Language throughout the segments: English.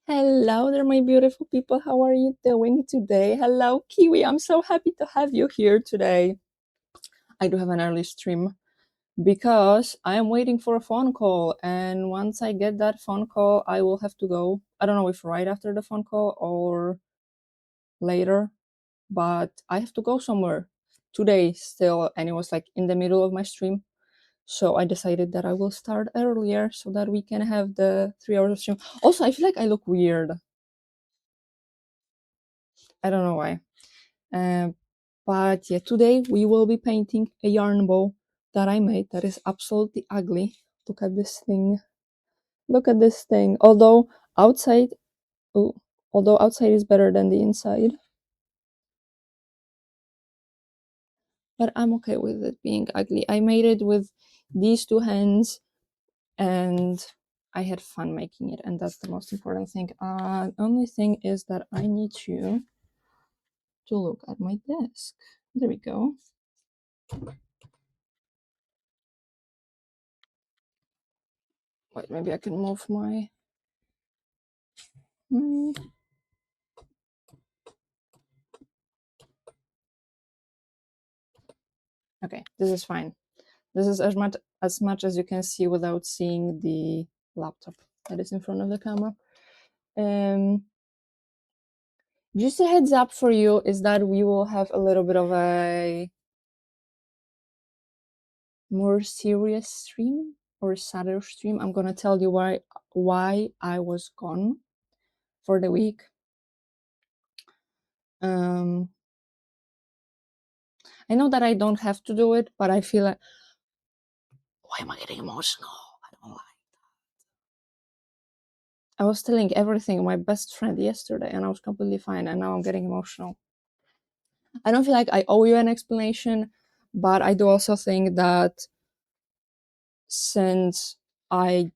Hello there, my beautiful people. How are you doing today? Hello, Kiwi. I'm so happy to have you here today. I do have an early stream because I am waiting for a phone call. And once I get that phone call, I will have to go. I don't know if right after the phone call or later, but I have to go somewhere today still. And it was like in the middle of my stream. So I decided that I will start earlier so that we can have the 3 hours of stream. Also, I feel like I look weird. I don't know why. Uh, but yeah, today we will be painting a yarn bow that I made that is absolutely ugly. Look at this thing. Look at this thing. Outside, oh, although outside is better than the inside. But I'm okay with it being ugly. I made it with these two hands and I had fun making it, and that's the most important thing. Only thing is that I need you to look at my desk. There we go. Wait, maybe I can move my... Okay, this is fine. This is as much as you can see without seeing the laptop that is in front of the camera. Just a heads up for you is that we will have a little bit of a more serious stream or sadder stream. I'm gonna tell you why I was gone for the week. I know that I don't have to do it, but I feel like, why am I getting emotional? I don't like that. I was telling everything my best friend yesterday and I was completely fine, and now I'm getting emotional. I don't feel like I owe you an explanation, but I do also think that since I've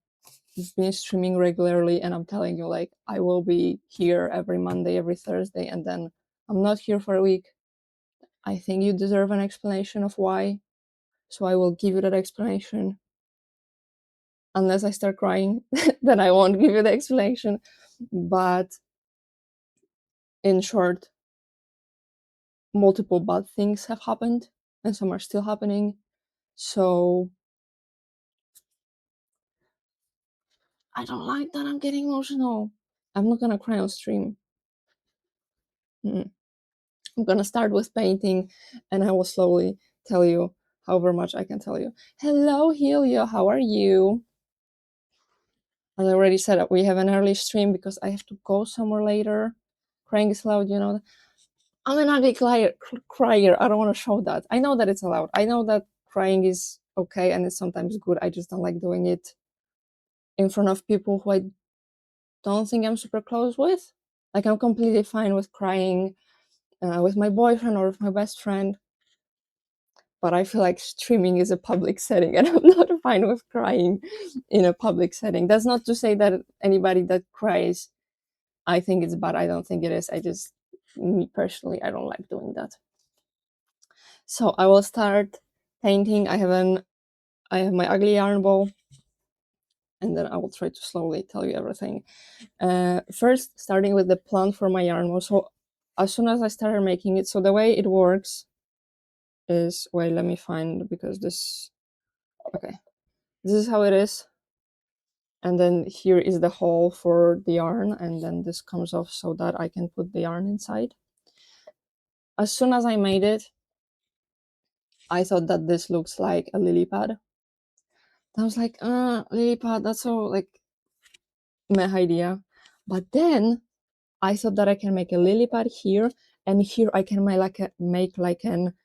been streaming regularly and I'm telling you, like, I will be here every Monday, every Thursday, and then I'm not here for a week, I think you deserve an explanation of why. So I will give you that explanation. Unless I start crying, then I won't give you the explanation. But in short, multiple bad things have happened and some are still happening. So I don't like that I'm getting emotional. I'm not gonna cry on stream. I'm gonna start with painting and I will slowly tell you however much I can tell you. Hello, Helio, how are you? As I already said, we have an early stream because I have to go somewhere later. Crying is loud, you know. I'm an ugly crier. I don't want to show that. I know that it's allowed. I know that crying is okay and it's sometimes good. I just don't like doing it in front of people who I don't think I'm super close with. Like, I'm completely fine with crying with my boyfriend or with my best friend, but I feel like streaming is a public setting and I'm not fine with crying in a public setting. That's not to say that anybody that cries, I think it's bad. I don't think it is. Me personally, I don't like doing that. So I will start painting. I have my ugly yarn bowl, and then I will try to slowly tell you everything. First, starting with the plan for my yarn bowl. So as soon as I started making it, so the way it works is, wait, let me find, because this, okay, this is how it is. And then here is the hole for the yarn, and then this comes off so that I can put the yarn inside. As soon as I made it, I thought that this looks like a lily pad. I was like, lily pad, that's so like meh idea. But then I thought that I can make a lily pad here, and here I can make like an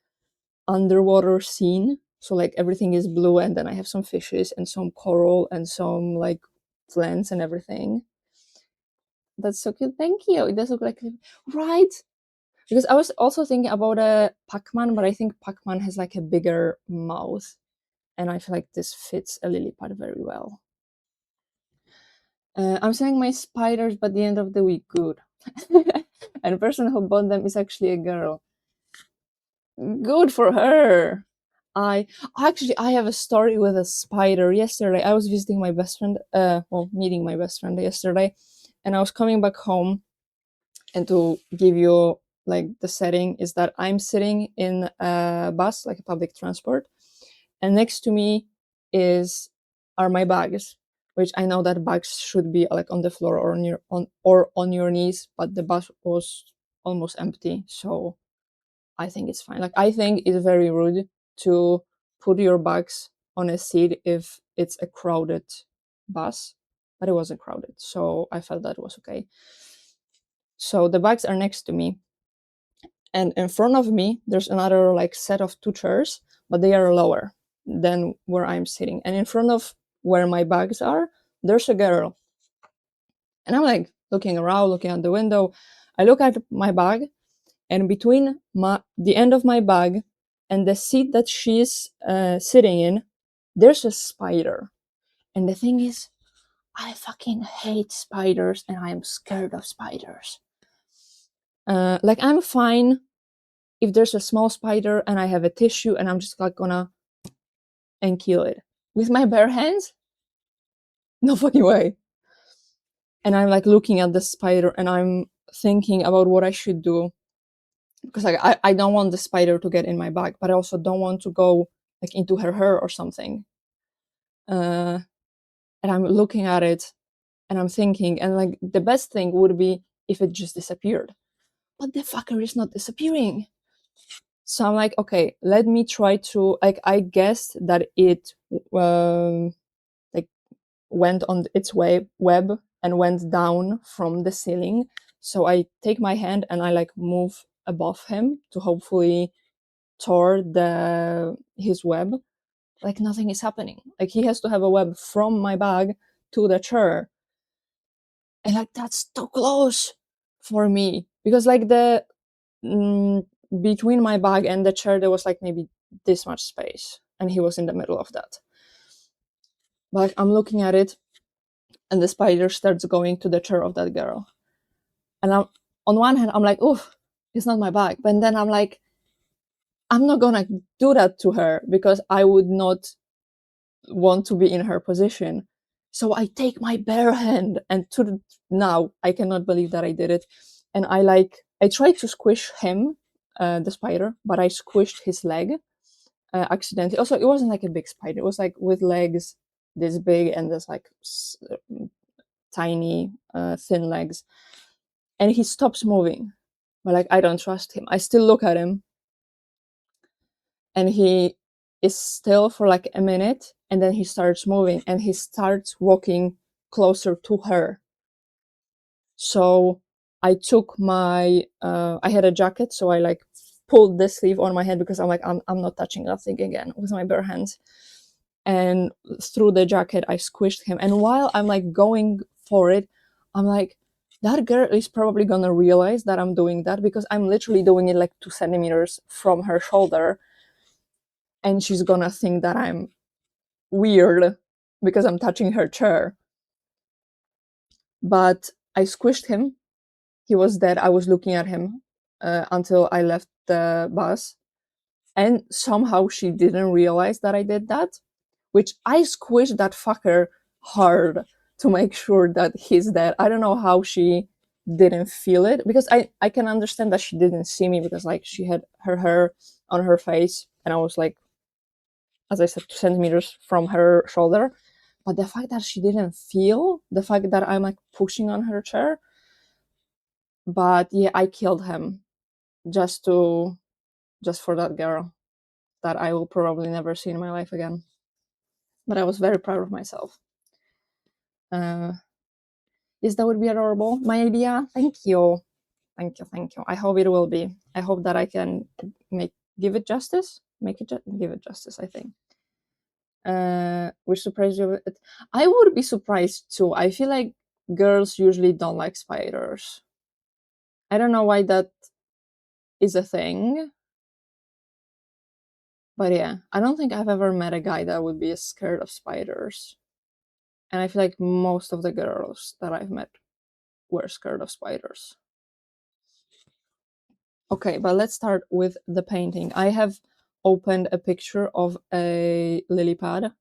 underwater scene. So like everything is blue, and then I have some fishes and some coral and some like plants and everything. That's so cute. Thank you. It does look like, right? Because I was also thinking about a Pac-Man, but I think Pac-Man has like a bigger mouth, and I feel like this fits a lily pad very well. I'm selling my spiders by the end of the week. Good. And the person who bought them is actually a girl. Good for her. I have a story with a spider. Yesterday, I was visiting my best friend, meeting my best friend yesterday, and I was coming back home. And to give you like the setting is that I'm sitting in a bus, like a public transport, and next to me are my bags, which I know that bags should be like on the floor or on your knees, but the bus was almost empty, so I think it's fine. Like I think it's very rude to put your bags on a seat if it's a crowded bus, but it wasn't crowded, so I felt that was okay. So the bags are next to me, and in front of me there's another like set of two chairs, but they are lower than where I'm sitting. And in front of where my bags are, there's a girl. And I'm like looking around, looking out the window. I look at my bag, and between the end of my bag and the seat that she's sitting in, there's a spider. And the thing is, I fucking hate spiders, and I am scared of spiders. Like I'm fine if there's a small spider and I have a tissue and I'm just like gonna and kill it with my bare hands. No fucking way. And I'm like looking at the spider and I'm thinking about what I should do, because like I don't want the spider to get in my bag, but I also don't want to go like into her hair or something. And I'm looking at it and I'm thinking, and like the best thing would be if it just disappeared, but the fucker is not disappearing. So I'm like, okay, let me try to like, I guessed that it like went on its web and went down from the ceiling. So I take my hand and I like move above him to hopefully tore his web. Like nothing is happening. Like he has to have a web from my bag to the chair. And like that's too close for me, because like mm, between my bag and the chair there was like maybe this much space, and he was in the middle of that. But like, I'm looking at it, and the spider starts going to the chair of that girl. And I'm on one hand, I'm like, oof, it's not my bag. But then I'm like, I'm not gonna do that to her because I would not want to be in her position. So I take my bare hand, and now I cannot believe that I did it. And I tried to squish him, the spider, but I squished his leg accidentally. Also, it wasn't like a big spider. It was like with legs this big and this like tiny, thin legs. And he stops moving. But like, I don't trust him. I still look at him, and he is still for like a minute, and then he starts moving and he starts walking closer to her. So I took I had a jacket, so I like pulled the sleeve on my head because I'm like, I'm not touching that thing again with my bare hands. And through the jacket, I squished him. And while I'm like going for it, I'm like, that girl is probably gonna realize that I'm doing that, because I'm literally doing it like 2 centimeters from her shoulder. And she's gonna think that I'm weird because I'm touching her chair. But I squished him. He was dead. I was looking at him until I left the bus. And somehow she didn't realize that I did that, which I squished that fucker hard to make sure that he's dead. I don't know how she didn't feel it, because I can understand that she didn't see me, because like she had her hair on her face and I was like, as I said, 2 centimeters from her shoulder. But the fact that she didn't feel the fact that I'm like pushing on her chair. But yeah, I killed him just for that girl that I will probably never see in my life again. But I was very proud of myself. Yes, that would be adorable. My idea. Thank you. Thank you. Thank you. I hope it will be. I hope that I can give it justice. Give it justice, I think. Which surprised you? I would be surprised too. I feel like girls usually don't like spiders. I don't know why that is a thing. But yeah, I don't think I've ever met a guy that would be scared of spiders. And I feel like most of the girls that I've met were scared of spiders. Okay, but let's start with the painting. I have opened a picture of a lily pad.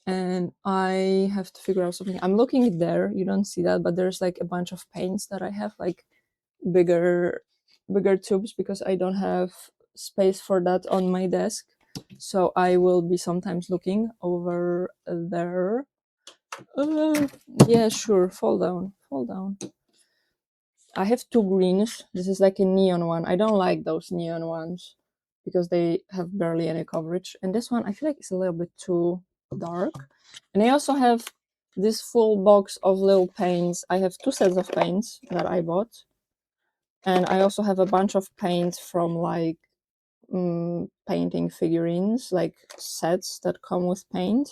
and I have to figure out something. I'm looking there, you don't see that, but there's like a bunch of paints that I have, like bigger tubes, because I don't have space for that on my desk. So I will be sometimes looking over there. Yeah, sure, fall down. I have two greens. This is like a neon one. I don't like those neon ones because they have barely any coverage. And this one, I feel like it's a little bit too dark. And I also have this full box of little paints. I have two sets of paints that I bought. And I also have a bunch of paints from like painting figurines, like sets that come with paint.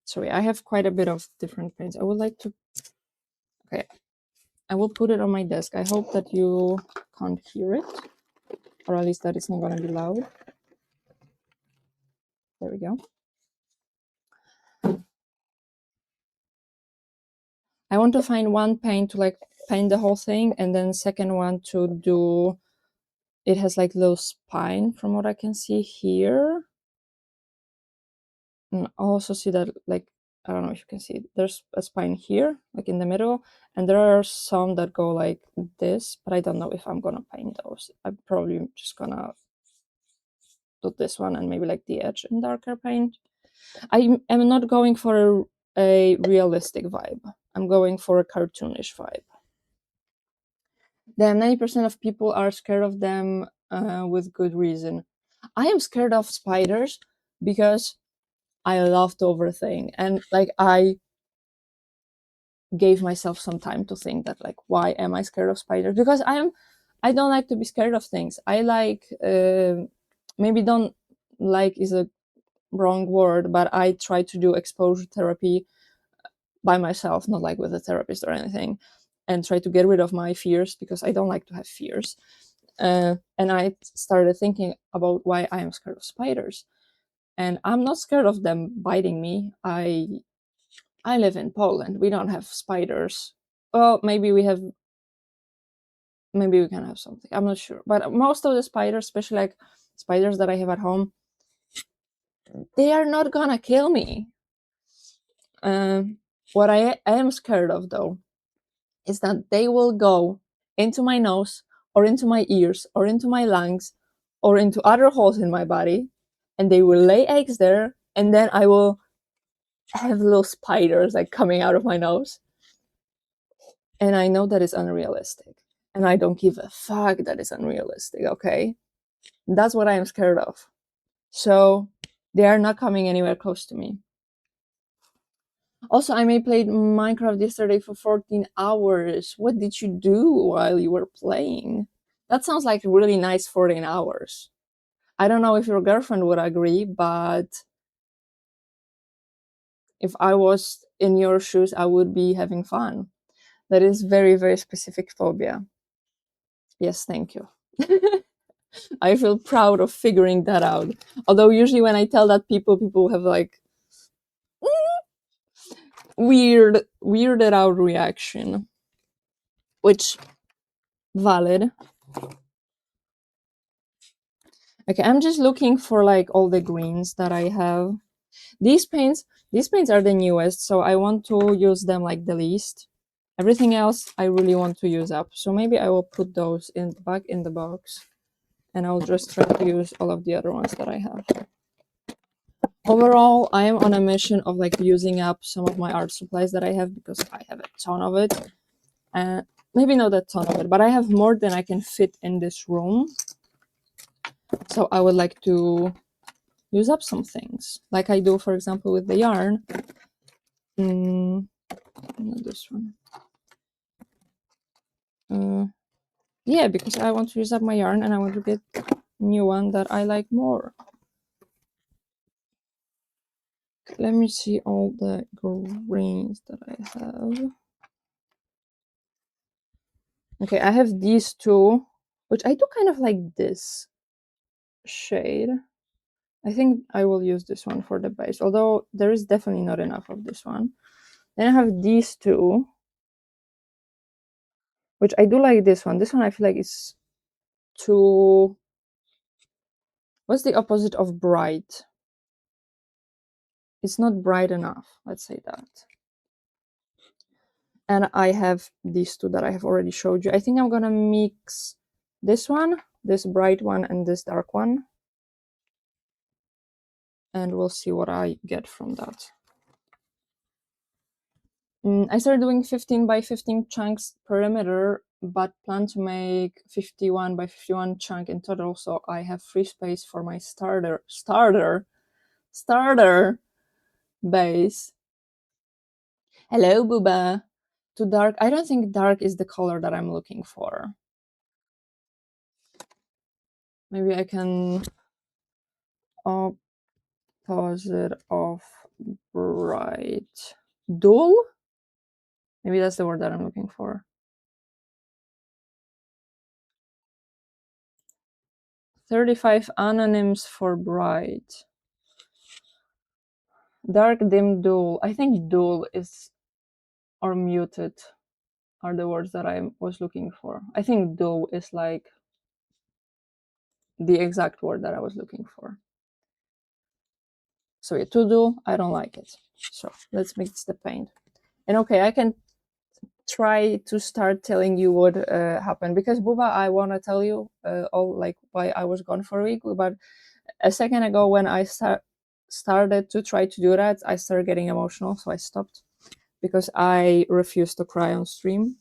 Sorry, I have quite a bit of different paints. I would like to... Okay, I will put it on my desk. I hope that you can't hear it, or at least that it's not going to be loud. There we go. I want to find one paint to like paint the whole thing, and then second one to do... It has like little spine from what I can see here. And I also see that, like, I don't know if you can see it. There's a spine here, like in the middle, and there are some that go like this, but I don't know if I'm gonna paint those. I'm probably just gonna do this one and maybe like the edge in darker paint. I am not going for a realistic vibe. I'm going for a cartoonish vibe. Then 90% of people are scared of them with good reason. I am scared of spiders because I love to overthink, and like I gave myself some time to think that, like, why am I scared of spiders? Because I don't like to be scared of things. I like maybe don't like is a wrong word, but I try to do exposure therapy by myself, not like with a therapist or anything, and try to get rid of my fears because I don't like to have fears. And I started thinking about why I am scared of spiders, and I'm not scared of them biting me. I live in Poland. We don't have spiders. Well, maybe we can have something. I'm not sure. But most of the spiders, especially like spiders that I have at home, they are not gonna kill me. What I am scared of, though, is that they will go into my nose or into my ears or into my lungs or into other holes in my body, and they will lay eggs there, and then I will have little spiders like coming out of my nose. And I know that is unrealistic. And I don't give a fuck that is unrealistic, okay? That's what I am scared of. So they are not coming anywhere close to me. Also, I may played Minecraft yesterday for 14 hours. What did you do while you were playing? That sounds like really nice 14 hours. I don't know if your girlfriend would agree, but if I was in your shoes, I would be having fun. That is very, very specific phobia. Yes, thank you. I feel proud of figuring that out. Although usually when I tell that people have like weirded out reaction, which valid. Okay, I'm just looking for like all the greens that I have. These paints are the newest, so I want to use them like the least. Everything else I really want to use up, so maybe I will put those back in the box, and I'll just try to use all of the other ones that I have. Overall, I am on a mission of like using up some of my art supplies that I have, because I have a ton of it. Maybe not a ton of it, but I have more than I can fit in this room. So I would like to use up some things, like I do, for example, with the yarn. Not this one. Yeah, because I want to use up my yarn and I want to get a new one that I like more. Let me see all the greens that I have. Okay, I have these two, which I do kind of like this shade. I think I will use this one for the base, although there is definitely not enough of this one. Then I have these two, which I do like this one. This one I feel like it's too... What's the opposite of bright? it's not bright enough, let's say that. And I have these two that I have already showed you. I think I'm gonna mix this one, this bright one, and this dark one, and we'll see what I get from that. I started doing 15 by 15 chunks perimeter, but plan to make 51 by 51 chunk in total, so I have free space for my starter base. Hello, Booba. Too dark? I don't think dark is the color that I'm looking for. Maybe I can opposite of bright. Dull? Maybe that's the word that I'm looking for. 35 anonyms for bright. Dark, dim, dull. I think dull is, or muted are the words that I was looking for. I think dull is like the exact word that I was looking for. So yeah, too dull, I don't like it. So let's mix the paint. And okay, I can try to start telling you what happened, because Buba, I want to tell you all like why I was gone for a week, but a second ago when I started to try to do that, I started getting emotional, so I stopped because I refused to cry on stream.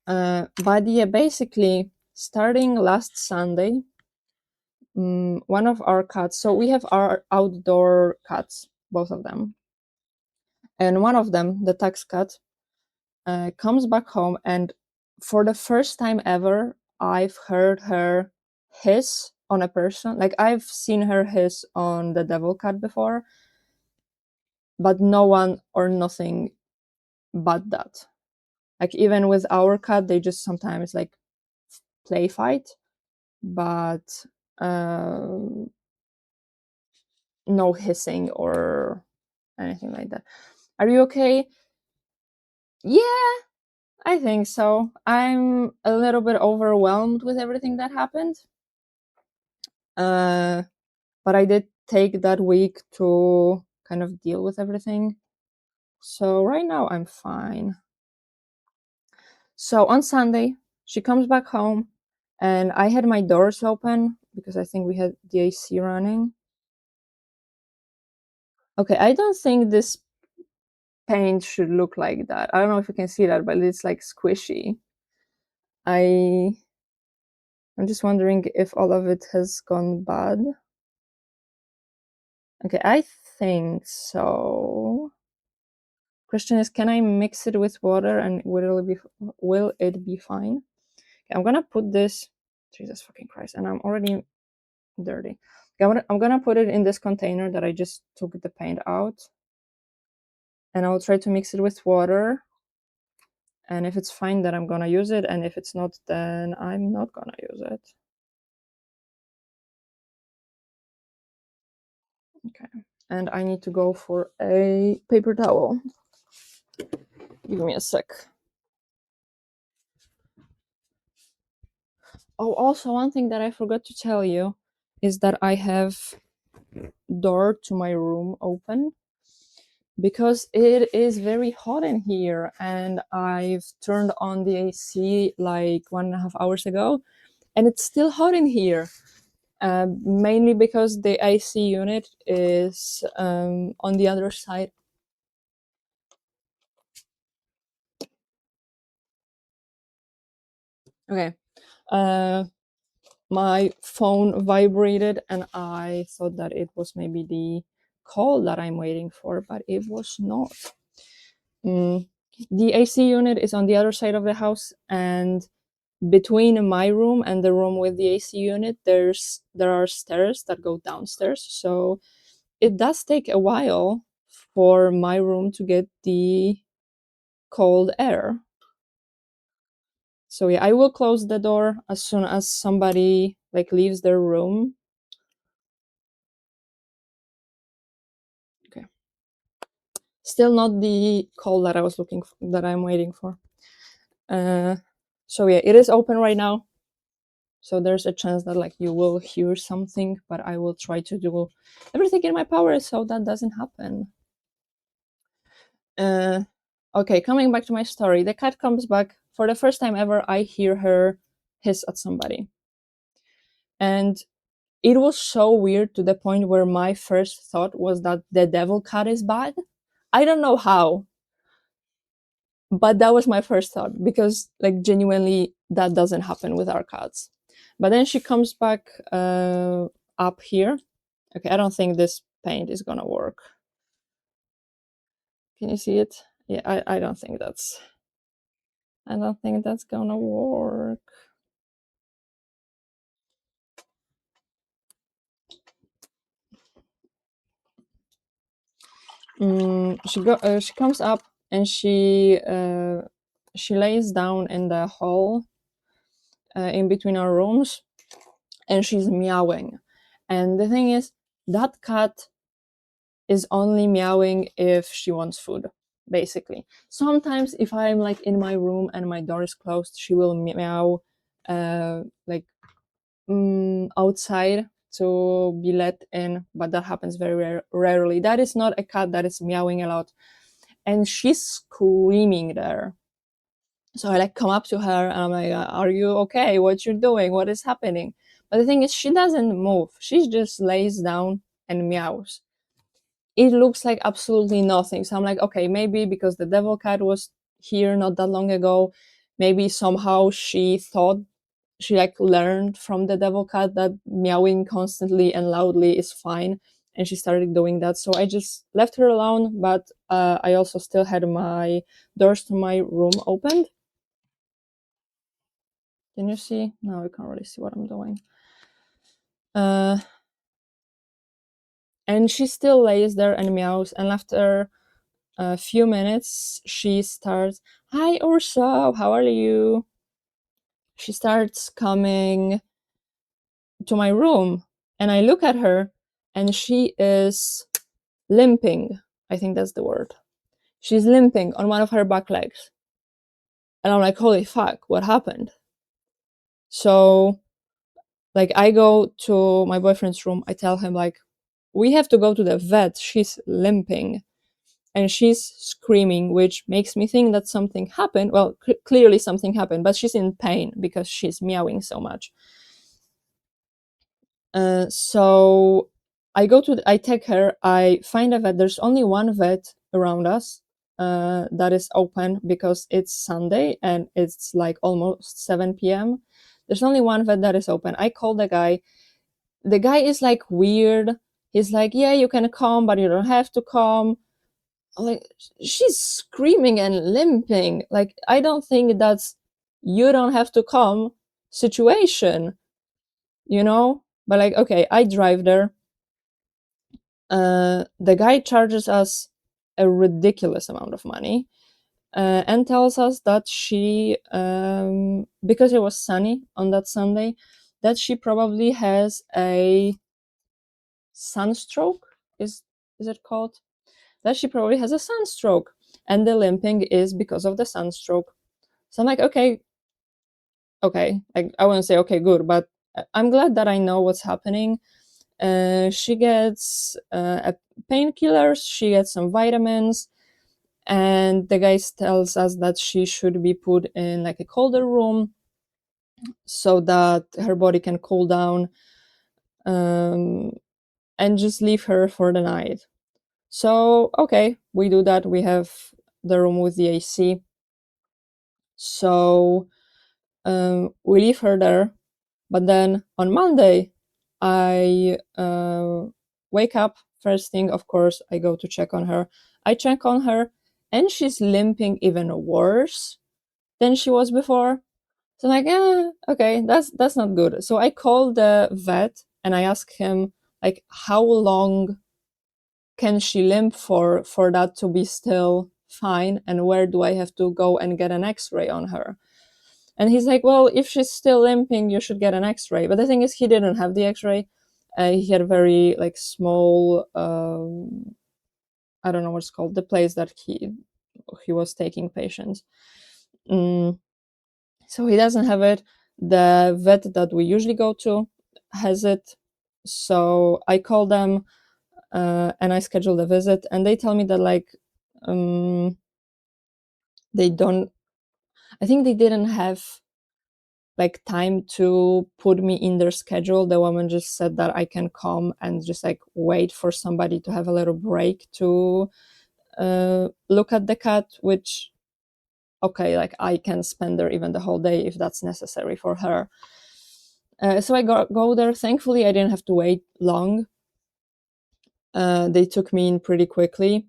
But yeah, basically starting last Sunday, one of our cats, so we have our outdoor cats, both of them, and one of them, the tax cat, comes back home, and for the first time ever, I've heard her hiss on a person. Like, I've seen her hiss on the devil cat before, but no one or nothing but that. Like, even with our cat, they just sometimes like play fight, but no hissing or anything like that. Are you okay? Yeah, I think so. I'm a little bit overwhelmed with everything that happened. But I did take that week to kind of deal with everything. So right now I'm fine. So on Sunday, she comes back home, and I had my doors open because I think we had the AC running. Okay, I don't think this paint should look like that. I don't know if you can see that, but it's like squishy. I'm just wondering if all of it has gone bad. Okay, I think so. Question is, can I mix it with water and will it be fine? Okay, I'm gonna put this, Jesus fucking Christ, and I'm already dirty. Okay, I'm gonna put it in this container that I just took the paint out, and I'll try to mix it with water. And if it's fine, then I'm gonna use it, and if it's not, then I'm not gonna use it. Okay, and I need to go for a paper towel. Give me a sec. Oh, also one thing that I forgot to tell you is that I have door to my room open because it is very hot in here, and I've turned on the AC like 1.5 hours ago, and it's still hot in here. Mainly because the AC unit is on the other side. Okay. My phone vibrated, and I thought that it was maybe the call that I'm waiting for, but it was not. The AC unit is on the other side of the house, and between my room and the room with the AC unit, there are stairs that go downstairs. So it does take a while for my room to get the cold air. So yeah, I will close the door as soon as somebody like leaves their room. Okay. Still not the call that I was looking for, that I'm waiting for. So yeah, it is open right now. So there's a chance that like you will hear something, but I will try to do everything in my power so that doesn't happen. Okay, coming back to my story, the cat comes back. For the first time ever, I hear her hiss at somebody. And it was so weird to the point where my first thought was that the devil cat is bad. I don't know how, but that was my first thought because, like, genuinely, that doesn't happen with our cats. But then she comes back up here. Okay, I don't think this paint is gonna work. Can you see it? Yeah, I don't think that's. I don't think that's gonna work. She comes up and she lays down in the hall in between our rooms, and she's meowing. And the thing is, that cat is only meowing if she wants food, basically. Sometimes if I'm like in my room and my door is closed, she will meow like outside to be let in, but that happens very rarely. That is not a cat that is meowing a lot, and she's screaming there. So I like come up to her and I'm like, "Are you okay? What you doing? What is happening?" But the thing is, she doesn't move. She just lays down and meows. It looks like absolutely nothing. So I'm like, okay, maybe because the devil cat was here not that long ago, maybe somehow she thought she like learned from the devil cat that meowing constantly and loudly is fine, and she started doing that. So I just left her alone, but I also still had my doors to my room opened. Can you see? No, you can't really see what I'm doing. Uh, and she still lays there and meows, and after a few minutes she starts, "Hi Urso, how are you?" She starts coming to my room, and I look at her, and she is limping. I think that's the word. She's limping on one of her back legs. And I'm like, holy fuck, what happened? So, like, I go to my boyfriend's room. I tell him, like, we have to go to the vet. She's limping and she's screaming, which makes me think that something happened. Well, clearly something happened, but she's in pain because she's meowing so much. So I take her, I find a vet. There's only one vet around us that is open because it's Sunday and it's like almost 7 p.m. There's only one vet that is open. I call the guy. The guy is like weird. He's like, yeah, you can come, but you don't have to come. Like, she's screaming and limping. Like, I don't think that's you don't have to come situation, you know? But like, okay, I drive there. The guy charges us a ridiculous amount of money and tells us that she, because it was sunny on that Sunday, that she probably has a sunstroke. Is it called? That she probably has a sunstroke, and the limping is because of the sunstroke. So I'm like, okay. Like, I wouldn't say okay, good, but I'm glad that I know what's happening. She gets painkillers, she gets some vitamins, and the guy tells us that she should be put in like a colder room so that her body can cool down, um, and just leave her for the night. So, okay, we do that. We have the room with the AC. So, we leave her there. But then on Monday, I wake up. First thing, of course, I go to check on her. I check on her, and she's limping even worse than she was before. So I'm like, okay, that's not good. So I call the vet and I ask him, like, how long can she limp for that to be still fine, and where do I have to go and get an X-ray on her? And he's like, well, if she's still limping, you should get an X-ray. But the thing is, he didn't have the X-ray. He had a very like small, I don't know what's called, the place that he was taking patients. Mm, so he doesn't have it. the vet that we usually go to has it. So I call them and I schedule the visit, and they tell me that like they don't. I think they didn't have like time to put me in their schedule. The woman just said that I can come and just like wait for somebody to have a little break to look at the cat, which okay, like I can spend there even the whole day if that's necessary for her. So I go there. Thankfully, I didn't have to wait long. They took me in pretty quickly,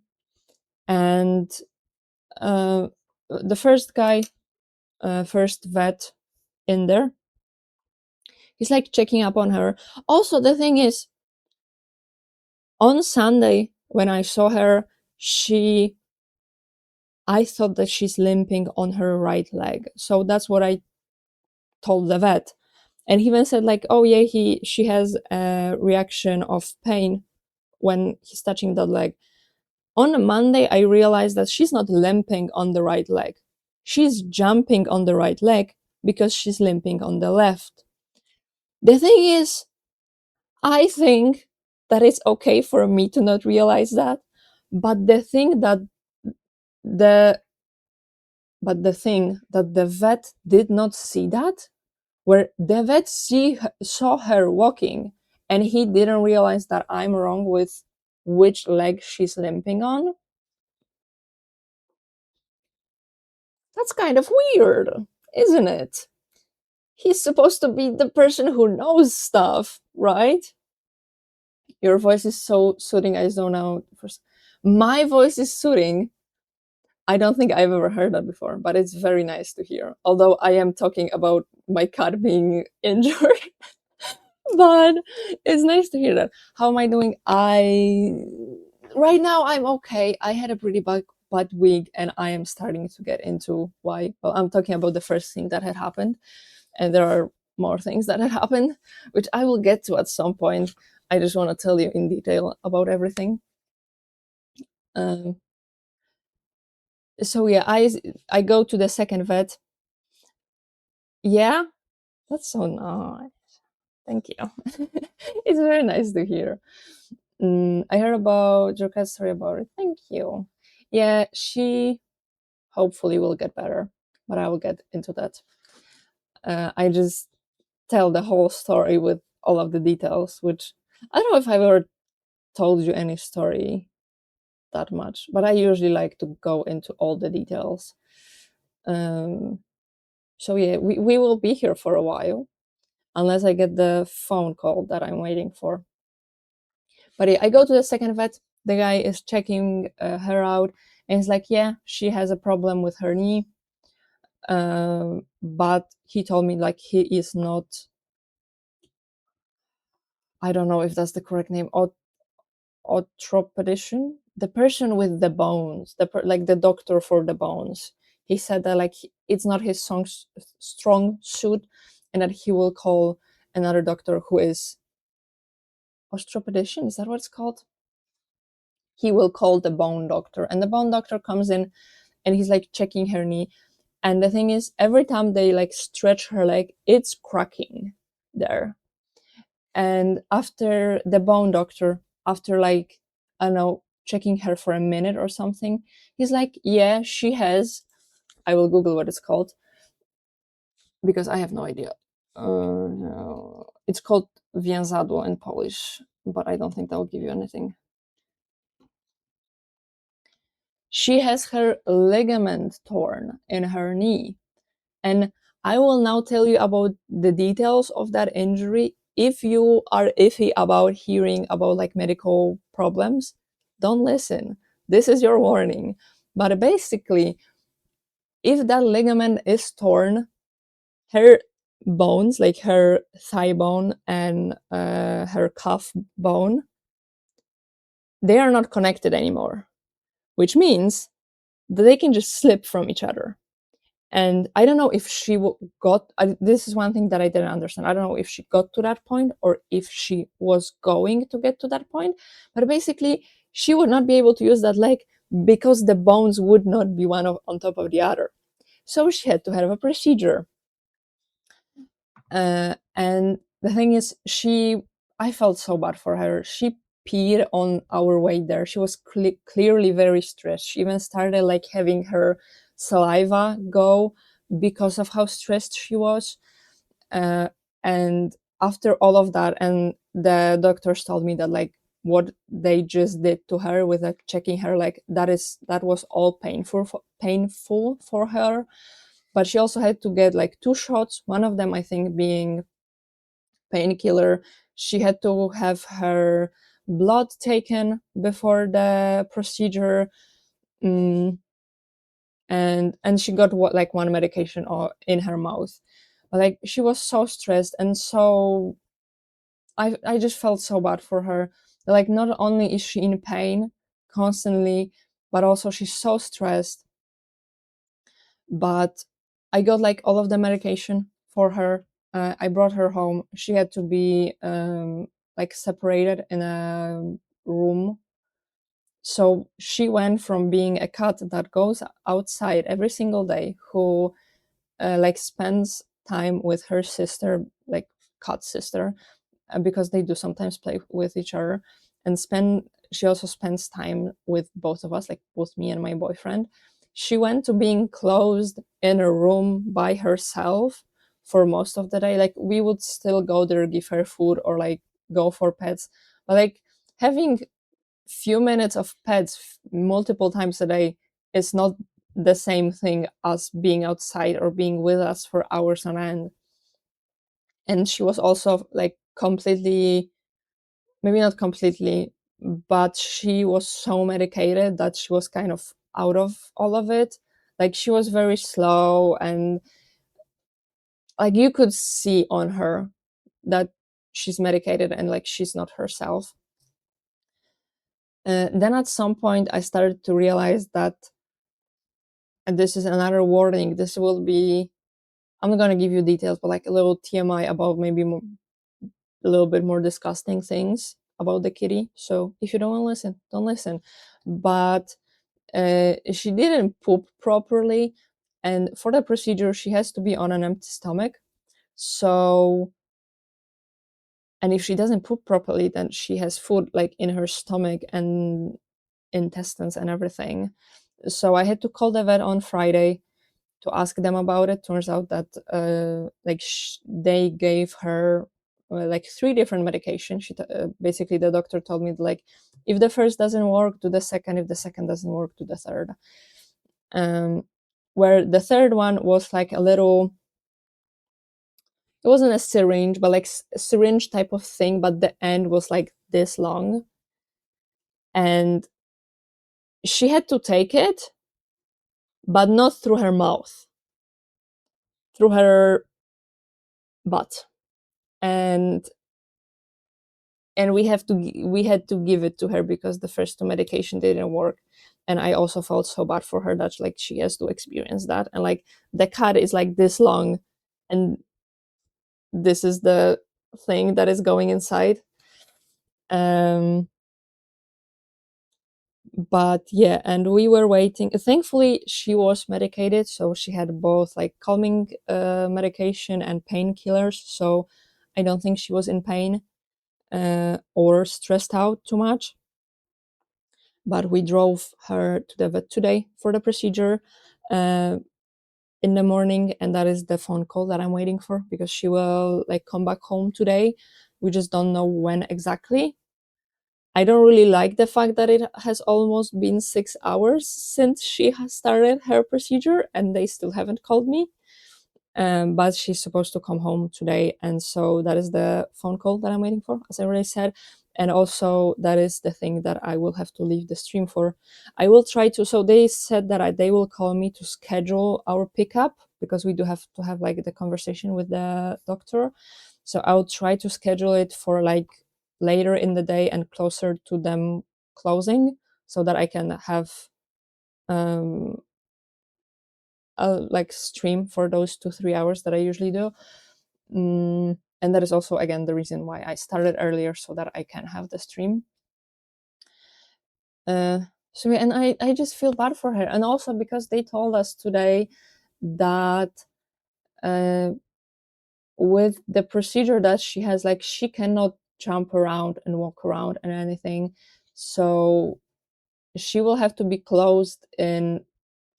and the first guy, first vet in there, he's like checking up on her. Also, the thing is, on Sunday when I saw her, I thought that she's limping on her right leg. So that's what I told the vet. And he even said like, oh yeah, she has a reaction of pain when he's touching that leg. On a Monday, I realized that she's not limping on the right leg. She's jumping on the right leg because she's limping on the left. The thing is, I think that it's okay for me to not realize that, but the the thing that the vet did not see that, where the vet saw her walking, and he didn't realize that I'm wrong with which leg she's limping on. That's kind of weird, isn't it? He's supposed to be the person who knows stuff, right? Your voice is so soothing. I zone out. My voice is soothing. I don't think I've ever heard that before, but it's very nice to hear. Although I am talking about my cat being injured, but it's nice to hear that. How am I doing? Right now I'm okay. I had a pretty bad week, and I am starting to get into why. Well, I'm talking about the first thing that had happened, and there are more things that had happened, which I will get to at some point. I just want to tell you in detail about everything. Um, so yeah, I go to the second vet. Yeah, that's so nice. Thank you. It's very nice to hear. I heard about your cat's story about it. Thank you. Yeah, she hopefully will get better, but I will get into that. I just tell the whole story with all of the details, which I don't know if I've ever told you any story that much, but I usually like to go into all the details. Um, so yeah, we will be here for a while, unless I get the phone call that I'm waiting for. But yeah, I go to the second vet. The guy is checking her out, and he's like, "Yeah, she has a problem with her knee." But he told me like he is not. I don't know if that's the correct name. Orthopedician, the person with the bones, like the doctor for the bones. He said that like it's not his strong suit, and that he will call another doctor who is orthopedician. Is that what it's called? He will call the bone doctor, and the bone doctor comes in, and he's like checking her knee. And the thing is, every time they like stretch her leg, it's cracking there. And after the bone doctor, after like, I don't know, checking her for a minute or something, he's like, yeah, she has. I will Google what it's called because I have no idea. No. It's called więzadło in Polish, but I don't think that will give you anything. She has her ligament torn in her knee. And I will now tell you about the details of that injury. If you are iffy about hearing about like medical problems, don't listen. This is your warning. But basically, if that ligament is torn, her bones, like her thigh bone and her calf bone, they are not connected anymore, which means that they can just slip from each other. And I don't know if she this is one thing that I didn't understand. I don't know if she got to that point or if she was going to get to that point, but basically she would not be able to use that leg because the bones would not be on top of the other. So she had to have a procedure. And the thing is, I felt so bad for her. She peed on our way there. She was clearly very stressed. She even started like having her saliva go because of how stressed she was. uh, and after all of that, and the doctors told me that like what they just did to her with like checking her, like that was all painful for her. But she also had to get like 2 shots, one of them I think being painkiller. She had to have her blood taken before the procedure. mm, and she got what like one medication in her mouth. But like she was so stressed, and so I just felt so bad for her. Like not only is she in pain constantly, but also she's so stressed. But I got like all of the medication for her. I brought her home. She had to be like separated in a room. So she went from being a cat that goes outside every single day, who like spends time with her sister, like cat sister, because they do sometimes play with each other, and spend she also spends time with both of us, like both me and my boyfriend. She went to being closed in a room by herself for most of the day. Like we would still go there, give her food, or like go for pets, but like having few minutes of pets multiple times a day is not the same thing as being outside or being with us for hours on end. And she was also like completely, maybe not completely, but she was so medicated that she was kind of out of all of it. Like she was very slow, and like you could see on her that she's medicated and like she's not herself. Then at some point I started to realize that, and this is another warning, this will be, I'm not going to give you details, but like a little TMI about maybe more, a little bit more disgusting things about the kitty. So if you don't want to listen, don't listen. But she didn't poop properly, and for the procedure she has to be on an empty stomach. So, and if she doesn't poop properly, then she has food like in her stomach and intestines and everything. So I had to call the vet on Friday to ask them about it. Turns out that like they gave her like 3 different medications. Basically the doctor told me like, if the first doesn't work, do the second. If the second doesn't work, do the third. um, where the third one was like a little, it wasn't a syringe, but like a syringe type of thing, but the end was like this long, and she had to take it, but not through her mouth, through her butt. And we had to give it to her because the first 2 medication didn't work. And I also felt so bad for her that like she has to experience that, and like the cut is like this long, and this is the thing that is going inside. um but yeah, and we were waiting. Thankfully she was medicated, so she had both like calming medication and painkillers, so I don't think she was in pain or stressed out too much. But we drove her to the vet today for the procedure uh, in the morning, and that is the phone call that I'm waiting for, because she will like come back home today. We just don't know when exactly. I don't really like the fact that it has almost been 6 hours since she has started her procedure and they still haven't called me. But she's supposed to come home today, and so that is the phone call that I'm waiting for, as I already said. And also that is the thing that I will have to leave the stream for. I will try to, so they said that they will call me to schedule our pickup, because we do have to have like the conversation with the doctor. So I'll try to schedule it for like later in the day and closer to them closing, so that I can have um like stream for those 2-3 hours that I usually do. And that is also again the reason why I started earlier, so that I can have the stream. Uh, so yeah, and I just feel bad for her, and also because they told us today that with the procedure that she has, like she cannot jump around and walk around and anything, so she will have to be closed in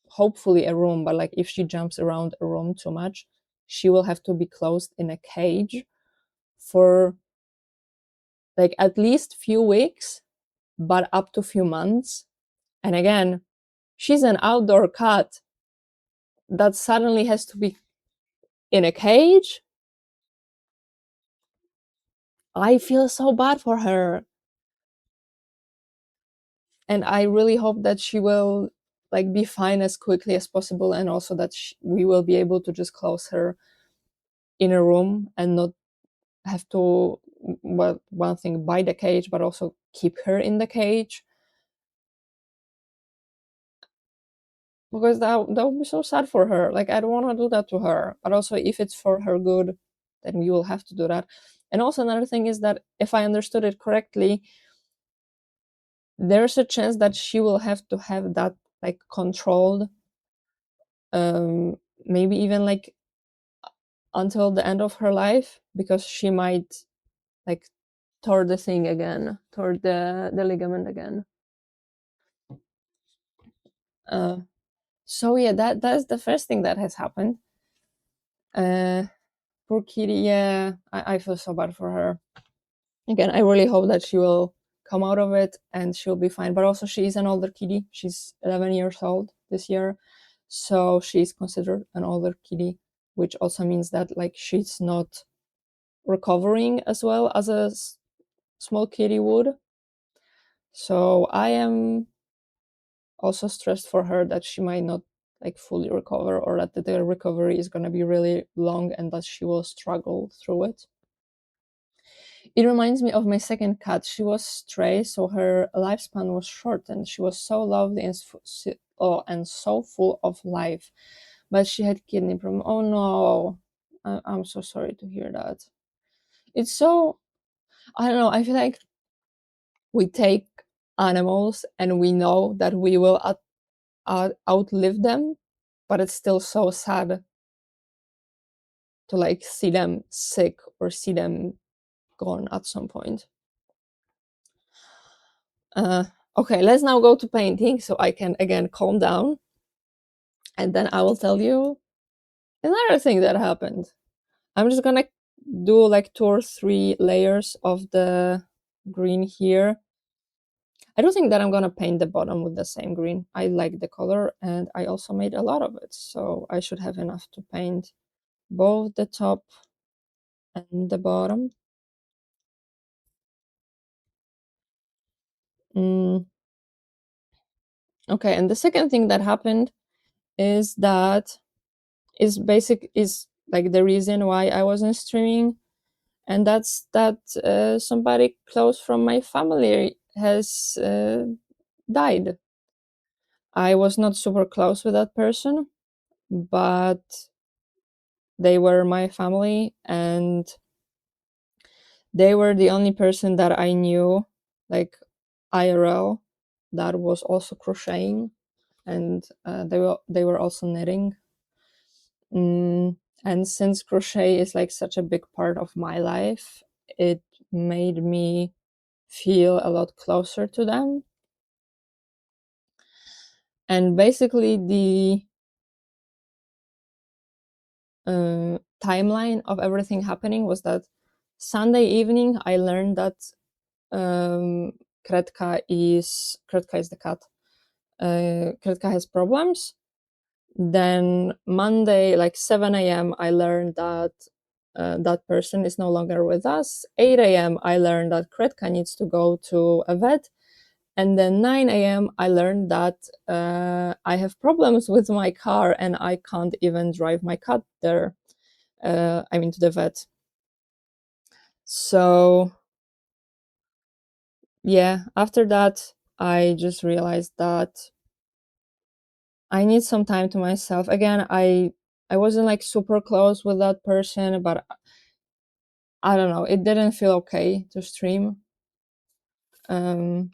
hopefully a room, but like if she jumps around a room too much, she will have to be closed in a cage for like at least few weeks, but up to few months. And again, she's an outdoor cat that suddenly has to be in a cage. I feel so bad for her. And I really hope that she will like be fine as quickly as possible, and also that we will be able to just close her in a room and not have to, well, one thing, buy the cage, but also keep her in the cage, because that would be so sad for her. Like I don't want to do that to her, but also if it's for her good, then we will have to do that. And also another thing is that if I understood it correctly, there's a chance that she will have to have that like controlled, maybe even like until the end of her life, because she might like tore the thing again, tore the ligament again. So yeah, that's the first thing that has happened. Poor kitty. Yeah, I feel so bad for her. Again, I really hope that she will come out of it and she'll be fine. But also, she is an older kitty. She's 11 years old this year, so she's considered an older kitty, which also means that like she's not recovering as well as a small kitty would. So I am also stressed for her that she might not like fully recover, or that the recovery is going to be really long and that she will struggle through it. It reminds me of my second cat. She was stray, so her lifespan was short, and she was so lovely and so full of life. But she had kidney problem. Oh no, I'm so sorry to hear that. It's so, I don't know. I feel like we take animals and we know that we will outlive them, but it's still so sad to like see them sick or see them gone at some point. Okay, let's now go to painting so I can again calm down, and then I will tell you another thing that happened. I'm just gonna do like 2 or 3 layers of the green here. I don't think that I'm gonna paint the bottom with the same green. I like the color and I also made a lot of it, so I should have enough to paint both the top and the bottom. Okay, and the second thing that happened is that is like the reason why I wasn't streaming, and that's that somebody close from my family has died. I was not super close with that person, but they were my family, and they were the only person that I knew, like IRL, that was also crocheting, and they were also knitting. And since crochet is like such a big part of my life, it made me feel a lot closer to them. And basically, the timeline of everything happening was that Sunday evening, I learned that Kretka is the cat. Kretka has problems. Then Monday, like 7 a.m., I learned that that person is no longer with us. 8 a.m., I learned that Kretka needs to go to a vet. And then 9 a.m., I learned that I have problems with my car and I can't even drive my cat there. To the vet. So, yeah, after that, I just realized that I need some time to myself. Again, I wasn't like super close with that person, but I don't know, it didn't feel okay to stream. Even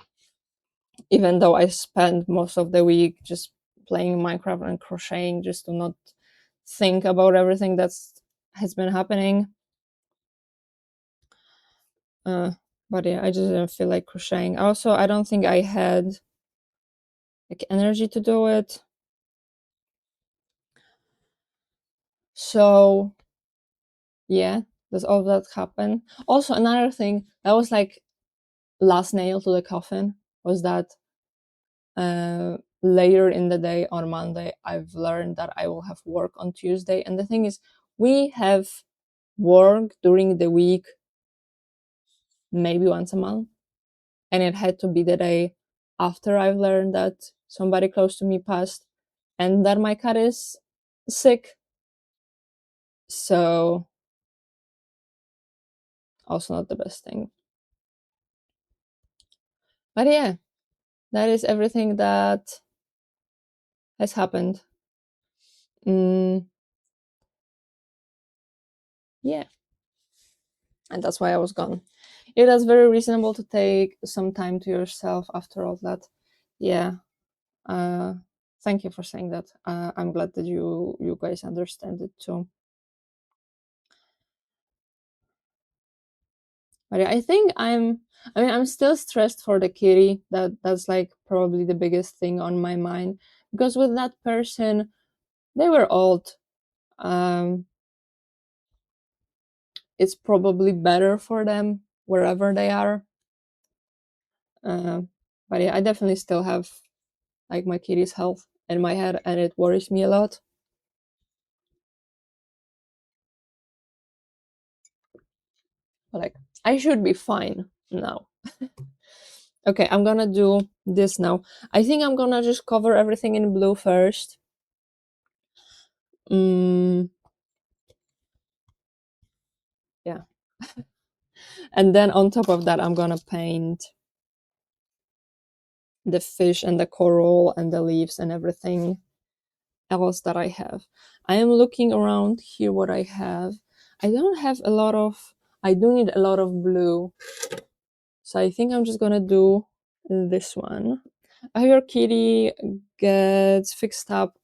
though I spent most of the week just playing Minecraft and crocheting just to not think about everything that's has been happening. But yeah, I just didn't feel like crocheting. Also, I don't think I had like energy to do it. So yeah, does all that happen? Also, another thing that was like last nail to the coffin was that later in the day on Monday, I've learned that I will have work on Tuesday. And the thing is, we have work during the week maybe once a month. And it had to be the day after I've learned that somebody close to me passed and that my cat is sick. So, also not the best thing. But yeah, that is everything that has happened. Yeah. And that's why I was gone. It is very reasonable to take some time to yourself after all that. Yeah. Thank you for saying that. I'm glad that you guys understand it too. But yeah, I'm still stressed for the kitty. That's like probably the biggest thing on my mind. Because with that person, they were old. Um, it's probably better for them wherever they are. Uh, but yeah, I definitely still have like my kitty's health in my head, and it worries me a lot. But like, I should be fine now. Okay, I'm gonna do this now. I think I'm gonna just cover everything in blue first. Yeah. And then on top of that, I'm gonna paint the fish and the coral and the leaves and everything else that I have. I am looking around here what I have. I don't have a lot of, I do need a lot of blue. So I think I'm just gonna do this one. I hope your kitty gets fixed up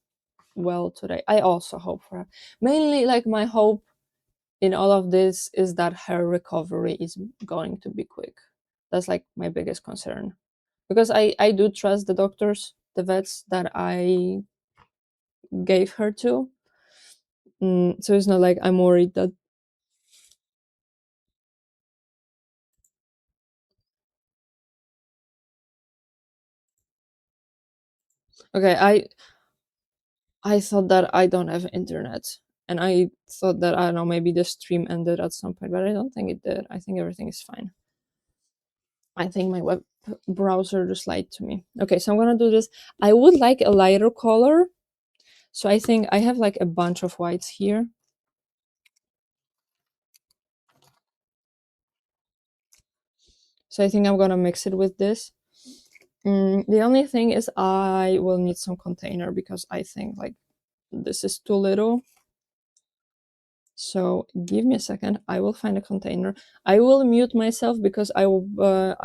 well today. I also hope for her. Mainly, like, my hope in all of this is that her recovery is going to be quick. That's like my biggest concern. Because I do trust the doctors, the vets that I gave her to. So it's not like I'm worried that. Okay, I thought that I don't have internet, and I thought that, I don't know, maybe the stream ended at some point, but I don't think it did. I think everything is fine. I think my web browser just lied to me. Okay, so I'm gonna do this. I would like a lighter color, so I think I have like a bunch of whites here. So I think I'm gonna mix it with this. The only thing is I will need some container because I think like this is too little. So give me a second. I will find a container. I will mute myself because I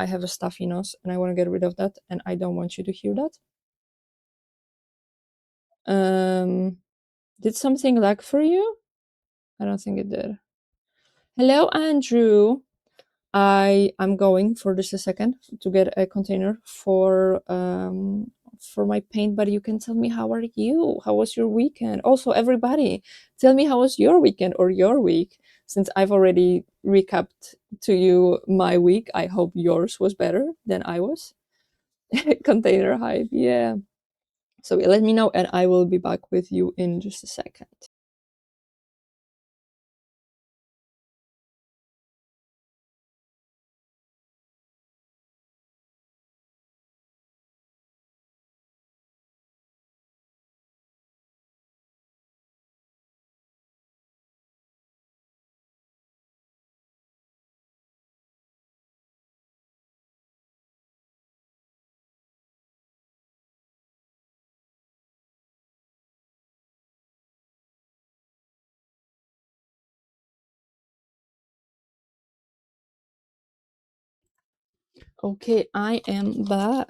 have a stuffy nose and I want to get rid of that, and I don't want you to hear that. Did something lag for you? I don't think it did. Hello, Andrew. I'm going for just a second to get a container for my paint, but you can tell me, how are you? How was your weekend? Also, everybody, tell me, how was your weekend or your week? Since I've already recapped to you my week, I hope yours was better than I was. Container hype, yeah. So let me know, and I will be back with you in just a second. Okay, I am back.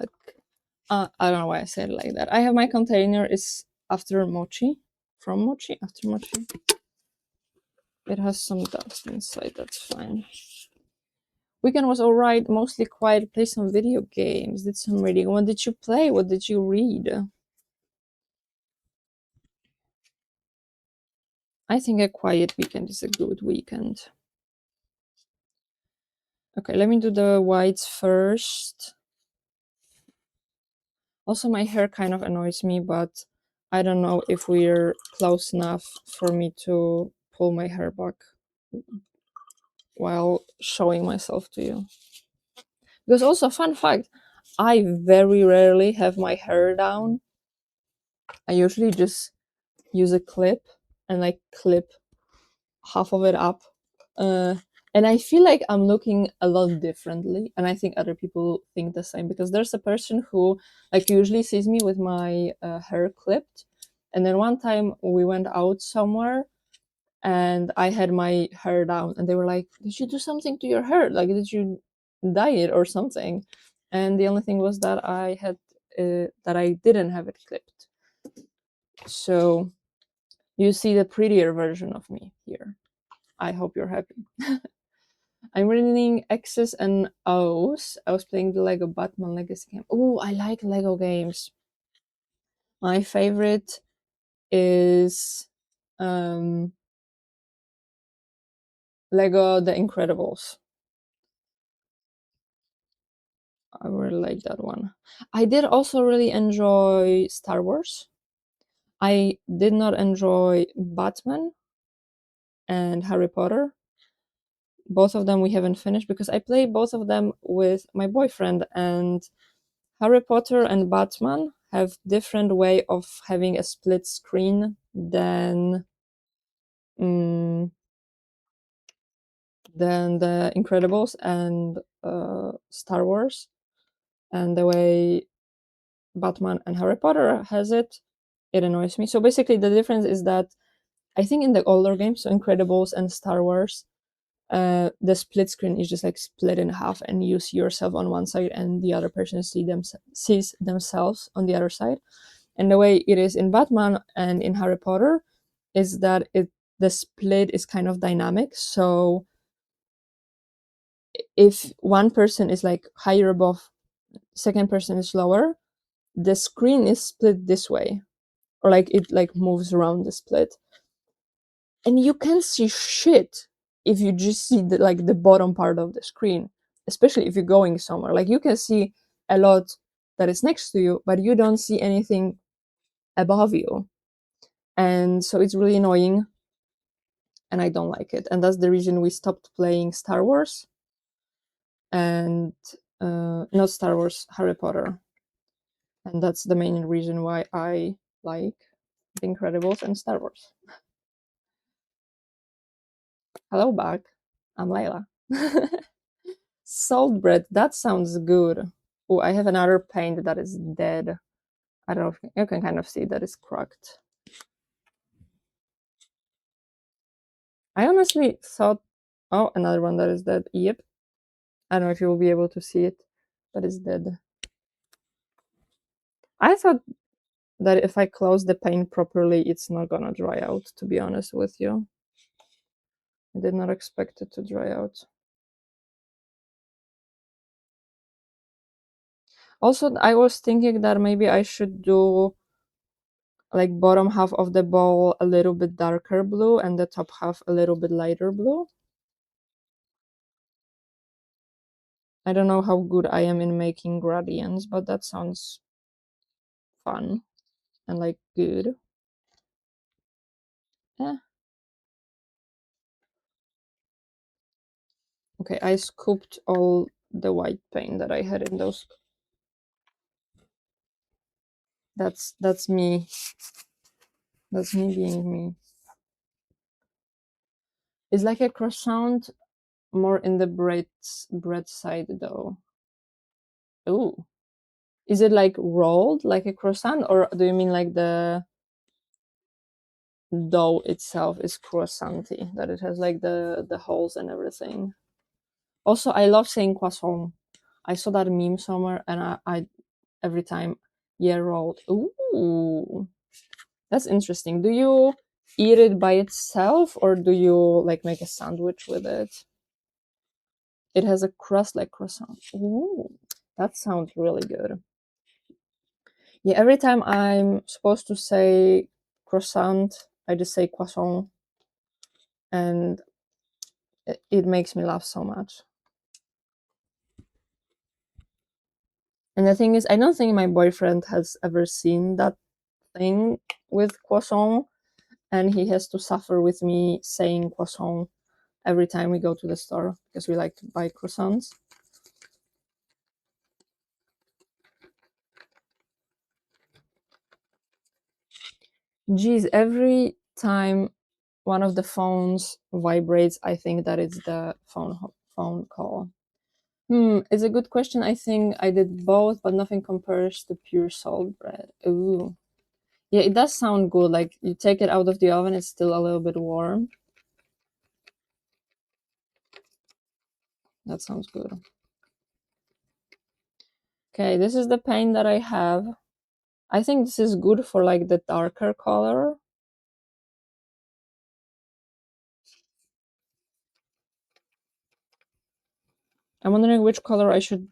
I don't know why I said it like that. I have my container is after mochi, from mochi, after mochi. It has some dust inside, that's fine. Weekend was alright, mostly quiet, played some video games, did some reading. What did you play? What did you read? I think a quiet weekend is a good weekend. Okay, let me do the whites first. Also, my hair kind of annoys me, but I don't know if we're close enough for me to pull my hair back while showing myself to you. Because also, fun fact, I very rarely have my hair down. I usually just use a clip and like clip half of it up. Uh, and I feel like I'm looking a lot differently. And I think other people think the same because there's a person who like usually sees me with my hair clipped. And then one time we went out somewhere and I had my hair down and they were like, did you do something to your hair? Like, did you dye it or something? And the only thing was that I had, that I didn't have it clipped. So you see the prettier version of me here. I hope you're happy. I'm reading X's and O's. I was playing the Lego Batman Legacy game. Oh, I like Lego games. My favorite is Lego The Incredibles. I really like that one. I did also really enjoy Star Wars. I did not enjoy Batman and Harry Potter. Both of them we haven't finished because I play both of them with my boyfriend, and Harry Potter and Batman have different way of having a split screen than the Incredibles and Star Wars, and the way Batman and Harry Potter has it, it annoys me. So basically, the difference is that I think in the older games, so Incredibles and Star Wars, the split screen is just like split in half, and you see yourself on one side, and the other person sees themselves on the other side. And the way it is in Batman and in Harry Potter is that the split is kind of dynamic. So if one person is like higher above, second person is lower, the screen is split this way, or like it like moves around the split, and you can see shit if you just see like the bottom part of the screen, especially if you're going somewhere. Like you can see a lot that is next to you, but you don't see anything above you, and so it's really annoying, and I don't like it. And that's the reason we stopped playing Star Wars and not Star Wars, Harry Potter. And that's the main reason why I like The Incredibles and Star Wars. Hello back. I'm Layla. Salt bread, that sounds good. Oh, I have another paint that is dead. I don't know if you can kind of see that it's cracked. I honestly thought, oh, another one that is dead. Yep. I don't know if you will be able to see it, but it's dead. I thought that if I close the paint properly, it's not gonna dry out, to be honest with you. I did not expect it to dry out. Also, I was thinking that maybe I should do like bottom half of the bowl a little bit darker blue and the top half a little bit lighter blue. I don't know how good I am in making gradients, but that sounds fun and like good. Eh. Okay, I scooped all the white paint that I had in those. That's me. That's me being me. It's like a croissant, more in the bread side though. Ooh. Is it like rolled like a croissant, or do you mean like the dough itself is croissanty, that it has like the holes and everything? Also, I love saying croissant. I saw that meme somewhere, and I every time, yeah, rolled. Ooh, that's interesting. Do you eat it by itself, or do you like make a sandwich with it? It has a crust like croissant. Ooh, that sounds really good. Yeah, every time I'm supposed to say croissant, I just say croissant, and it makes me laugh so much. And the thing is, I don't think my boyfriend has ever seen that thing with croissant, and he has to suffer with me saying croissant every time we go to the store because we like to buy croissants. Geez, every time one of the phones vibrates, I think that it's the phone call. It's a good question. I think I did both, but nothing compares to pure salt bread. Ooh. Yeah, it does sound good. Like you take it out of the oven, it's still a little bit warm. That sounds good. Okay, this is the paint that I have. I think this is good for like the darker color. I'm wondering which color I should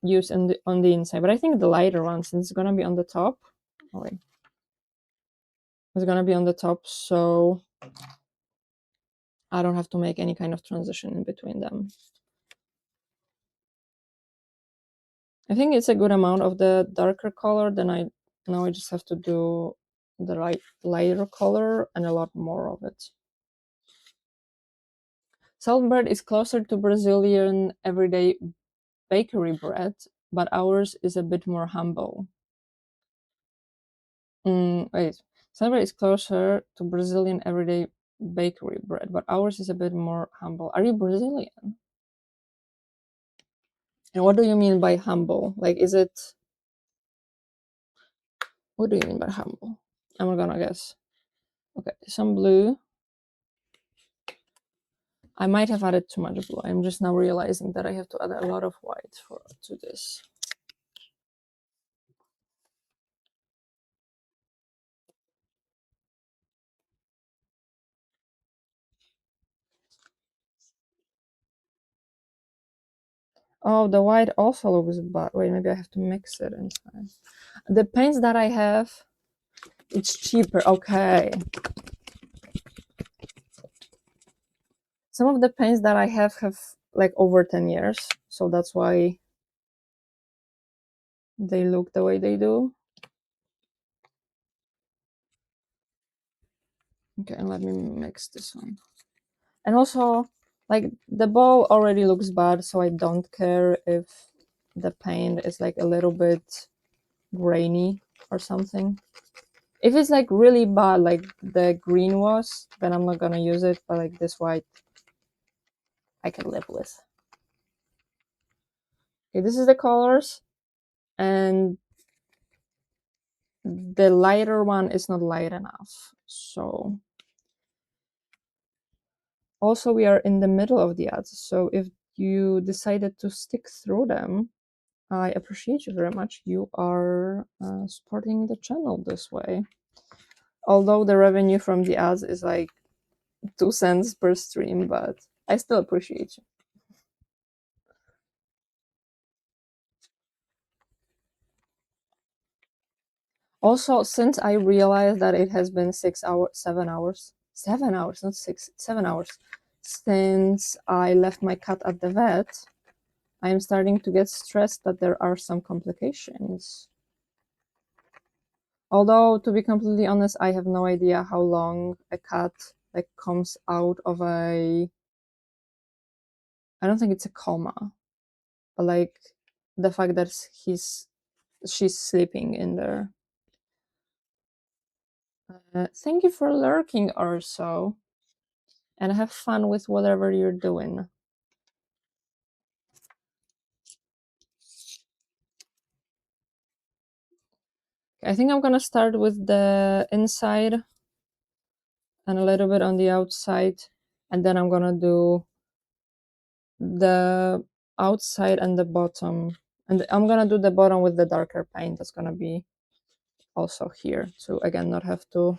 use on the inside, but I think the lighter one, since it's gonna be on the top. Oh wait, it's gonna be on the top, so I don't have to make any kind of transition in between them. I think it's a good amount of the darker color. Now I just have to do the lighter color and a lot more of it. Saltbread is closer to Brazilian everyday bakery bread, but ours is a bit more humble. Wait, Saltbread is closer to Brazilian everyday bakery bread, but ours is a bit more humble. Are you Brazilian? And what do you mean by humble? Like, is it? What do you mean by humble? I'm gonna guess. Okay, some blue. I might have added too much blue. I'm just now realizing that I have to add a lot of white to this. Oh, the white also looks bad. Wait, maybe I have to mix it inside. The paints that I have, it's cheaper. Okay. Some of the paints that I have like over 10 years, so that's why they look the way they do. Okay, and let me mix this one. And also, like, the bowl already looks bad, so I don't care if the paint is like a little bit grainy or something. If it's like really bad, like the green was, then I'm not gonna use it, but like this white, I can live with. Okay, this is the colors, and the lighter one is not light enough. So also we are in the middle of the ads, so if you decided to stick through them, I appreciate you very much. You are supporting the channel this way. Although the revenue from the ads is like 2 cents per stream, but I still appreciate you. Also, since I realized that it has been 6 hours, 7 hours, 7 hours, not 6, 7 hours, since I left my cat at the vet, I am starting to get stressed that there are some complications. Although, to be completely honest, I have no idea how long a cat like comes out of I don't think it's a coma, but like the fact that she's sleeping in there. Thank you for lurking, Urso, and have fun with whatever you're doing. I think I'm gonna start with the inside and a little bit on the outside, and then I'm gonna do the outside and the bottom, and I'm gonna do the bottom with the darker paint. That's gonna be also here to again not have to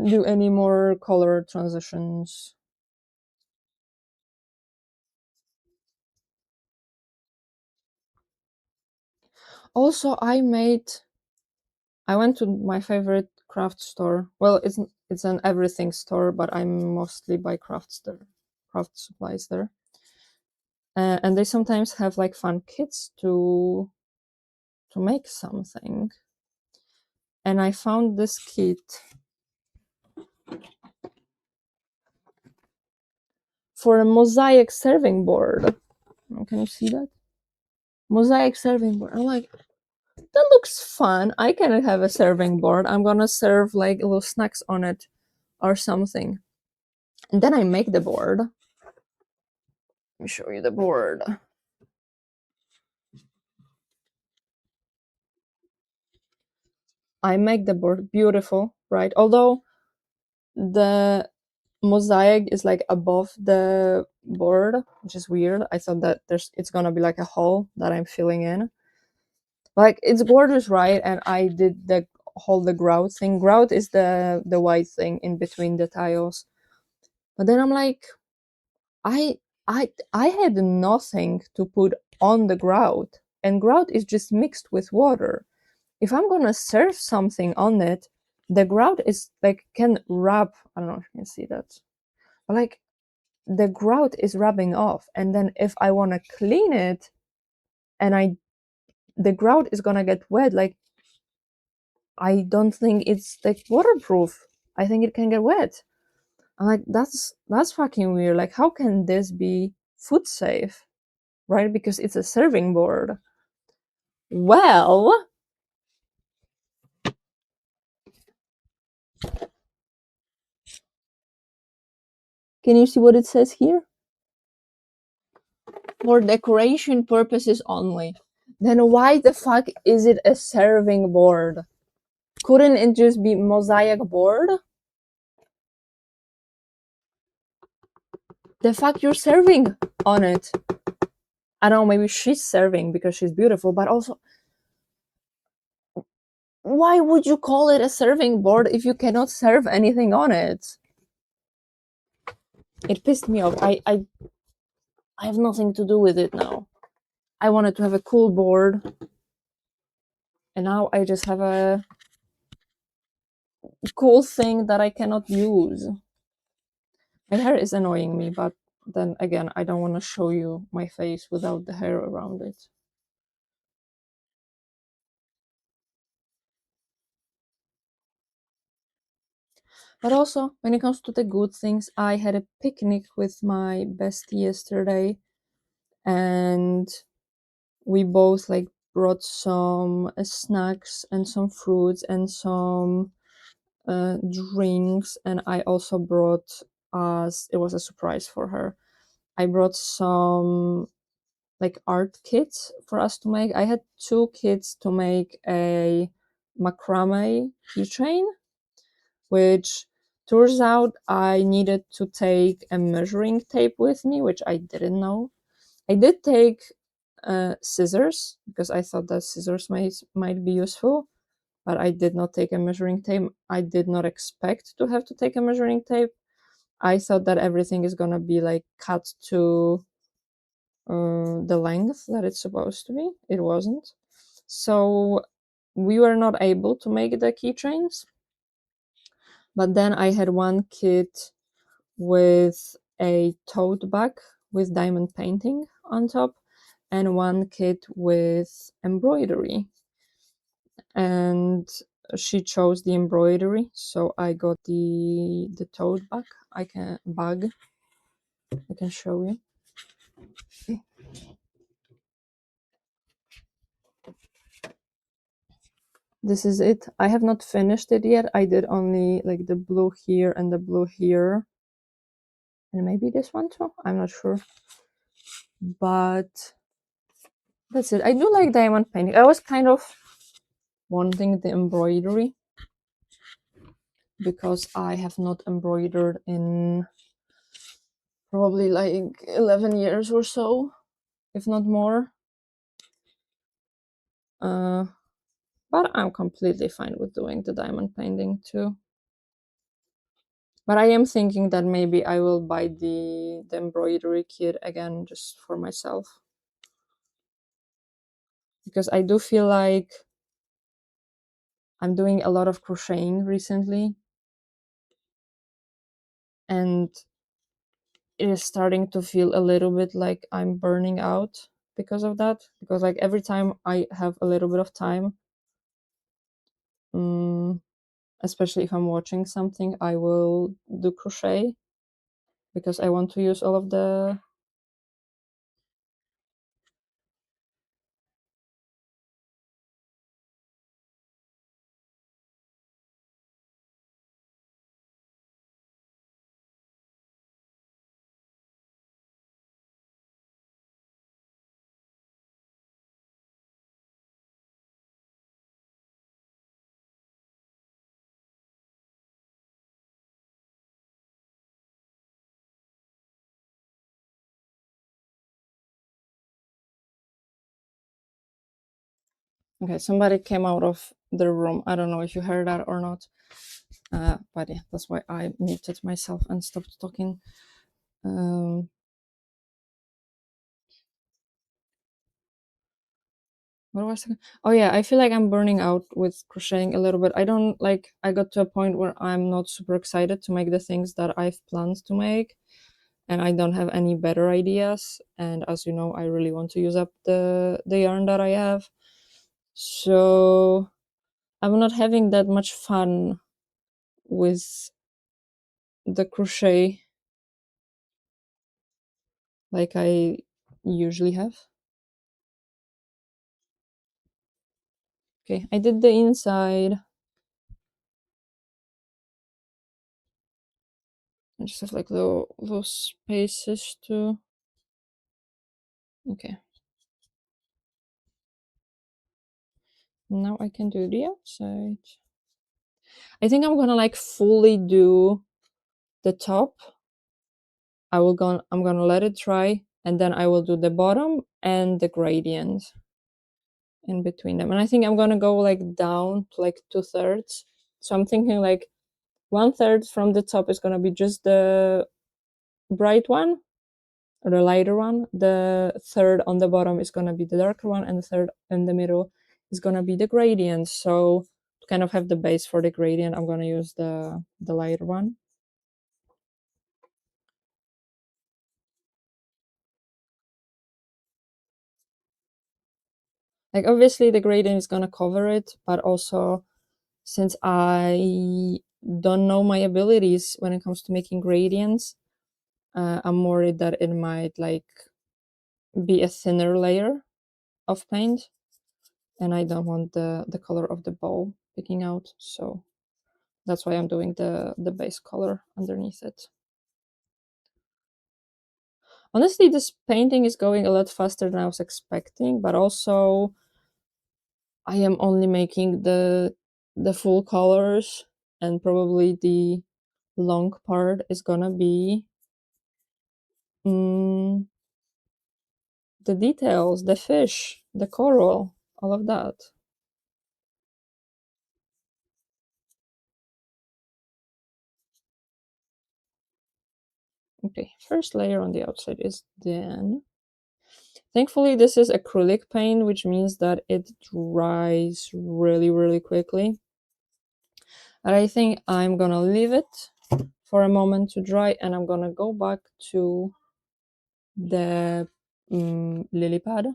do any more color transitions. Also, I went to my favorite craft store. Well, it's an everything store, but I mostly buy craft supplies there. And they sometimes have like fun kits to make something. And I found this kit for a mosaic serving board. Can you see that? Mosaic serving board. I'm like, that looks fun. I can have a serving board. I'm gonna serve like little snacks on it or something. And then I make the board. Let me show you the board. I make the board beautiful, right? Although the mosaic is like above the board, which is weird. I thought that it's gonna be like a hole that I'm filling in. Like it's gorgeous, right? And I did the grout thing. Grout is the white thing in between the tiles. But then I'm like, I I had nothing to put on the grout, and grout is just mixed with water. If I'm gonna serve something on it, the grout is like can rub. I don't know if you can see that, but like the grout is rubbing off, and then if I want to clean it, and the grout is gonna get wet. Like I don't think it's like waterproof. I think it can get wet. I'm like that's fucking weird. Like how can this be food safe, right? Because it's a serving board. Well, can you see what it says here? For decoration purposes only. Then why the fuck is it a serving board? Couldn't it just be mosaic board? The fuck you're serving on it? I don't know, maybe she's serving because she's beautiful, but also why would you call it a serving board if you cannot serve anything on it? It pissed me off. I have nothing to do with it now. I wanted to have a cool board, and now I just have a cool thing that I cannot use. My hair is annoying me, but then again, I don't want to show you my face without the hair around it. But also, when it comes to the good things, I had a picnic with my bestie yesterday, and we both like brought some snacks and some fruits and some drinks, and I also brought us. It was a surprise for her. I brought some like art kits for us to make. I had two kits to make a macrame keychain, which turns out I needed to take a measuring tape with me, which I didn't know. I did take scissors because I thought that scissors might be useful, but I did not take a measuring tape. I did not expect to have to take a measuring tape. I thought that everything is gonna be like cut to the length that it's supposed to be. It wasn't. So we were not able to make the keychains. But then I had one kit with a tote bag with diamond painting on top, and one kit with embroidery. And she chose the embroidery, so I got the tote bag. I can show you. This is it. I have not finished it yet. I did only like the blue here and the blue here, and maybe this one too. I'm not sure, but that's it. I do like diamond painting. I was kind of wanting the embroidery because I have not embroidered in probably like 11 years or so, if not more. But I'm completely fine with doing the diamond painting too. But I am thinking that maybe I will buy the embroidery kit again just for myself, because I do feel like I'm doing a lot of crocheting recently, and it is starting to feel a little bit like I'm burning out because of that. Because like every time I have a little bit of time, um, especially if I'm watching something, I will do crochet because I want to use all of the. Okay, somebody came out of the room. I don't know if you heard that or not. But yeah, that's why I muted myself and stopped talking. Um, what was I? Oh yeah, I feel like I'm burning out with crocheting a little bit. I don't like. I got to a point where I'm not super excited to make the things that I've planned to make, and I don't have any better ideas. And as you know, I really want to use up the yarn that I have. So I'm not having that much fun with the crochet like I usually have. Okay, I did the inside. I just have like little spaces too. Okay. Now I can do the outside. I think I'm gonna like fully do the top. I'm gonna let it dry, and then I will do the bottom and the gradient in between them. And I think I'm gonna go like down to like 2/3. So I'm thinking like 1/3 from the top is gonna be just the bright one or the lighter one. The third on the bottom is gonna be the darker one, and the third in the middle is gonna be the gradient. So to kind of have the base for the gradient, I'm gonna use the lighter one. Like obviously the gradient is gonna cover it, but also since I don't know my abilities when it comes to making gradients, I'm worried that it might like be a thinner layer of paint, and I don't want the color of the bowl picking out. So that's why I'm doing the base color underneath it. Honestly, this painting is going a lot faster than I was expecting, but also I am only making the full colors, and probably the long part is gonna be mm, the details, the fish, the coral, all of that. Okay, first layer on the outside is done. Thankfully, this is acrylic paint, which means that it dries really, really quickly. And I think I'm gonna leave it for a moment to dry, and I'm gonna go back to the lily pad.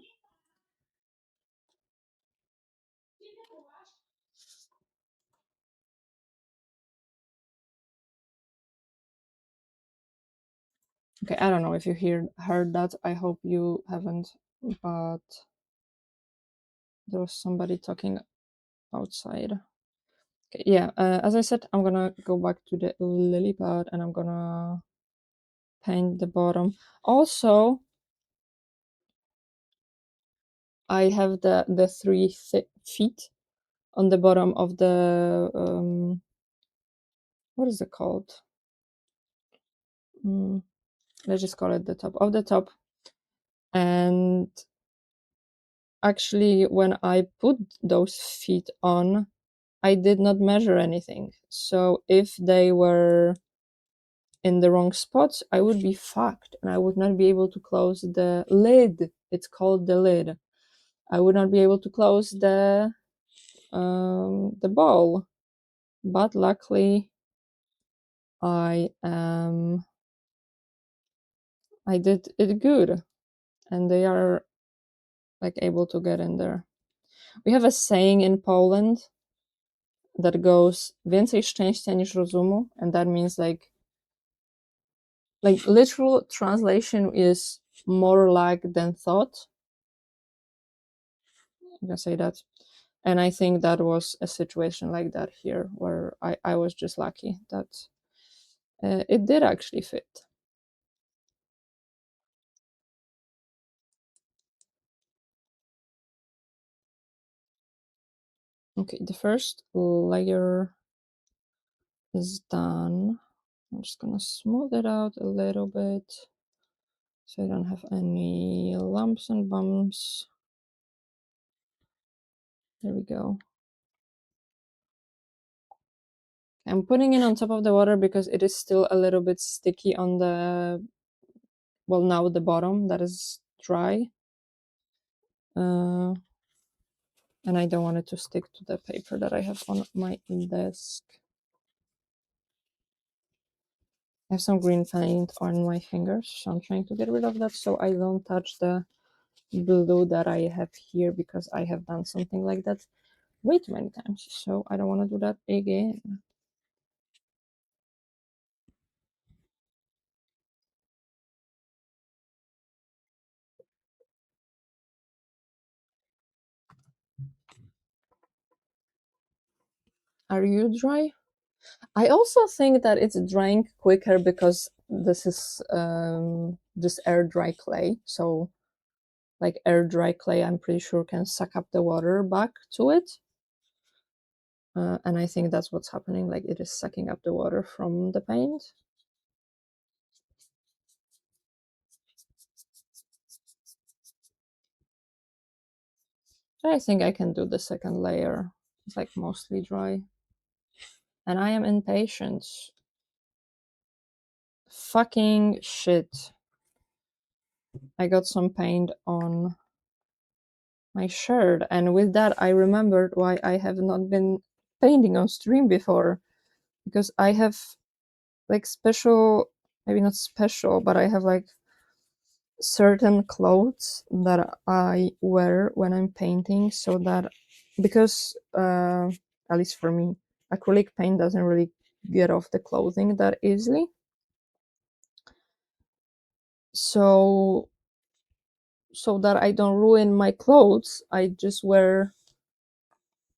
Okay, I don't know if you heard that. I hope you haven't, but there was somebody talking outside. Okay, yeah, as I said, I'm gonna go back to the lily pad and I'm gonna paint the bottom. Also, I have the three feet on the bottom of the what is it called? Mm, let's just call it the top of the top. And actually, when I put those feet on, I did not measure anything. So if they were in the wrong spots, I would be fucked and I would not be able to close the lid. It's called the lid. I would not be able to close the bowl. But luckily I did it good, and they are like able to get in there. We have a saying in Poland that goes więcej szczęścia niż rozumu, and that means like literal translation is more luck than thought. You can say that. And I think that was a situation like that here, where I was just lucky that it did actually fit. Okay, the first layer is done. I'm just gonna smooth it out a little bit so I don't have any lumps and bumps. There we go. I'm putting it on top of the water because it is still a little bit sticky on the, well, now the bottom that is dry. And I don't want it to stick to the paper that I have on my desk. I have some green paint on my fingers, so I'm trying to get rid of that so I don't touch the blue that I have here, because I have done something like that way too many times, so I don't want to do that again. Are you dry? I also think that it's drying quicker because this is just air dry clay. So like air dry clay, I'm pretty sure can suck up the water back to it. And I think that's what's happening. Like it is sucking up the water from the paint. I think I can do the second layer. It's like mostly dry. And I am impatient. Fucking shit. I got some paint on my shirt, and with that I remembered why I have not been painting on stream before, because I have like special, maybe not special, but I have like certain clothes that I wear when I'm painting, so that because at least for me, acrylic paint doesn't really get off the clothing that easily. So that I don't ruin my clothes, I just wear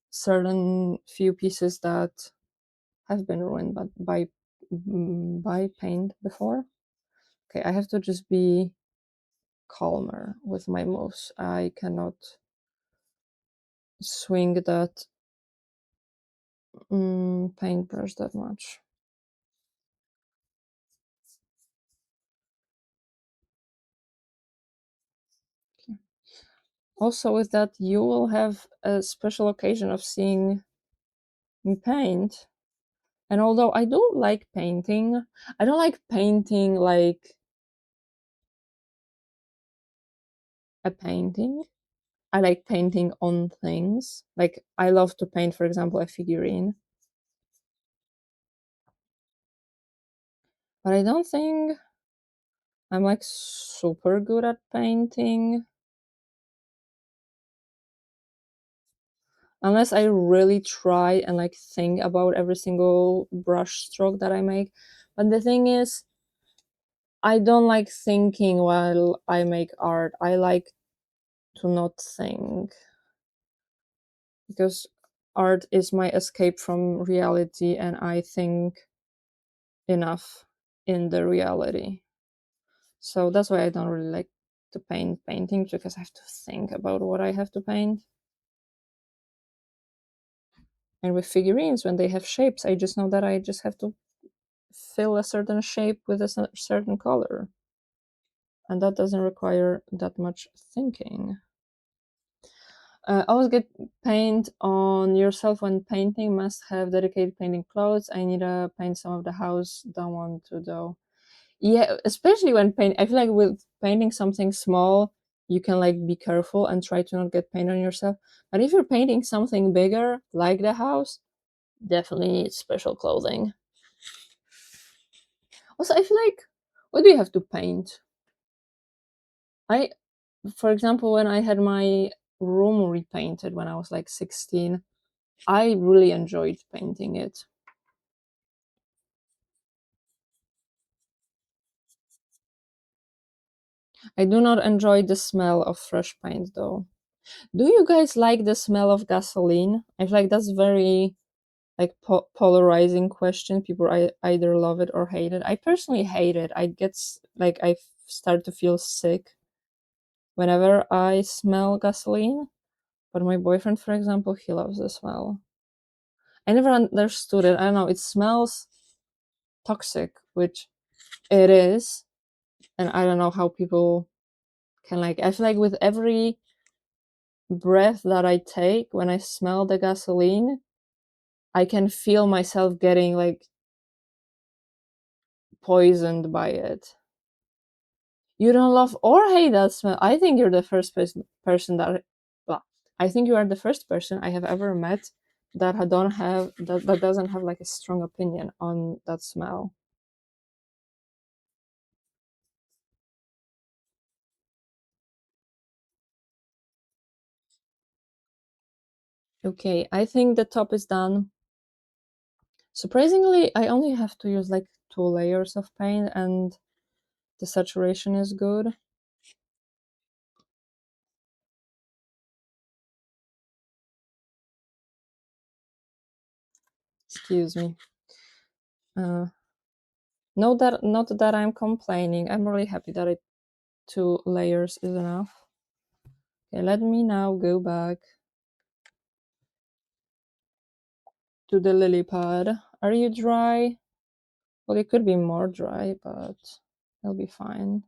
certain few pieces that have been ruined by paint before. Okay, I have to just be calmer with my moves. I cannot swing that paintbrush that much. Okay. Also, with that, you will have a special occasion of seeing me paint. And although I don't like painting, I don't like painting like a painting. I like painting on things. Like I love to paint, for example, a figurine. But I don't think I'm like super good at painting. Unless I really try and like think about every single brush stroke that I make. But the thing is, I don't like thinking while I make art. I like to not think, because art is my escape from reality and I think enough in the reality. So that's why I don't really like to paint paintings, because I have to think about what I have to paint. And with figurines, when they have shapes, I just know that I just have to fill a certain shape with a certain color. And that doesn't require that much thinking. Always get paint on yourself when painting. Must have dedicated painting clothes. I need to paint some of the house. Don't want to though. Yeah, especially when paint. I feel like with painting something small, you can like be careful and try to not get paint on yourself. But if you're painting something bigger, like the house, definitely need special clothing. Also, I feel like, what do you have to paint? I, for example, when I had my room repainted when I was like 16, I really enjoyed painting it. I do not enjoy the smell of fresh paint though. Do you guys like the smell of gasoline? I feel like that's very like polarizing question. People either love it or hate it. I personally hate it. I get like I start to feel sick whenever I smell gasoline. But my boyfriend, for example, he loves the smell. I never understood it. I don't know. It smells toxic, which it is, and I don't know how people can like. I feel like with every breath that I take when I smell the gasoline, I can feel myself getting like poisoned by it. You don't love or hate that smell. I think you're the first person that, well, I think you are the first person I have ever met that don't have that doesn't have like a strong opinion on that smell. Okay, I think the top is done. Surprisingly, I only have to use like 2 layers of paint and the saturation is good. Excuse me. Uh, not that I'm complaining. I'm really happy that 2 layers is enough. Okay, let me now go back to the lily pad. Are you dry? Well, it could be more dry, but it'll be fine.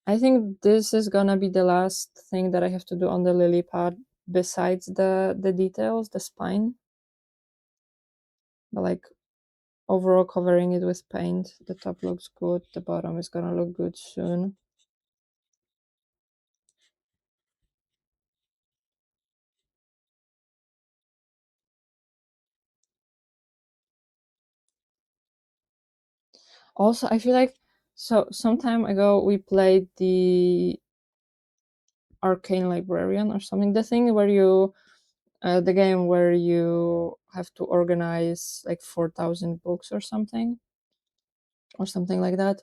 I think this is gonna be the last thing that I have to do on the lily pad besides the details, the spine. But like overall covering it with paint, the top looks good, the bottom is gonna look good soon. Also, I feel like so some time ago we played the Arcane Librarian or something. The thing where you the game where you have to organize like 4,000 books or something like that.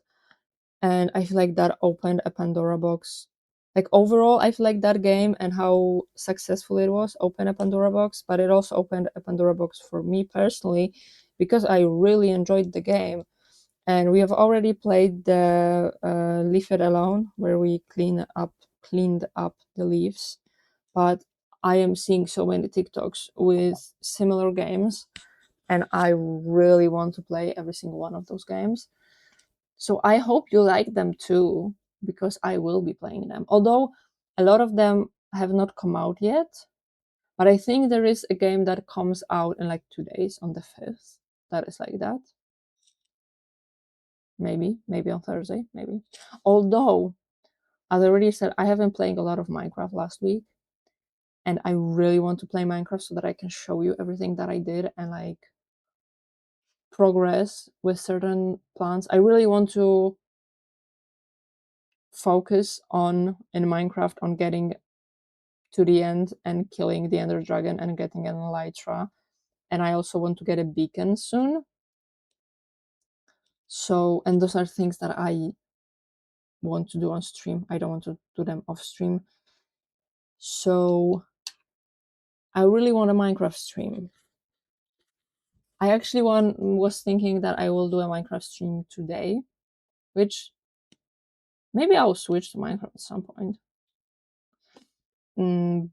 And I feel like that opened a Pandora box. Like overall, I feel like that game and how successful it was opened a Pandora box, but it also opened a Pandora box for me personally because I really enjoyed the game. And we have already played the Leave It Alone, where we cleaned up the leaves. But I am seeing so many TikToks with similar games, and I really want to play every single one of those games. So I hope you like them too, because I will be playing them. Although a lot of them have not come out yet, but I think there is a game that comes out in like 2 days on the 5th. That is like that. Maybe on Thursday, maybe. Although, as I already said, I have been playing a lot of Minecraft last week, and I really want to play Minecraft so that I can show you everything that I did and like progress with certain plants. I really want to focus on in Minecraft on getting to the end and killing the Ender Dragon and getting an Elytra. And I also want to get a beacon soon. So, and those are things that I want to do on stream. I don't want to do them off stream. So, I really want a Minecraft stream. I actually was thinking that I will do a Minecraft stream today, which maybe I'll switch to Minecraft at some point.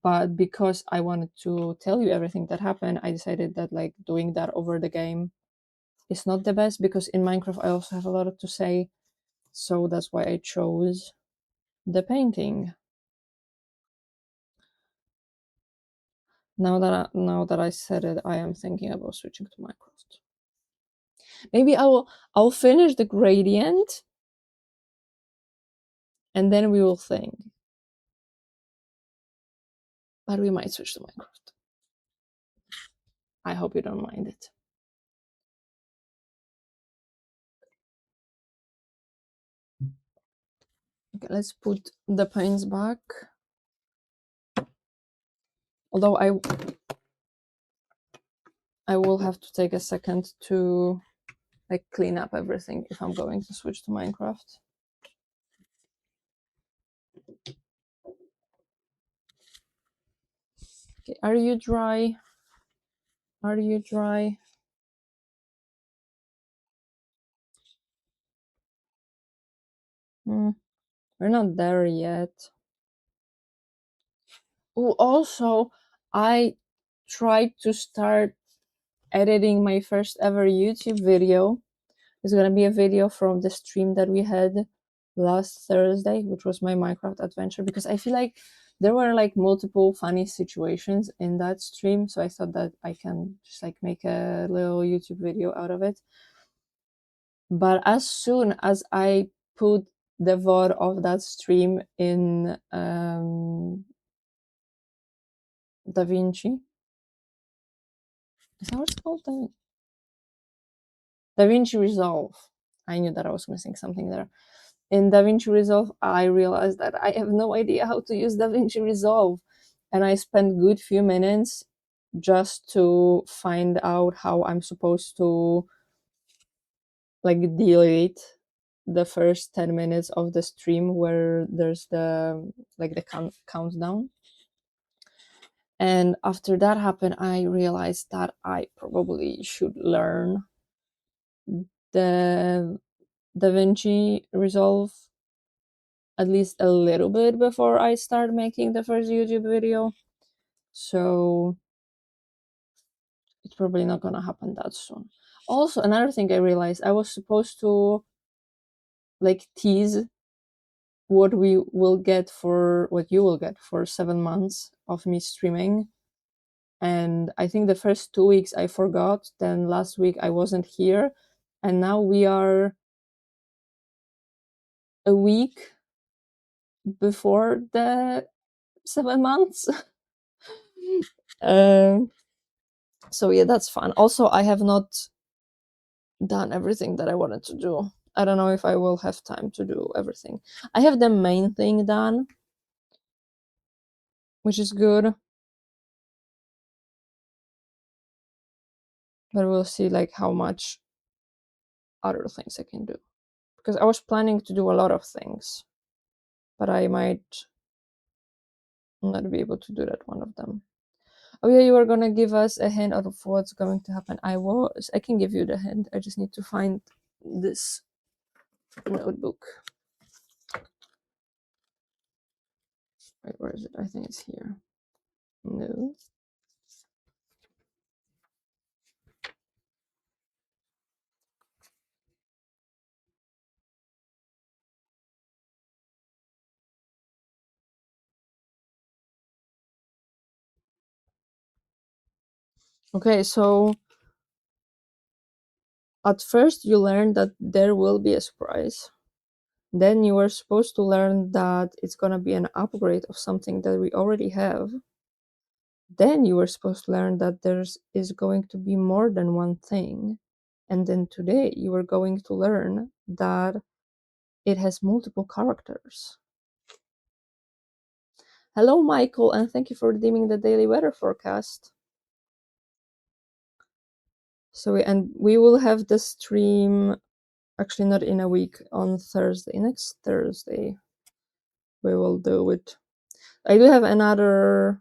But because I wanted to tell you everything that happened, I decided that like doing that over the game is not the best because in Minecraft I also have a lot to say. So that's why I chose the painting. Now that I said it, I am thinking about switching to Minecraft. Maybe I'll finish the gradient and then we will think. But we might switch to Minecraft. I hope you don't mind it. Okay, let's put the paints back. Although I will have to take a second to like clean up everything if I'm going to switch to Minecraft. Okay, are you dry? Are you dry? We're not there yet. Oh, also, I tried to start editing my first ever YouTube video. It's gonna be a video from the stream that we had last Thursday, which was my Minecraft adventure, because I feel like there were like multiple funny situations in that stream, so I thought that I can just like make a little YouTube video out of it. But as soon as I put the VOD of that stream in DaVinci, is that what it's called? DaVinci Resolve. I knew that I was missing something there. In DaVinci Resolve, I realized that I have no idea how to use DaVinci Resolve. And I spent good few minutes just to find out how I'm supposed to like delete the first 10 minutes of the stream where there's the like the countdown. And after that happened, I realized that I probably should learn the DaVinci Resolve at least a little bit before I start making the first YouTube video. So it's probably not gonna happen that soon. Also, another thing I realized, I was supposed to like tease what we will get for what you will get for 7 months of me streaming. And I think the first 2 weeks I forgot, then last week I wasn't here, and now we are a week before the 7 months. So yeah, that's fun. Also, I have not done everything that I wanted to do. I don't know if I will have time to do everything. I have the main thing done, which is good. But we'll see like how much other things I can do. Because I was planning to do a lot of things, but I might not be able to do that one of them. Oh yeah, you were gonna give us a hint of what's going to happen. I can give you the hint. I just need to find this notebook. Wait, where is it? I think it's here. No. Okay, so at first you learn that there will be a surprise. Then you are supposed to learn that it's gonna be an upgrade of something that we already have. Then you were supposed to learn that is going to be more than one thing. And then today you are going to learn that it has multiple characters. Hello, Michael, and thank you for redeeming the daily weather forecast. So, and we will have the stream actually not in a week, on Thursday, next Thursday. We will do it. I do have another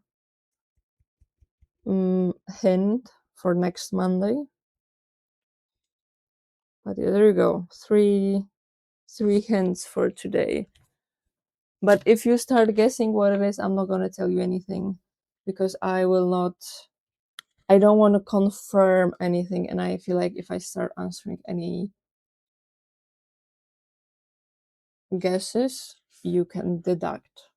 hint for next Monday. But yeah, there you go. Three hints for today. But if you start guessing what it is, I'm not gonna tell you anything because I will not. I don't want to confirm anything, and I feel like if I start answering any guesses, you can deduct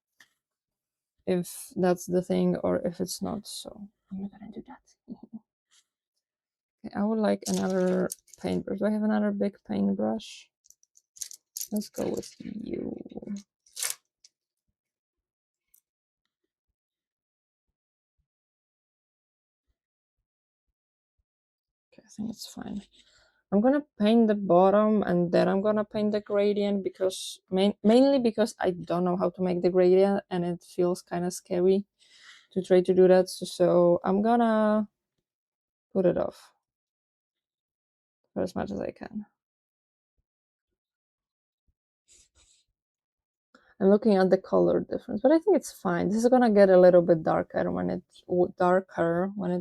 if that's the thing or if it's not. So I'm not gonna do that. Okay, I would like another paintbrush. Do I have another big paintbrush? Let's go with you. Okay, I think it's fine. I'm gonna paint the bottom and then I'm gonna paint the gradient because mainly because I don't know how to make the gradient and it feels kind of scary to try to do that. So I'm gonna put it off for as much as I can. I'm looking at the color difference, but I think it's fine. This is gonna get a little bit darker when it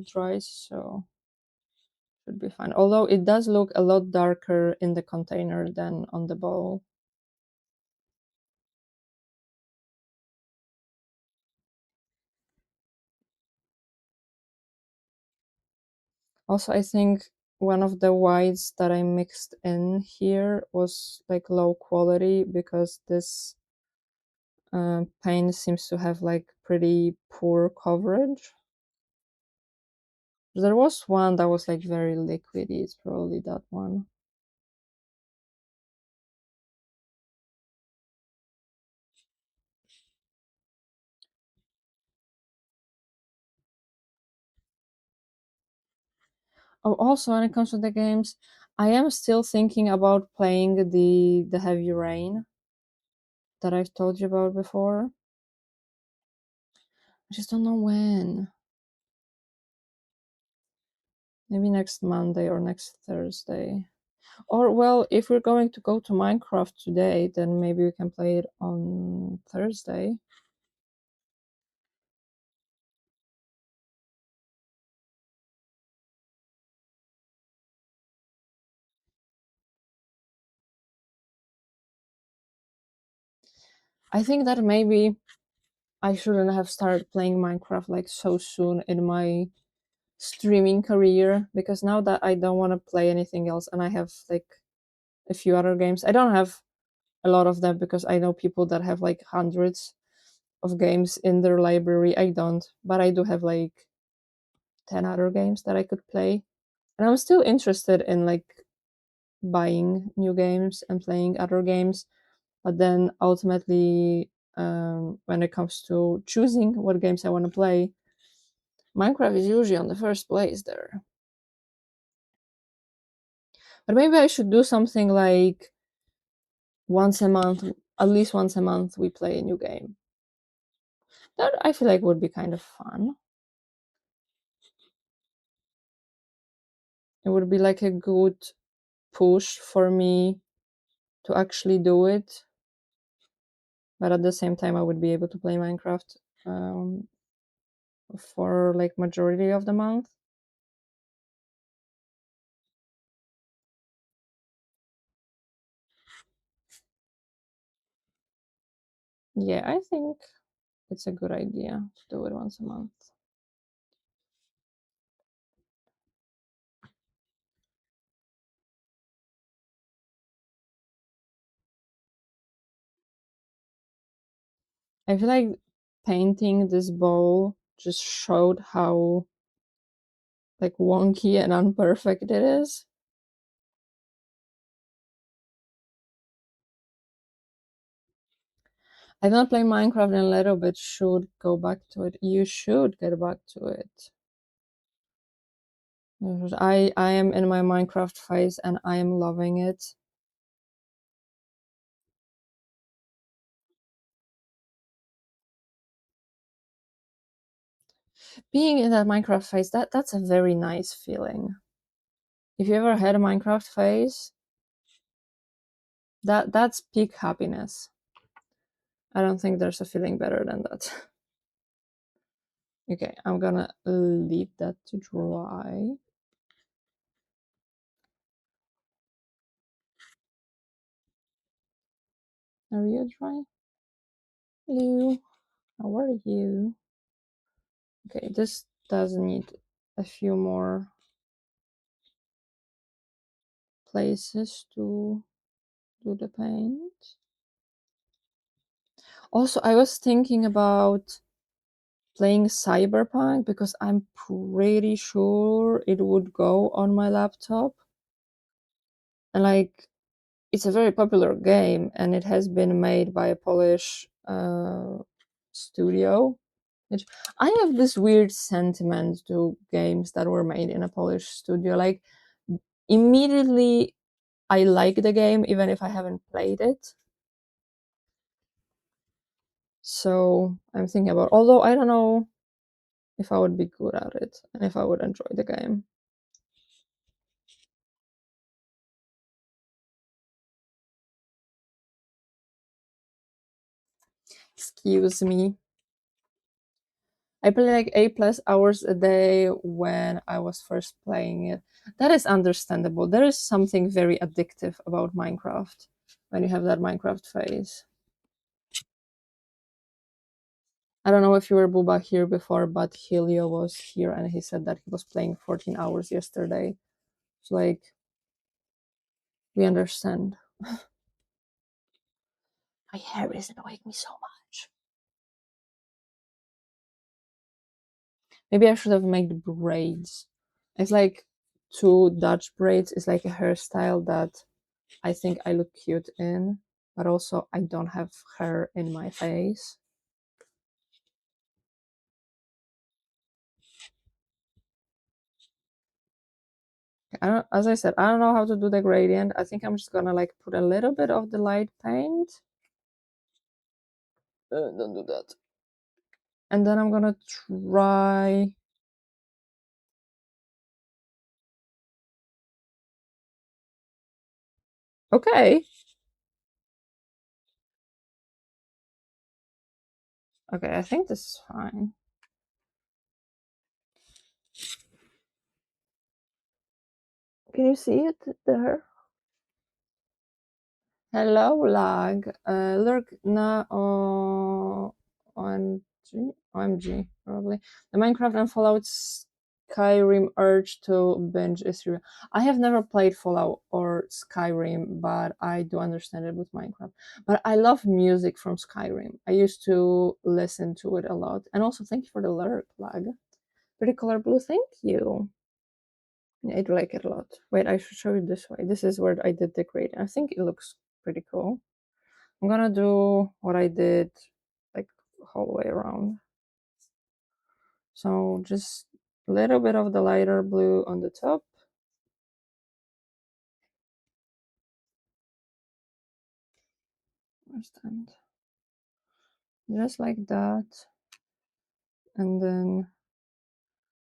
dries, so should be fine. Although it does look a lot darker in the container than on the bowl. Also, I think one of the whites that I mixed in here was like low quality because this paint seems to have like pretty poor coverage. There was one that was like very liquidy. It's probably that one. Oh, also when it comes to the games, I am still thinking about playing the Heavy Rain that I've told you about before. I just don't know when. Maybe next Monday or next Thursday. Or well, if we're going to go to Minecraft today, then maybe we can play it on Thursday. I think that maybe I shouldn't have started playing Minecraft like so soon in my streaming career because now that I don't want to play anything else and I have like a few other games. I don't have a lot of them because I know people that have like hundreds of games in their library. I don't, but I do have like 10 other games that I could play. And I'm still interested in like buying new games and playing other games. But then ultimately, when it comes to choosing what games I want to play, Minecraft is usually on the first place there. But maybe I should do something like once a month, at least once a month, we play a new game. That I feel like would be kind of fun. It would be like a good push for me to actually do it. But at the same time, I would be able to play Minecraft for like majority of the month. Yeah, I think it's a good idea to do it once a month. I feel like painting this bowl just showed how like wonky and unperfect it is. I don't play Minecraft in a little bit. Should go back to it. You should get back to it. I am in my Minecraft phase and I am loving it. Being in that Minecraft phase, that's a very nice feeling. If you ever had a Minecraft phase, that's peak happiness. I don't think there's a feeling better than that. Okay, I'm gonna leave that to dry. Are you dry? Hello, how are you? Okay, this does need a few more places to do the paint. Also, I was thinking about playing Cyberpunk because I'm pretty sure it would go on my laptop. And like, it's a very popular game, and it has been made by a Polish studio. Which I have this weird sentiment to games that were made in a Polish studio. Like, immediately, I like the game even if I haven't played it. So I'm thinking about, although I don't know if I would be good at it and if I would enjoy the game. Excuse me. I play like 8+ hours a day when I was first playing it. That is understandable. There is something very addictive about Minecraft when you have that Minecraft phase. I don't know if you were Booba here before, but Helio was here and he said that he was playing 14 hours yesterday. So, like, we understand. My hair is annoying me so much. Maybe I should have made braids. It's like two Dutch braids is like a hairstyle that I think I look cute in, but also I don't have hair in my face. I don't, as I said, I don't know how to do the gradient. I think I'm just gonna like put a little bit of the light paint. Don't do that. And then I'm gonna try. Okay. Okay, I think this is fine. Can you see it there? Hello, lag. Lurk na OMG, probably. The Minecraft and Fallout Skyrim urge to binge is real. I have never played Fallout or Skyrim, but I do understand it with Minecraft. But I love music from Skyrim. I used to listen to it a lot. And also, thank you for the lurk, lag. Pretty color blue, thank you. Yeah, I do like it a lot. Wait, I should show you this way. This is where I did the gradient. I think it looks pretty cool. I'm gonna do what I did like whole way around. So just a little bit of the lighter blue on the top. Understand? Just like that. And then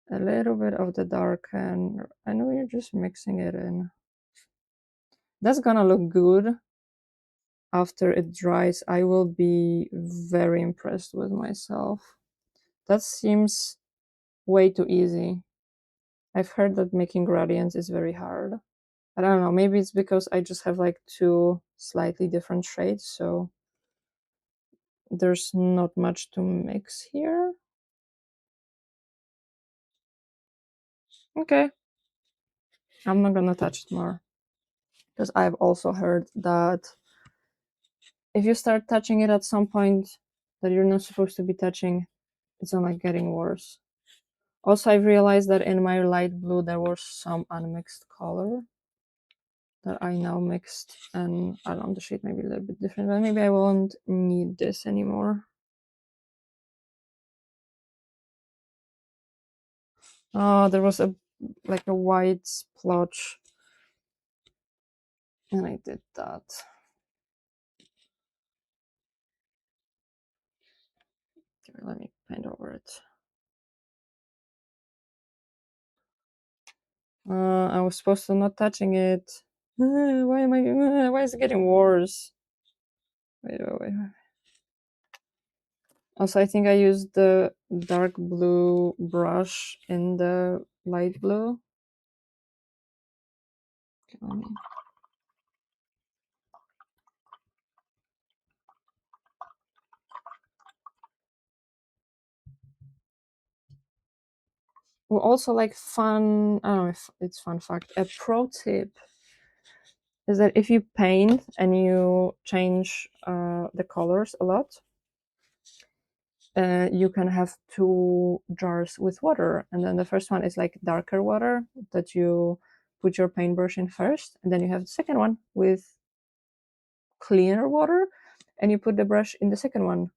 a little bit of the darken. I know you're just mixing it in. That's gonna look good after it dries. I will be very impressed with myself. That seems way too easy. I've heard that making gradients is very hard. I don't know, maybe it's because I just have like two slightly different shades, so there's not much to mix here. Okay, I'm not gonna touch it more because I've also heard that if you start touching it at some point that you're not supposed to be touching, it's only getting worse. Also, I've realized that in my light blue there was some unmixed color that I now mixed, and I don't know, the shade may be a little bit different, but maybe I won't need this anymore. Oh, there was a like a white splotch, and I did that. Okay, let me paint over it. I was supposed to not touching it. Why am I? Why is it getting worse? Wait. Also, I think I used the dark blue brush in the light blue. Okay, let me. Well, also like fun. I don't know if it's fun fact. A pro tip is that if you paint and you change the colors a lot, you can have two jars with water, and then the first one is like darker water that you put your paintbrush in first, and then you have the second one with cleaner water, and you put the brush in the second one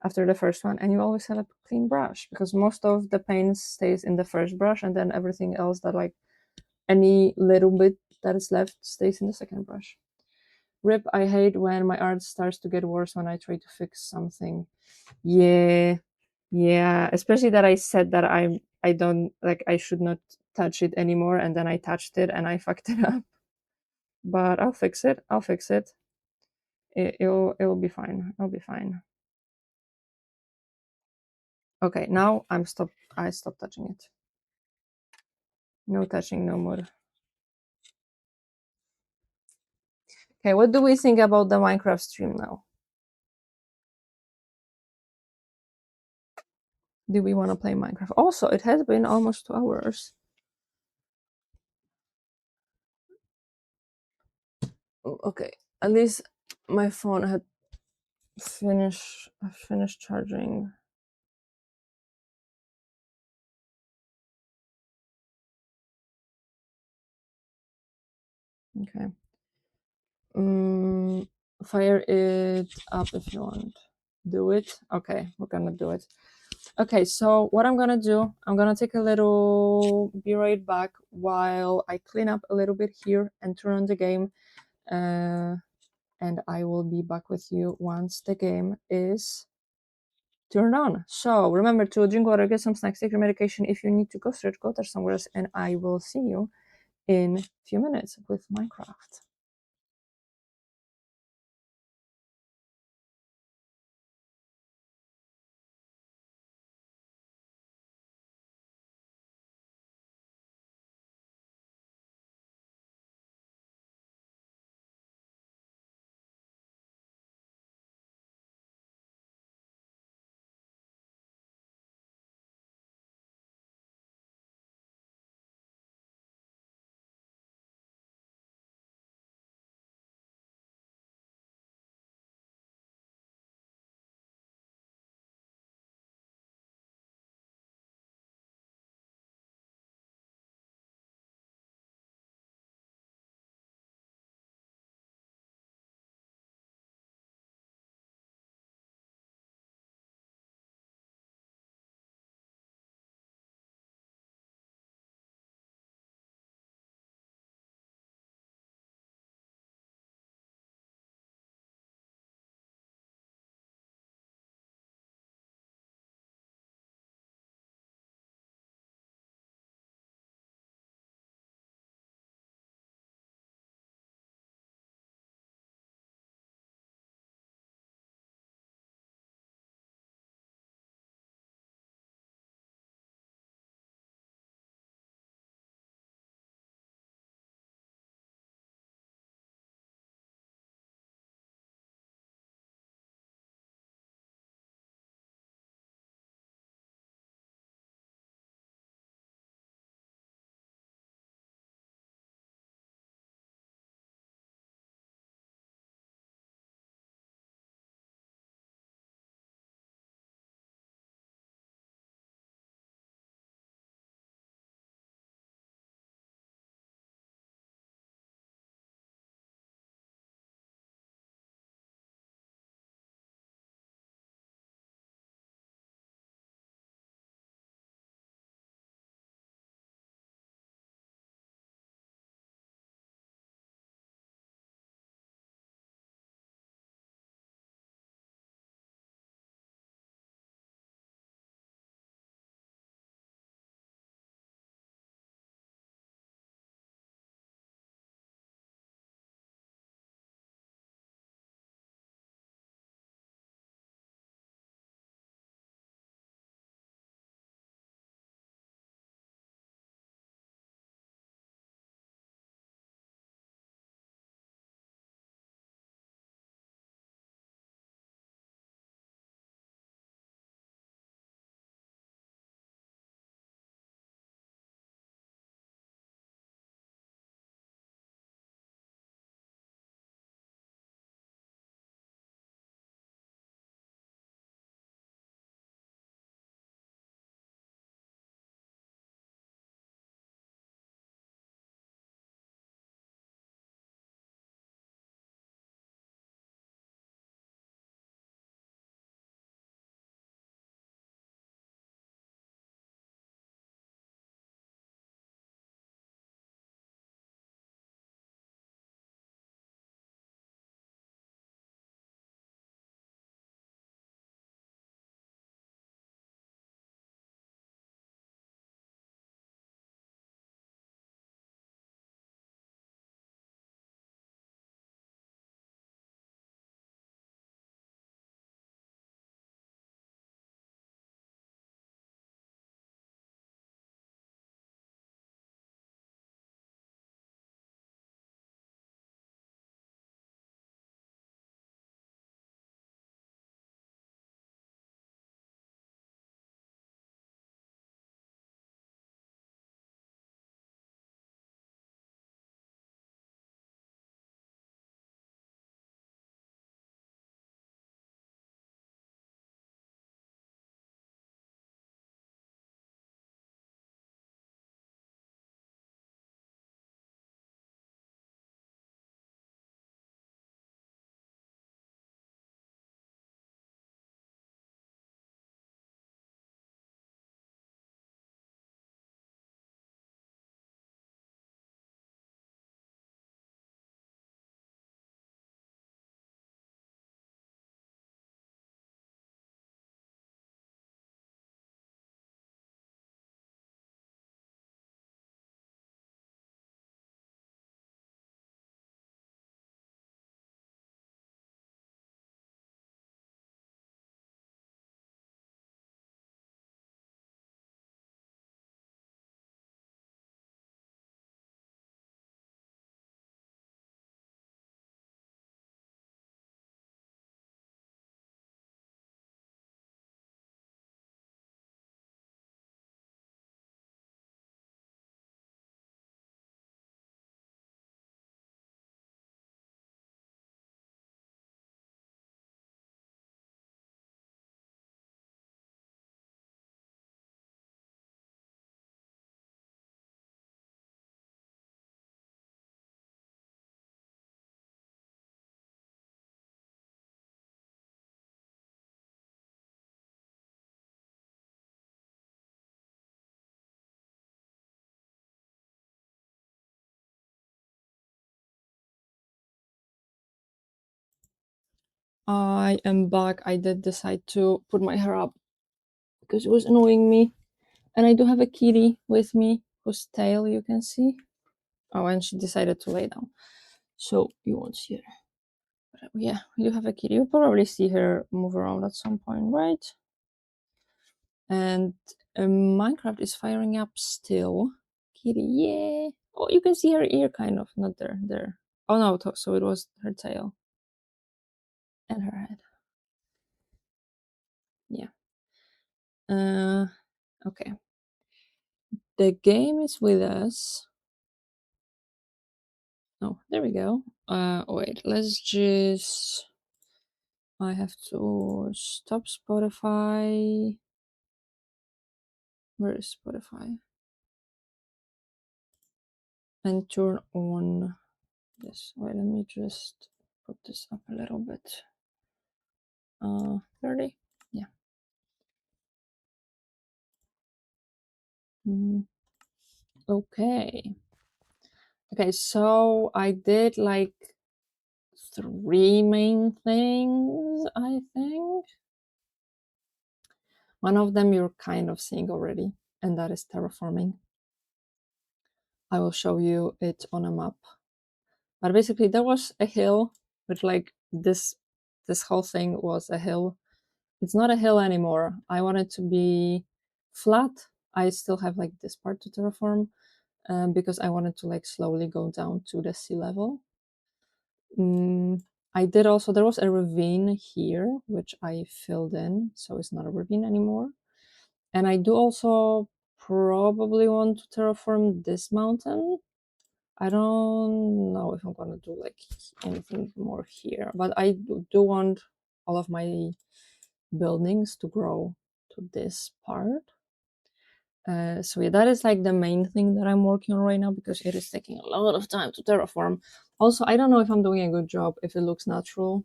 after the first one, and you always have a clean brush because most of the paint stays in the first brush, and then everything else that like any little bit that is left stays in the second brush. Rip, I hate when my art starts to get worse when I try to fix something. Yeah, yeah, especially that I said that I don't like I should not touch it anymore, and then I touched it and I fucked it up. But I'll fix it. I'll fix it. It'll be fine. I'll be fine. Okay, now I stopped touching it. No touching no more. Okay, what do we think about the Minecraft stream now? Do we want to play Minecraft? Also, it has been almost 2 hours. Okay, at least my phone had finished charging. Okay. Fire it up if you want. Do it. Okay, we're gonna do it. Okay, so what I'm gonna do, I'm gonna take a little, be right back while I clean up a little bit here and turn on the game. And I will be back with you once the game is turned on. So remember to drink water, get some snacks, take your medication. If you need to go stretch, go touch somewhere else, and I will see you in a few minutes with Minecraft. I am back. I did decide to put my hair up because it was annoying me. And I do have a kitty with me whose tail you can see. Oh, and she decided to lay down. So you won't see her. But yeah, we do have a kitty. You'll probably see her move around at some point, right? And Minecraft is firing up still. Kitty, yeah. Oh, you can see her ear kind of. Not there, there. Oh no, so it was her tail. And her head. Yeah. Okay. The game is with us. Oh, there we go. Wait, let's just... I have to stop Spotify. Where is Spotify? And turn on this. Wait, let me just put this up a little bit. 30? Yeah. Okay. Okay, so I did like 3 main things, I think. One of them you're kind of seeing already, and that is terraforming. I will show you it on a map. But basically there was a hill, which like this whole thing was a hill. It's not a hill anymore. I want it to be flat. I still have like this part to terraform because I wanted to like slowly go down to the sea level. I did also, there was a ravine here, which I filled in, so it's not a ravine anymore. And I do also probably want to terraform this mountain. I don't know if I'm gonna do like anything more here, but I do want all of my buildings to grow to this part. So yeah, that is like the main thing that I'm working on right now because it is taking a lot of time to terraform. Also, I don't know if I'm doing a good job, if it looks natural.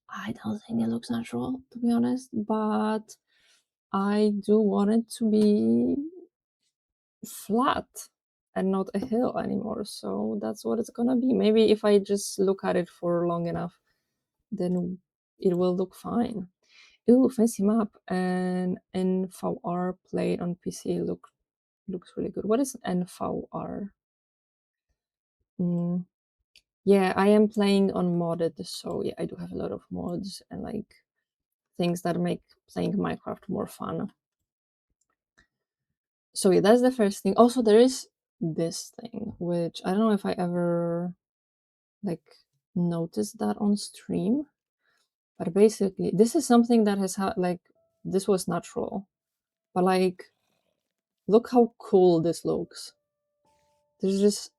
I don't think it looks natural, to be honest, but I do want it to be flat and not a hill anymore. So that's what it's gonna be. Maybe if I just look at it for long enough, then it will look fine. Ooh, fancy map. And NVR play on PC looks really good. What is NVR? Yeah, I am playing on modded, so yeah, I do have a lot of mods and like things that make playing Minecraft more fun. So yeah, that's the first thing. Also, there is this thing, which I don't know if I ever like noticed that on stream, but basically this is something that has had like, this was natural, but like, look how cool this looks. There's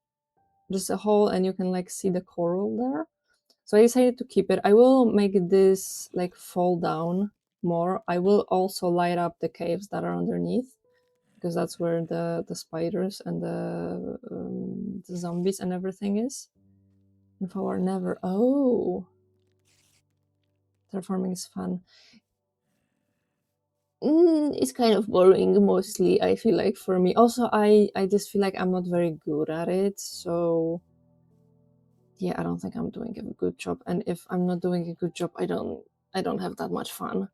just a hole and you can like see the coral there. So I decided to keep it. I will make this like fall down more. I will also light up the caves that are underneath because that's where the spiders and the zombies and everything is. If I were never... Oh, terraforming is fun. It's kind of boring mostly, I feel like, for me. Also, I just feel like I'm not very good at it, so yeah, I don't think I'm doing a good job. And if I'm not doing a good job, I don't have that much fun.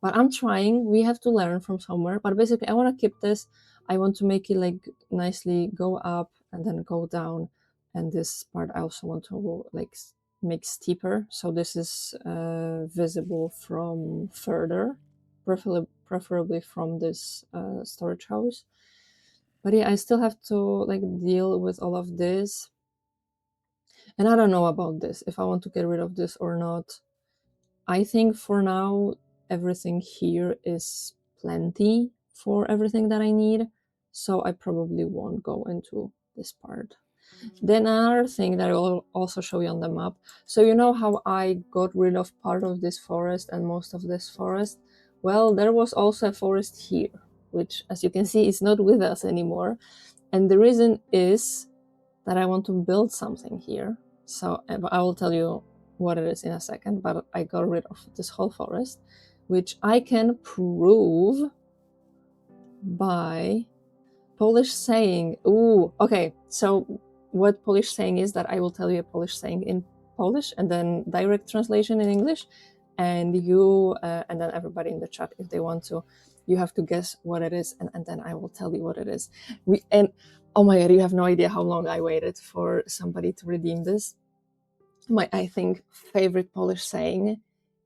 But I'm trying. We have to learn from somewhere. But basically, I want to keep this. I want to make it like nicely go up and then go down. And this part I also want to like make steeper, so this is visible from further, preferably from this storage house. But yeah, I still have to like deal with all of this, and I don't know about this, if I want to get rid of this or not. I think for now everything here is plenty for everything that I need, so I probably won't go into this part. Then another thing that I will also show you on the map. So you know how I got rid of part of this forest and most of this forest? Well, there was also a forest here, which, as you can see, is not with us anymore. And the reason is that I want to build something here. So I will tell you what it is in a second, but I got rid of this whole forest, which I can prove by Polish saying. Ooh, okay. So what Polish saying is that I will tell you a Polish saying in Polish and then direct translation in English, and you and then everybody in the chat, if they want to, you have to guess what it is, and then I will tell you what it is. And oh my god, you have no idea how long I waited for somebody to redeem this. My, I think, favorite Polish saying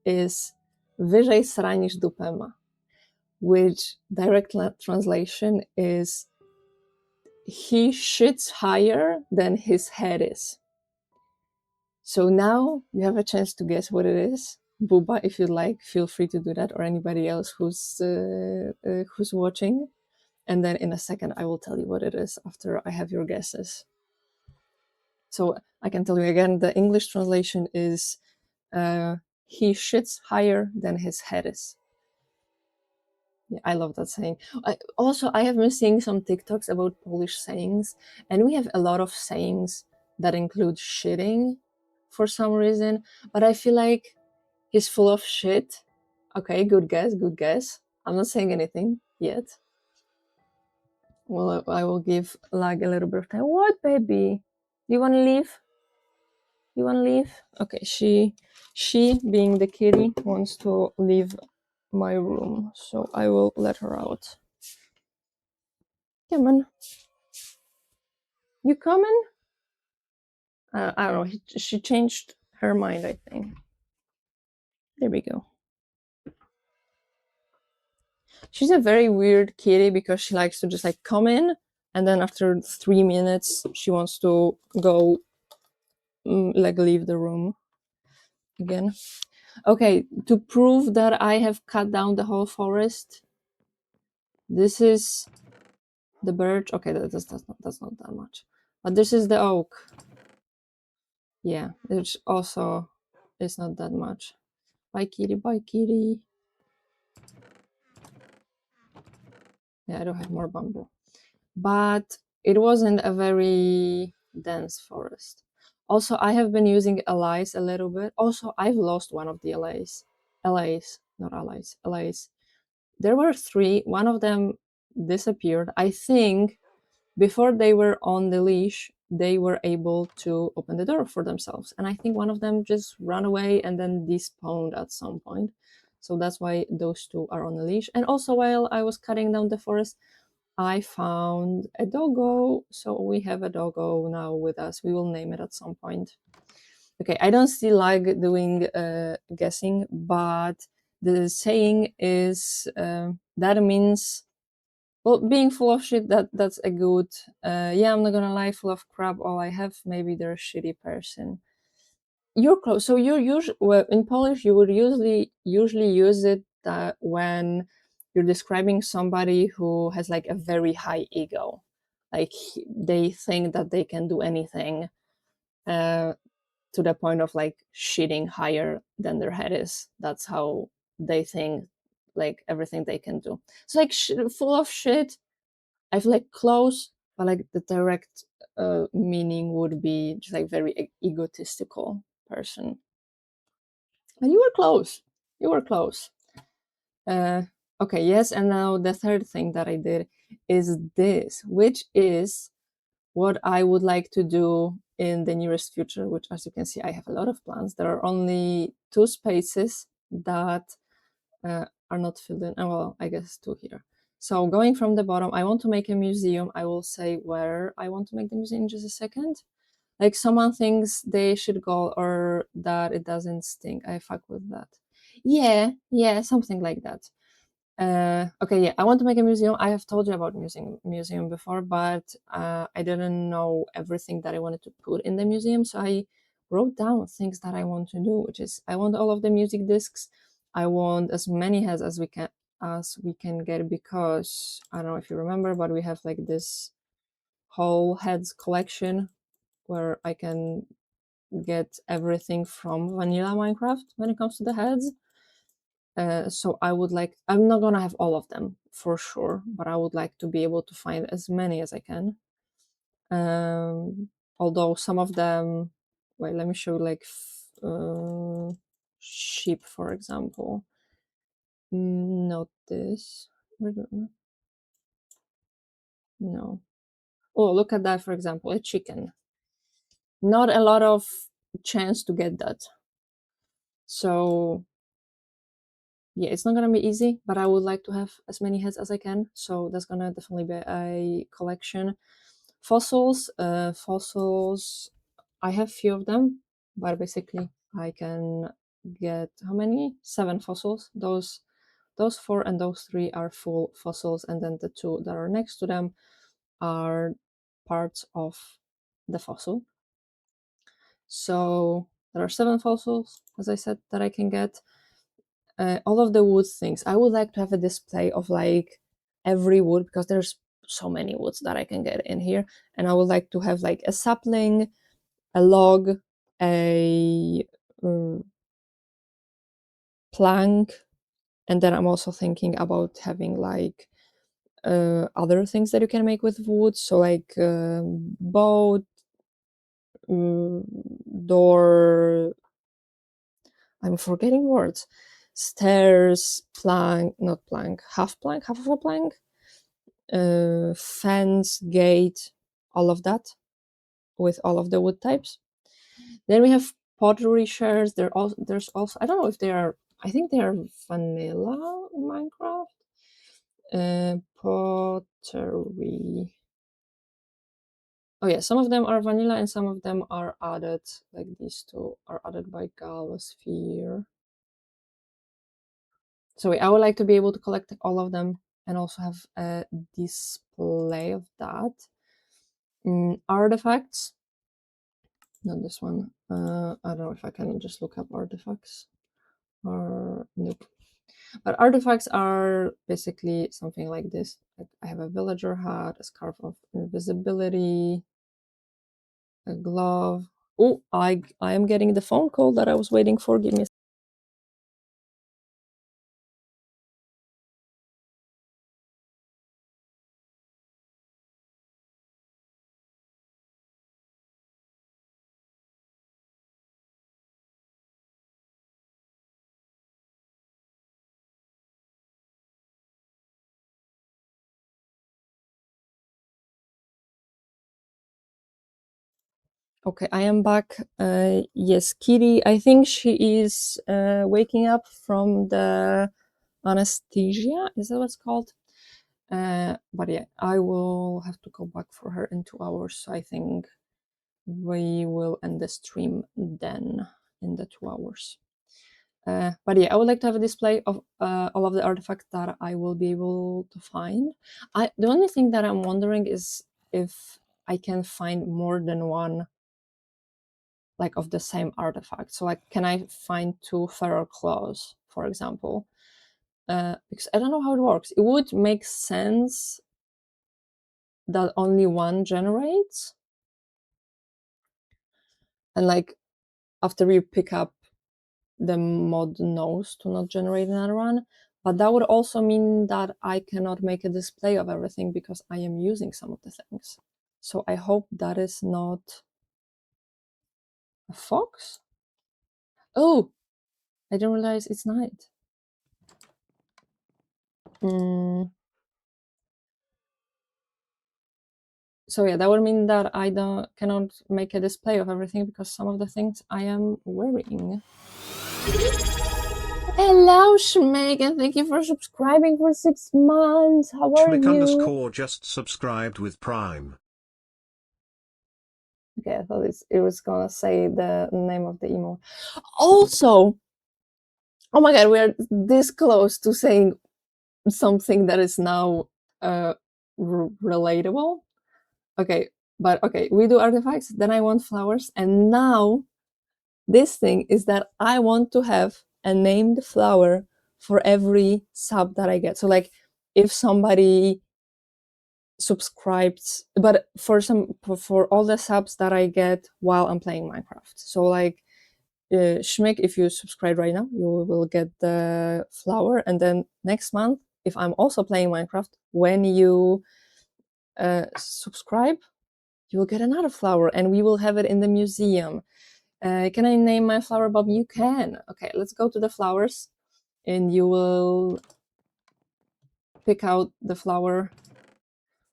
is wyżej sra niż dupę ma, which direct translation is he shits higher than his head is. So now you have a chance to guess what it is. Buba, if you'd like, feel free to do that, or anybody else who's watching. And then in a second, I will tell you what it is after I have your guesses. So I can tell you again, the English translation is he shits higher than his head is. Yeah, I love that saying. I have been seeing some TikToks about Polish sayings, and we have a lot of sayings that include shitting for some reason, but I feel like he's full of shit. Okay, good guess, good guess. I'm not saying anything yet. Well, I will give like a little bit of time. What, baby? You want to leave? You want to leave? Okay, she being the kitty wants to leave my room, so I will let her out. Come on. You coming? I don't know. She changed her mind, I think. There we go. She's a very weird kitty because she likes to just like come in, and then after 3 minutes she wants to go like leave the room again. Okay, to prove that I have cut down the whole forest, this is the birch. Okay, that's not that much, but this is the oak. Yeah, which also is not that much. Bye kitty, bye kitty. Yeah, I don't have more bamboo, but it wasn't a very dense forest. Also, I have been using allies a little bit. Also, I've lost one of the allies. Not allies, allies. There were 3. One of them disappeared. I think before they were on the leash, they were able to open the door for themselves. And I think one of them just ran away and then despawned at some point. So that's why those 2 are on the leash. And also, while I was cutting down the forest, I found a doggo. So we have a doggo now with us. We will name it at some point. Okay, I don't still like doing guessing, but the saying is that means, well, being full of shit, that's a good yeah, I'm not gonna lie, full of crap, all I have, maybe they're a shitty person. You're close. So you're usually, well, in Polish you would usually use it when you're describing somebody who has like a very high ego, like they think that they can do anything, to the point of like shitting higher than their head is. That's how they think, like everything they can do. It's like full of shit. I feel like close, but like the direct meaning would be just like very egotistical person. And you were close. You were close. Okay, yes, and now the third thing that I did is this, which is what I would like to do in the nearest future, which, as you can see, I have a lot of plans. There are only 2 spaces that are not filled in. Oh, well, I guess 2 here. So going from the bottom, I want to make a museum. I will say where I want to make the museum in just a second. Like someone thinks they should go, or that it doesn't stink. I fuck with that. Yeah, something like that. Okay, yeah, I want to make a museum. I have told you about museum before, but I didn't know everything that I wanted to put in the museum, so I wrote down things that I want to do, which is I want all of the music discs. I want as many heads as we can get, because I don't know if you remember, but we have like this whole heads collection where I can get everything from vanilla Minecraft when it comes to the heads. So I would like, I'm not gonna have all of them for sure, but I would like to be able to find as many as I can. Although some of them, wait, let me show you, like sheep, for example. Not this. No. Oh, look at that, for example, a chicken. Not a lot of chance to get that. So yeah, it's not gonna be easy, but I would like to have as many heads as I can. So that's gonna definitely be a collection. Fossils, I have few of them, but basically I can get how many? 7 fossils. Those 4 and those 3 are full fossils, and then the 2 that are next to them are parts of the fossil. So there are 7 fossils, as I said, that I can get. All of the wood things. I would like to have a display of like every wood, because there's so many woods that I can get in here, and I would like to have like a sapling, a log, a plank, and then I'm also thinking about having like other things that you can make with wood, so like boat, door, I'm forgetting words, stairs, plank, not plank, half of a plank, fence, gate, all of that with all of the wood types. Then we have pottery shards. There's also, I don't know if they are, I think they are vanilla Minecraft. Pottery. Oh yeah, some of them are vanilla and some of them are added, like these 2 are added by Galosphere. So I would like to be able to collect all of them and also have a display of that. Artifacts, not this one. I don't know if I can just look up artifacts or nope. But artifacts are basically something like this. Like I have a villager hat, a scarf of invisibility, a glove. Oh, I am getting the phone call that I was waiting for. Give me a Okay, I am back. Yes, Kitty, I think she is waking up from the anesthesia. Is that what it's called? But yeah, I will have to go back for her in 2 hours. So I think we will end the stream then in the 2 hours. But yeah, I would like to have a display of all of the artifacts that I will be able to find. The only thing that I'm wondering is if I can find more than one, like of the same artifact. So like, can I find 2 feral claws, for example? Because I don't know how it works. It would make sense that only one generates, and like after you pick up, the mod knows to not generate another one. But that would also mean that I cannot make a display of everything because I am using some of the things. So I hope that is not a fox. Oh, I didn't realize it's night. So yeah, that would mean that I cannot make a display of everything because some of the things I am wearing. Hello, Schmeck, and thank you for subscribing for 6 months. How are you? _ just subscribed with Prime. Okay, I thought it was gonna say the name of the emo. Also, oh my god, we are this close to saying something that is now relatable. Okay, but okay, we do artifacts, then I want flowers, and now this thing is that I want to have a named flower for every sub that I get. So like if somebody subscribes, but for all the subs that I get while I'm playing Minecraft. So like Schmick, if you subscribe right now, you will get the flower, and then next month, if I'm also playing Minecraft, when you subscribe, you will get another flower, and we will have it in the museum. Can I name my flower, Bob? You can. Okay, let's go to the flowers, and you will pick out the flower.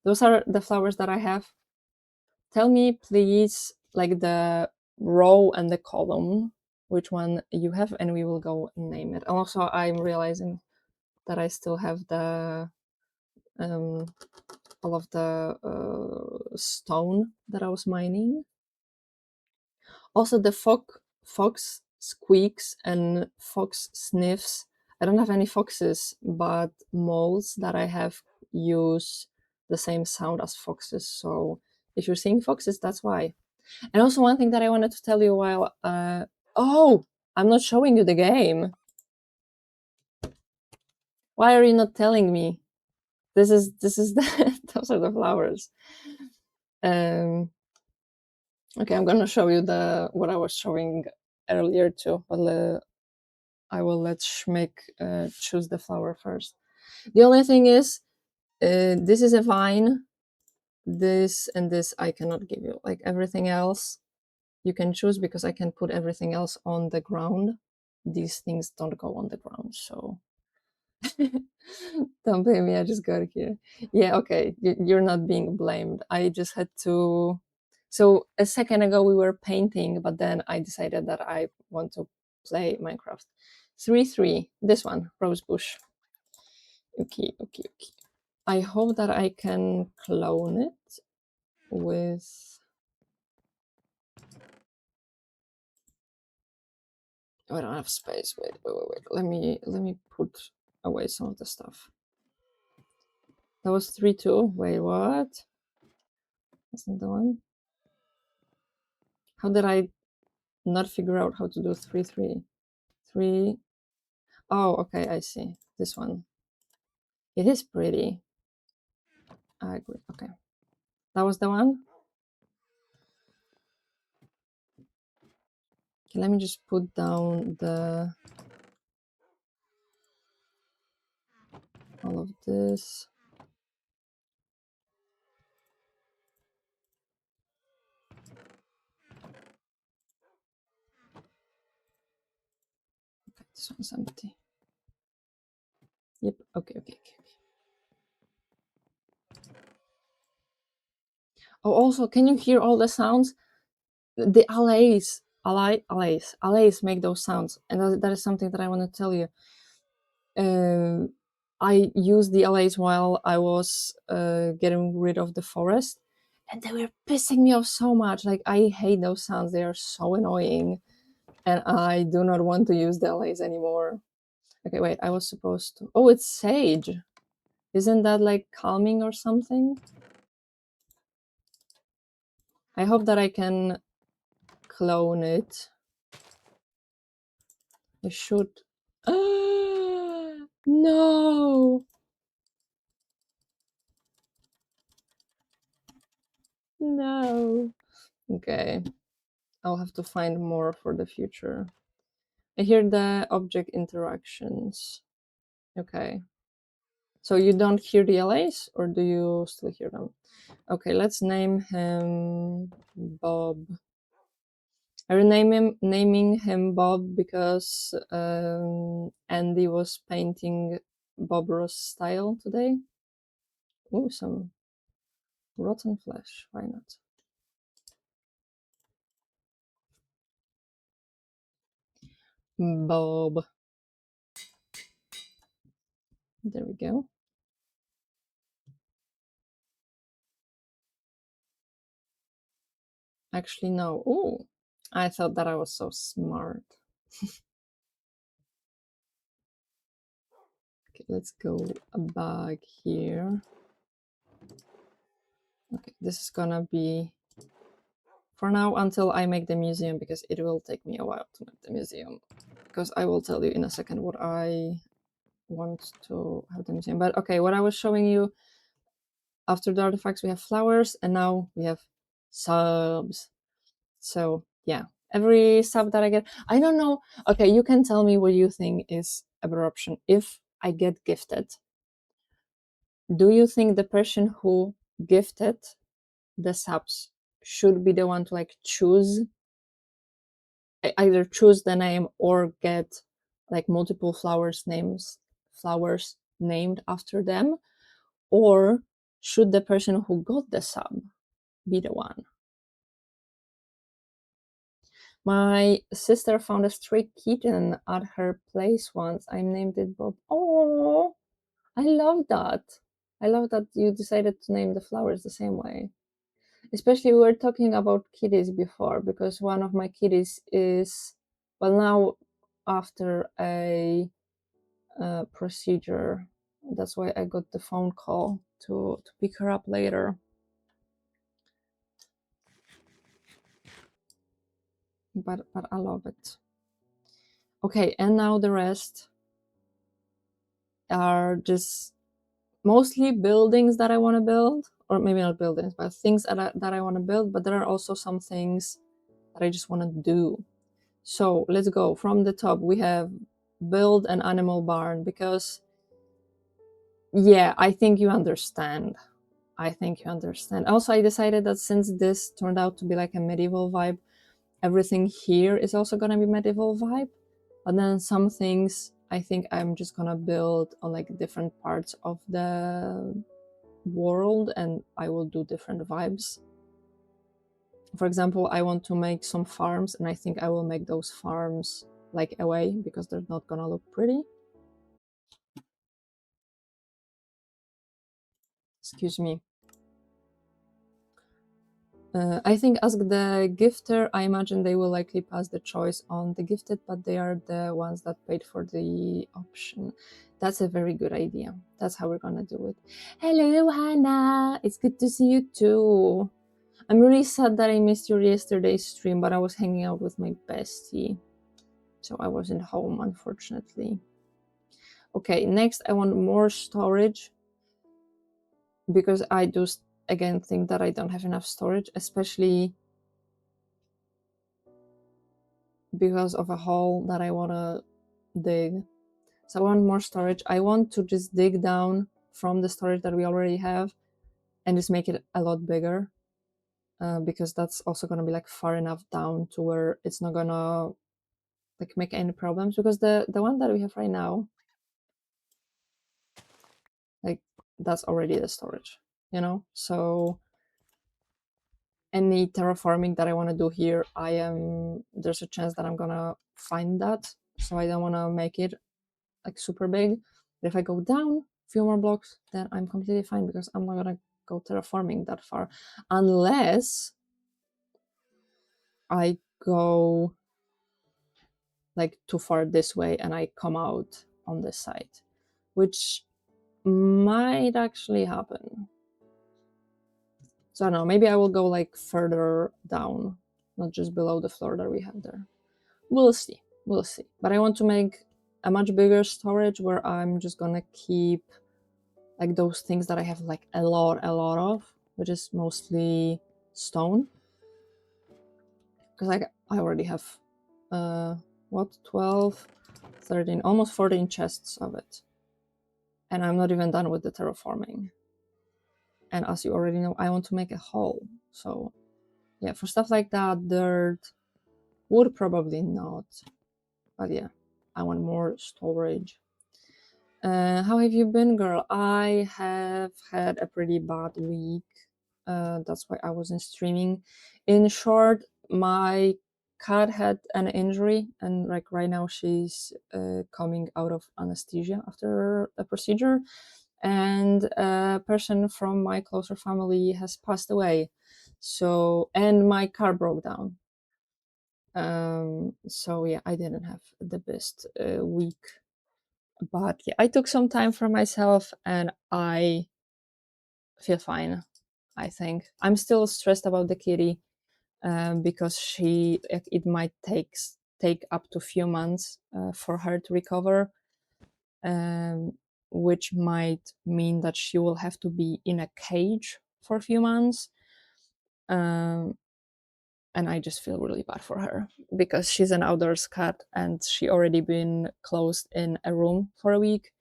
Those are the flowers that I have. Tell me, please, like the row and the column, which one you have, and we will go name it. Also, I'm realizing that I still have the all of the stone that I was mining. Also, the fox squeaks and fox sniffs. I don't have any foxes, but moles that I have use the same sound as foxes. So if you're seeing foxes, that's why. And also, one thing that I wanted to tell you while oh, I'm not showing you the game. Why are you not telling me? This is the those are the flowers. Okay, I'm gonna show you the what I was showing earlier too, but I will let Schmick choose the flower first. The only thing is, this is a vine. This and this I cannot give you. Like everything else, you can choose because I can put everything else on the ground. These things don't go on the ground, so don't blame me. I just got here. Yeah, okay. You're not being blamed. I just had to. So a second ago we were painting, but then I decided that I want to play Minecraft. 3-3. This one, rose bush. Okay, okay, okay. I hope that I can clone it with. Oh, I don't have space. Wait. Let me put away some of the stuff. That was 3-2. Wait, what? That's not the one. How did I not figure out how to do 3-3? 3. Oh, okay, I see. This one. It is pretty. I agree. Okay. That was the one? Okay, let me just put down the all of this. Okay, this one's empty. Yep, okay. Oh, also, can you hear all the sounds? The allays make those sounds, and that is something that I want to tell you. I used the allays while I was getting rid of the forest, and they were pissing me off so much. Like, I hate those sounds; they are so annoying, and I do not want to use the allays anymore. Okay, wait, I was supposed to. Oh, it's sage. Isn't that like calming or something? I hope that I can clone it. I should. No! No. Okay. I'll have to find more for the future. I hear the object interactions. Okay. So you don't hear the LAs, or do you still hear them? Okay, let's name him Bob. I'm naming him Bob because Andy was painting Bob Ross style today. Oh, some rotten flesh. Why not? Bob. There we go. Actually, no. Oh, I thought that I was so smart. Okay, let's go back here. Okay, this is gonna be for now until I make the museum, because it will take me a while to make the museum. Because I will tell you in a second what I want to have the museum. But okay, what I was showing you, after the artifacts we have flowers, and now we have subs. So yeah, every sub that I get, I don't know. Okay, you can tell me what you think is a better option. If I get gifted, do you think the person who gifted the subs should be the one to like choose, either choose the name or get like multiple flowers named after them, or should the person who got the sub be the one? My sister found a stray kitten at her place once. I named it Bob. Oh, I love that. I love that you decided to name the flowers the same way. Especially we were talking about kitties before because one of my kitties is, well, now after a procedure. That's why I got the phone call to pick her up later. But I love it. Okay, and now the rest are just mostly buildings that I want to build, or maybe not buildings, but things that I want to build. But there are also some things that I just want to do. So let's go from the top. We have build an animal barn because, yeah, I think you understand. I think you understand. Also, I decided that since this turned out to be like a medieval vibe, everything here is also gonna be medieval vibe. But then some things I think I'm just gonna build on like different parts of the world and I will do different vibes. For example, I want to make some farms and I think I will make those farms like away because they're not gonna look pretty. Excuse me. I think ask the gifter. I imagine they will likely pass the choice on the gifted, but they are the ones that paid for the option. That's a very good idea. That's how we're gonna do it. Hello, Hannah. It's good to see you too. I'm really sad that I missed your yesterday's stream, but I was hanging out with my bestie, so I wasn't home, unfortunately. Okay, next I want more storage because I do again think that I don't have enough storage, especially because of a hole that I want to dig. So I want more storage. I want to just dig down from the storage that we already have and just make it a lot bigger because that's also going to be like far enough down to where it's not going to like make any problems because the one that we have right now, like that's already the storage, you know? So any terraforming that I want to do here, there's a chance that I'm going to find that. So I don't want to make it like super big. But if I go down a few more blocks, then I'm completely fine because I'm not gonna go terraforming that far unless I go like too far this way and I come out on this side, which might actually happen. So I don't know, maybe I will go like further down, not just below the floor that we have there. We'll see. We'll see. But I want to make a much bigger storage where I'm just gonna keep like those things that I have like a lot of, which is mostly stone. Because like I already have what 12, 13, almost 14 chests of it. And I'm not even done with the terraforming. And as you already know, I want to make a hole. So yeah, for stuff like that, dirt, wood probably not. But yeah, I want more storage. How have you been, girl? I have had a pretty bad week. That's why I wasn't streaming. In short, my cat had an injury, and like right now she's coming out of anesthesia after a procedure. And a person from my closer family has passed away. So, and my car broke down. So yeah, I didn't have the best week, but yeah, I took some time for myself and I feel fine. I think I'm still stressed about the kitty because it might take up to a few months for her to recover, um, which might mean that she will have to be in a cage for a few months. Um, and I just feel really bad for her because she's an outdoors cat and she already been closed in a room for a week.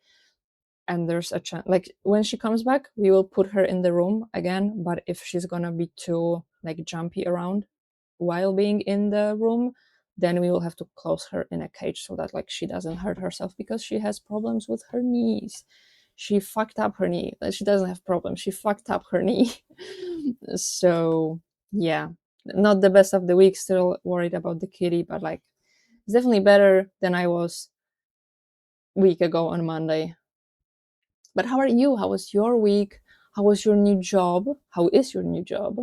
And there's a chance like when she comes back we will put her in the room again, but if she's gonna be too like jumpy around while being in the room, then we will have to close her in a cage so that like she doesn't hurt herself because she has problems with her knees. She fucked up her knee. She doesn't have problems, she fucked up her knee. So yeah, Not the best of the week, still worried about the kitty, but like it's definitely better than I was a week ago on Monday. But how are you? How was your week? How was your new job? How is your new job?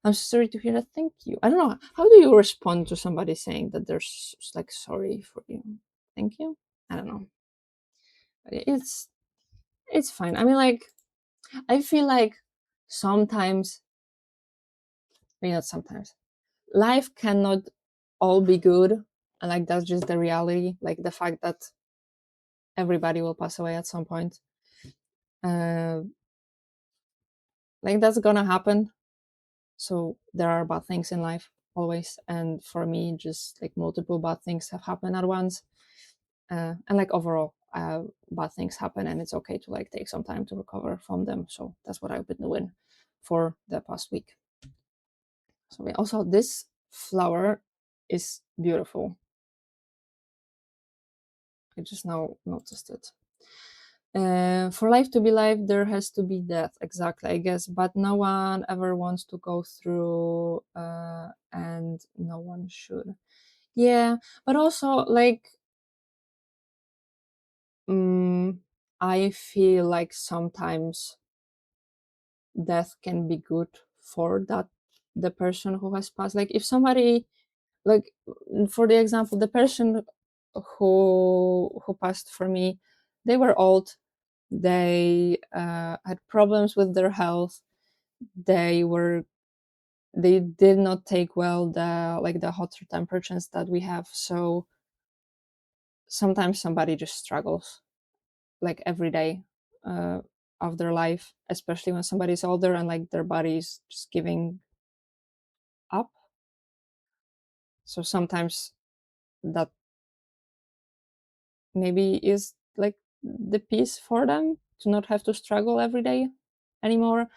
I'm sorry to hear that. Thank you. I don't know. How do you respond to somebody saying that they're like sorry for you? Thank you. I don't know. It's fine. I mean, like I feel like sometimes, maybe not sometimes, life cannot all be good, and like that's just the reality. Like the fact that everybody will pass away at some point. Uh, like that's gonna happen. So there are bad things in life always, and for me, just like multiple bad things have happened at once, and like overall, bad things happen, and it's okay to like take some time to recover from them. So that's what I've been doing for the past week. So also this flower is beautiful. I just now noticed it. For life to be life, there has to be death, exactly, I guess. But no one ever wants to go through, and no one should. Yeah, but also, like, mm, I feel like sometimes death can be good for that the person who has passed. Like, if somebody, like, for the example, the person who passed for me, they were old. They had problems with their health. They were they did not take well the hotter temperatures that we have. So sometimes somebody just struggles like every day uh, of their life, especially when somebody's older and like their body's just giving up. So sometimes that maybe is like the peace for them to not have to struggle every day anymore.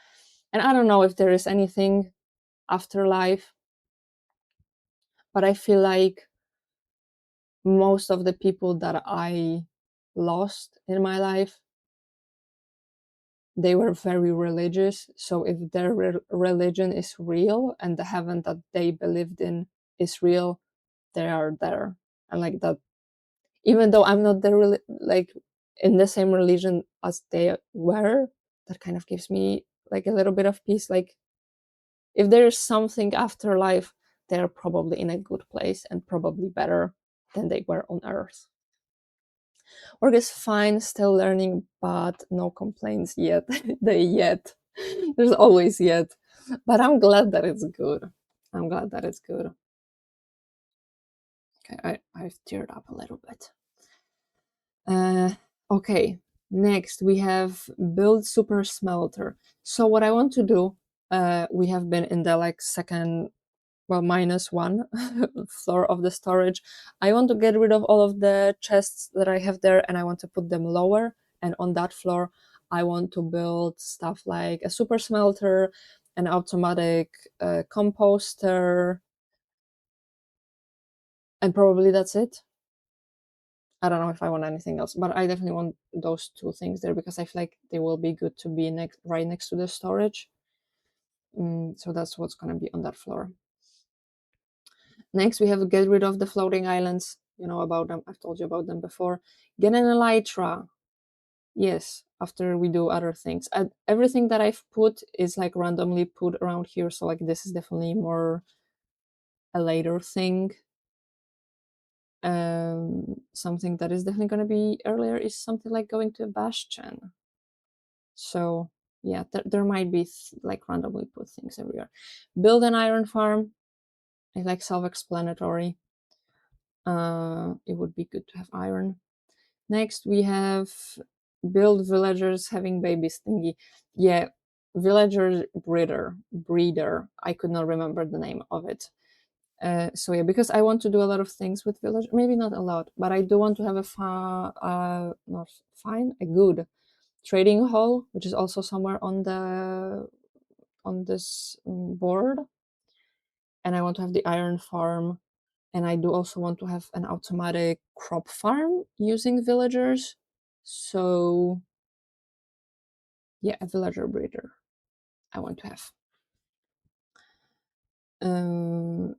And I don't know if there is anything after life, but I feel like most of the people that I lost in my life, they were very religious. So if their religion is real and the heaven that they believed in is real, they are there. And like that, even though I'm not like in the same religion as they were, that kind of gives me like a little bit of peace. Like if there is something after life, they're probably in a good place and probably better than they were on earth. Work is fine, still learning, but no complaints yet. The yet. There's always yet. But I'm glad that it's good. I'm glad that it's good. Okay, I've teared up a little bit. Okay, next we have build super smelter. So what I want to do, we have been in the like second, well, -1 floor of the storage. I want to get rid of all of the chests that I have there, and I want to put them lower. And on that floor, I want to build stuff like a super smelter, an automatic composter, and probably that's it. I don't know if I want anything else, but I definitely want those two things there because I feel like they will be good to be right next to the storage. So that's what's going to be on that floor. Next, we have to get rid of the floating islands. You know about them. I've told you about them before. Get an elytra. Yes, after we do other things. And everything that I've put is like randomly put around here. So like this is definitely more a later thing. Something that is definitely going to be earlier is something like going to a bastion. So yeah, there might be like randomly put things everywhere. Build an iron farm. I like self-explanatory. It would be good to have iron. Next, we have build villagers having babies thingy. Yeah, villager breeder. I could not remember the name of it. So yeah, because I want to do a lot of things with village, maybe not a lot, but I do want to have a good trading hall, which is also somewhere on this board. And I want to have the iron farm, and I do also want to have an automatic crop farm using villagers. So yeah, a villager breeder I want to have. Terraform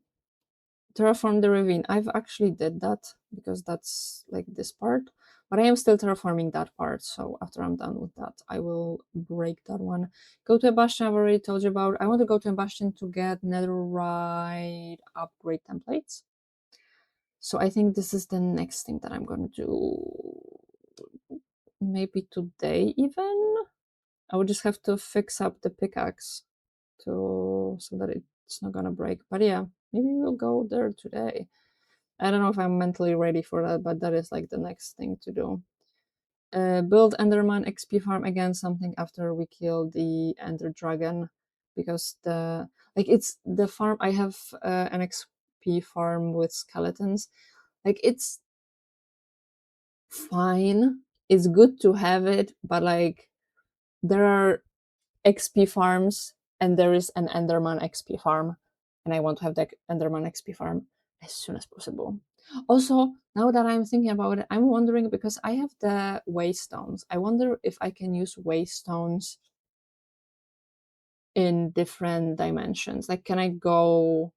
the ravine. I've actually did that because that's like this part, but I am still terraforming that part. So after I'm done with that, I will break that one. Go to a bastion. I've already told you about. I want to go to a bastion to get netherite upgrade templates. So I think this is the next thing that I'm gonna do. Maybe today even. I would just have to fix up the pickaxe so that it's not gonna break. But yeah, maybe we'll go there today. I don't know if I'm mentally ready for that, but that is like the next thing to do. Build Enderman XP farm again, something after we kill the Ender Dragon, because it's the farm. I have an XP farm with skeletons. Like it's fine. It's good to have it, but like there are XP farms and there is an Enderman XP farm, and I want to have that Enderman XP farm as soon as possible. Also, now that I'm thinking about it, I'm wondering because I have the waystones. I wonder if I can use waystones in different dimensions. Like, can I go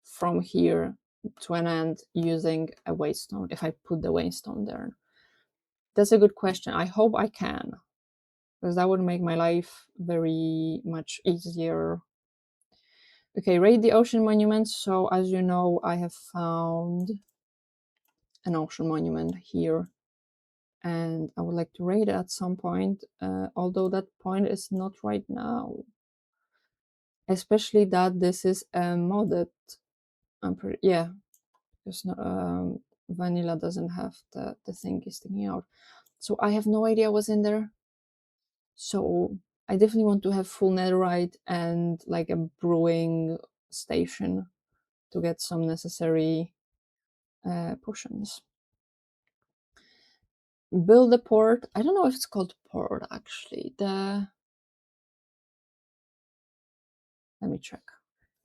from here to an end using a waystone if I put the waystone there? That's a good question. I hope I can, because that would make my life very much easier. Okay, raid the ocean monument. So as you know, I have found an ocean monument here, and I would like to raid it at some point, although that point is not right now. Especially that this is a modded, yeah, because vanilla doesn't have the thing is sticking out. So I have no idea what's in there. So I definitely want to have full netherite and like a brewing station to get some necessary potions. Build a port. I don't know if it's called port actually. Let me check.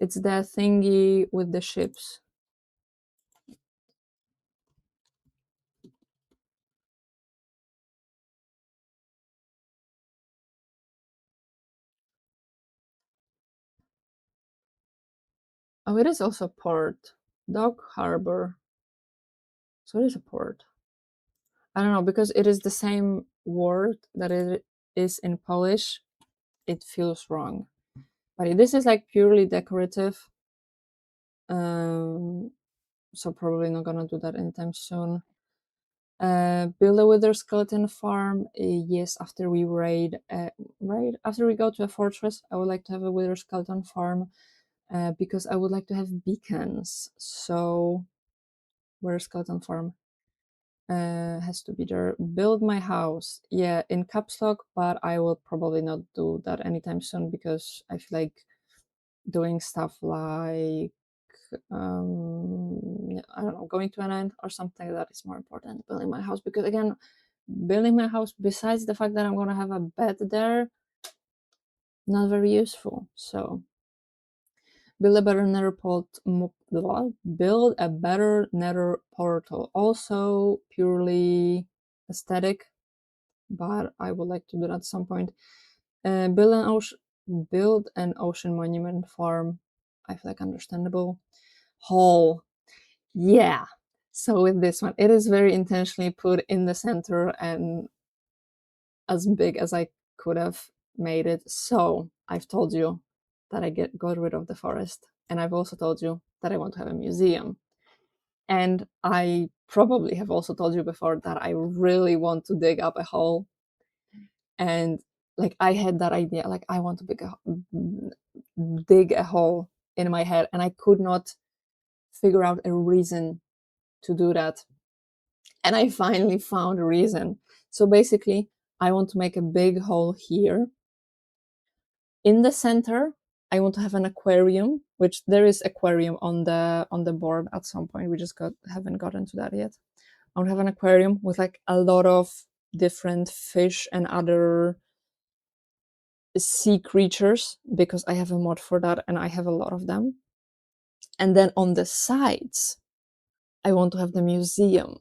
It's the thingy with the ships. Oh, it is also port. Dock harbor. So it is a port. I don't know, because it is the same word that it is in Polish. It feels wrong. But this is like purely decorative. So probably not gonna do that anytime soon. Build a wither skeleton farm. Yes, after we raid, after we go to a fortress, I would like to have a wither skeleton farm because I would like to have beacons. So, wither skeleton farm has to be there. Build my house. Yeah, in caps lock, but I will probably not do that anytime soon because I feel like doing stuff like I don't know, going to an end or something that is more important. Building my house, because again, building my house, besides the fact that I'm gonna have a bed there, not very useful. So build a better nether portal. Build a better nether portal. Also purely aesthetic, but I would like to do that at some point. Build an ocean monument farm. I feel like understandable. Hall. Yeah. So with this one, it is very intentionally put in the center and as big as I could have made it. So I've told you that I got rid of the forest, and I've also told you that I want to have a museum. And I probably have also told you before that I really want to dig up a hole. And like I had that idea, like I want to dig a hole in my head, and I could not figure out a reason to do that. And I finally found a reason. So basically, I want to make a big hole here. In the center, I want to have an aquarium, which there is aquarium on the board at some point. We just haven't gotten to that yet. I want to have an aquarium with like a lot of different fish and other sea creatures because I have a mod for that and I have a lot of them. And then on the sides, I want to have the museum.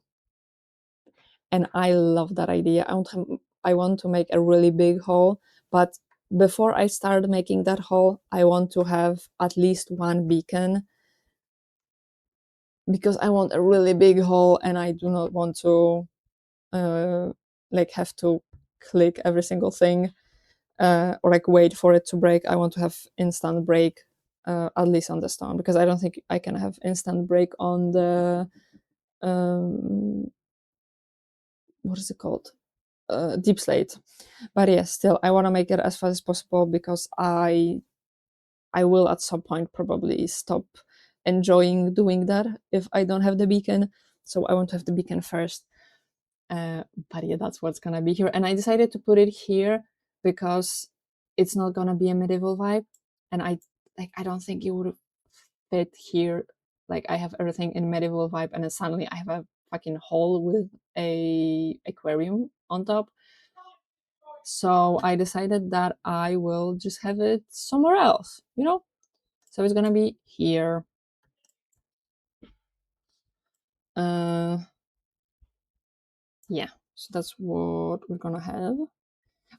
And I love that idea. I want to make a really big hole, but before I start making that hole, I want to have at least one beacon, because I want a really big hole and I do not want to like have to click every single thing, or like wait for it to break. I want to have instant break, at least on the stone, because I don't think I can have instant break on the what is it called, deep slate. But yes, still I want to make it as fast as possible, because I will at some point probably stop enjoying doing that if I don't have the beacon. So I want to have the beacon first. But yeah, that's what's gonna be here. And I decided to put it here because it's not gonna be a medieval vibe. And I don't think it would fit here. Like I have everything in medieval vibe, and then suddenly I have a fucking hole with a aquarium on top. So I decided that I will just have it somewhere else, you know? So it's gonna be here. Uh, yeah, so that's what we're gonna have.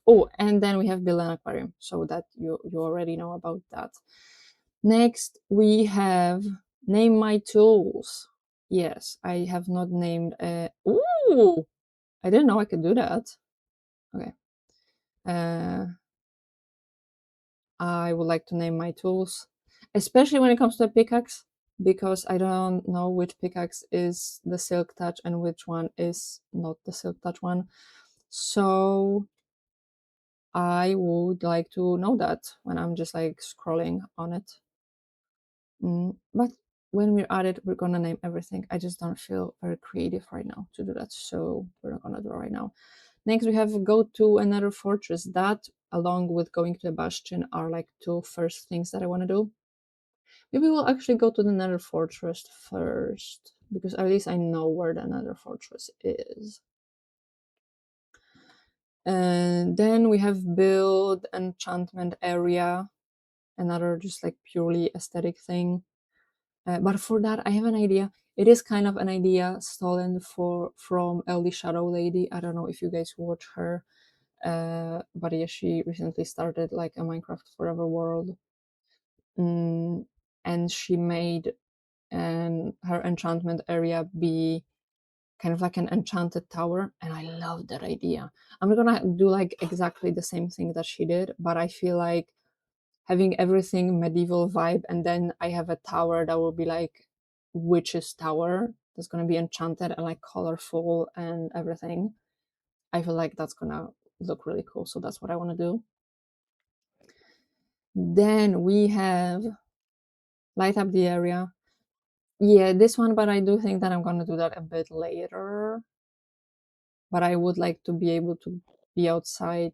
Oh, and then we have build an aquarium, so that you already know about that. Next, we have name my tools. Yes, I have not named. Ooh, I didn't know I could do that. Okay. Uh, I would like to name my tools, especially when it comes to a pickaxe, because I don't know which pickaxe is the silk touch and which one is not the silk touch one. So I would like to know that when I'm just like scrolling on it. But when we're at it, we're gonna name everything. I just don't feel very creative right now to do that, so we're not gonna do it right now. Next, we have go to another fortress. That, along with going to a bastion, are like two first things that I want to do. Maybe we'll actually go to the Nether Fortress first, because at least I know where the Nether Fortress is. And then we have build enchantment area, another just like purely aesthetic thing. But for that, I have an idea. It is kind of an idea stolen from LD Shadow Lady. I don't know if you guys watch her, but yeah, she recently started like a Minecraft Forever world, and she made her enchantment area be kind of like an enchanted tower, and I love that idea. I'm not gonna do like exactly the same thing that she did, but I feel like having everything medieval vibe, and then I have a tower that will be like witch's tower that's gonna be enchanted and like colorful and everything. I feel like that's gonna look really cool, so that's what I want to do. Then we have light up the area. Yeah, this one, but I do think that I'm gonna do that a bit later. But I would like to be able to be outside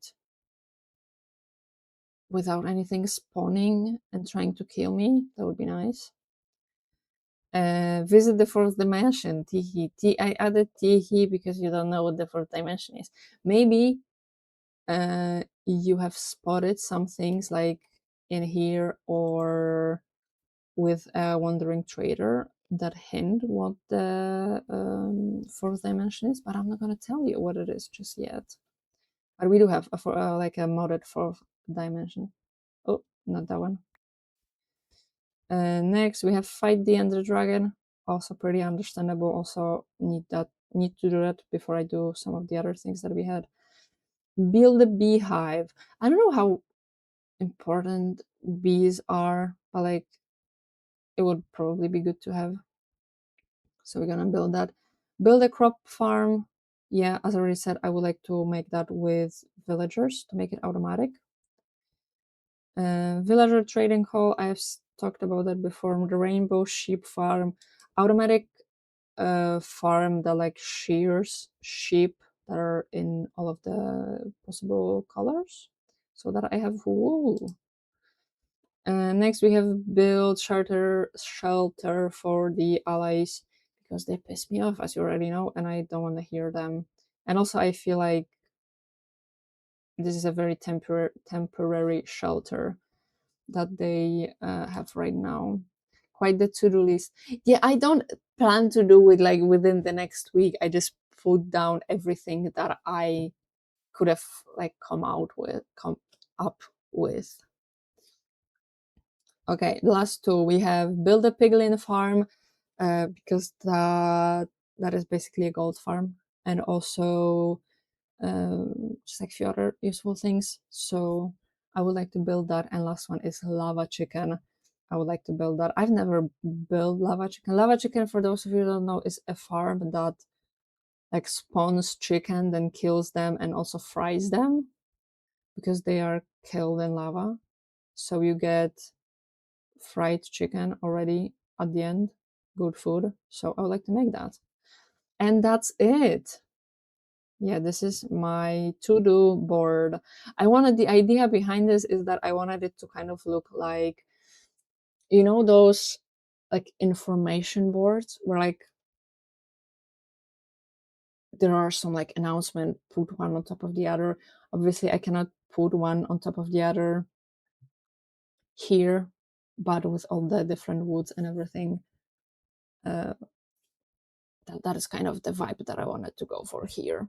without anything spawning and trying to kill me. That would be nice. Visit the fourth dimension. Teehee. I added teehee because you don't know what the fourth dimension is. Maybe you have spotted some things like in here or with a wandering trader that hint what the fourth dimension is, but I'm not going to tell you what it is just yet. But we do have like a modded fourth dimension. Oh, not that one. Next, we have fight the Ender Dragon. Also pretty understandable. Also need to do that before I do some of the other things that we had. Build a beehive. I don't know how important bees are, but like it would probably be good to have. So we're gonna build that. Build a crop farm. Yeah, as I already said, I would like to make that with villagers to make it automatic. Villager trading hall. I've talked about that before. The rainbow sheep farm, automatic farm that like shears sheep that are in all of the possible colors, so that I have wool. Next, we have build shelter for the allies, because they piss me off, as you already know, and I don't want to hear them. And also, I feel like this is a very temporary shelter that they have right now. Quite the to-do list. Yeah, I don't plan to do it like within the next week. I just put down everything that I could have like come up with. Okay, the last two we have build a piglin farm, because that is basically a gold farm, and also just like a few other useful things. So I would like to build that. And last one is lava chicken. I would like to build that. I've never built lava chicken. Lava chicken, for those of you who don't know, is a farm that like spawns chicken, then kills them, and also fries them because they are killed in lava. So you get fried chicken already at the end. Good food. So I would like to make that. And that's it. Yeah, this is my to-do board. The idea behind this is that I wanted it to kind of look like, those like information boards where like there are some like announcement, put one on top of the other. Obviously, I cannot put one on top of the other here, but with all the different woods and everything, uh, that is kind of the vibe that I wanted to go for here.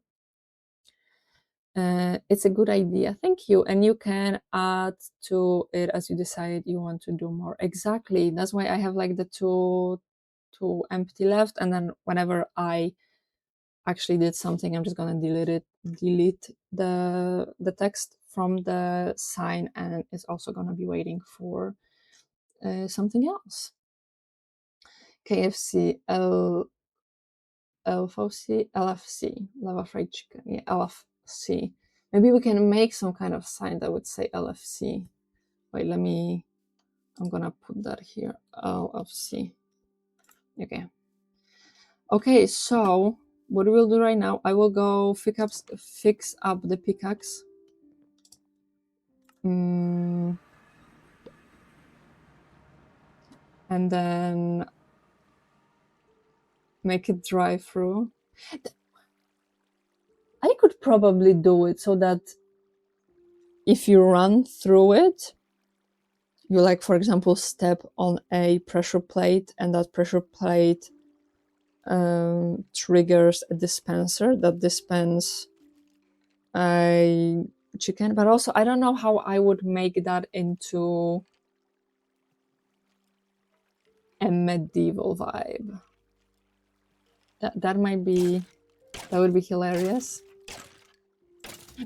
It's a good idea. Thank you. And you can add to it as you decide you want to do more. Exactly. That's why I have like the two empty left. And then whenever I actually did something, I'm just gonna delete the text from the sign, and it's also gonna be waiting for something else. KFC, LFC, lava fried chicken. Yeah, LFC. Maybe we can make some kind of sign that would say LFC. Wait, I'm gonna put that here. LFC. Okay. Okay, so what we'll do right now, I will go fix up the pickaxe. And then make it dry through. I could probably do it so that if you run through it, you like, for example, step on a pressure plate, and that pressure plate triggers a dispenser that dispense a chicken. But also, I don't know how I would make that into a medieval vibe. That would be hilarious.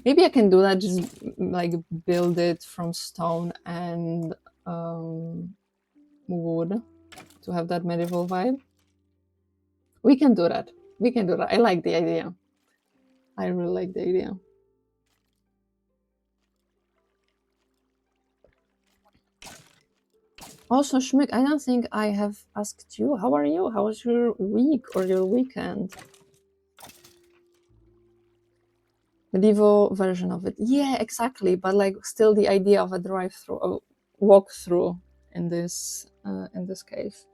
Maybe I can do that, just like build it from stone and wood to have that medieval vibe. We can do that. We can do that. I like the idea. I really like the idea. Also, Schmick, I don't think I have asked you. How are you? How was your week or your weekend? Medieval version of it. Yeah, exactly. But like, still the idea of a drive-through, a walk-through in this case.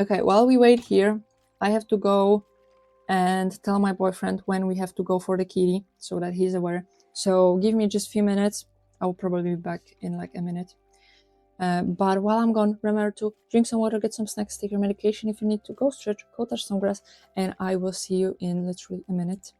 Okay, while we wait here, I have to go and tell my boyfriend when we have to go for the kitty so that he's aware. So give me just a few minutes. I'll probably be back in like a minute. But while I'm gone, remember to drink some water, get some snacks, take your medication if you need to, go stretch, go touch some grass, and I will see you in literally a minute.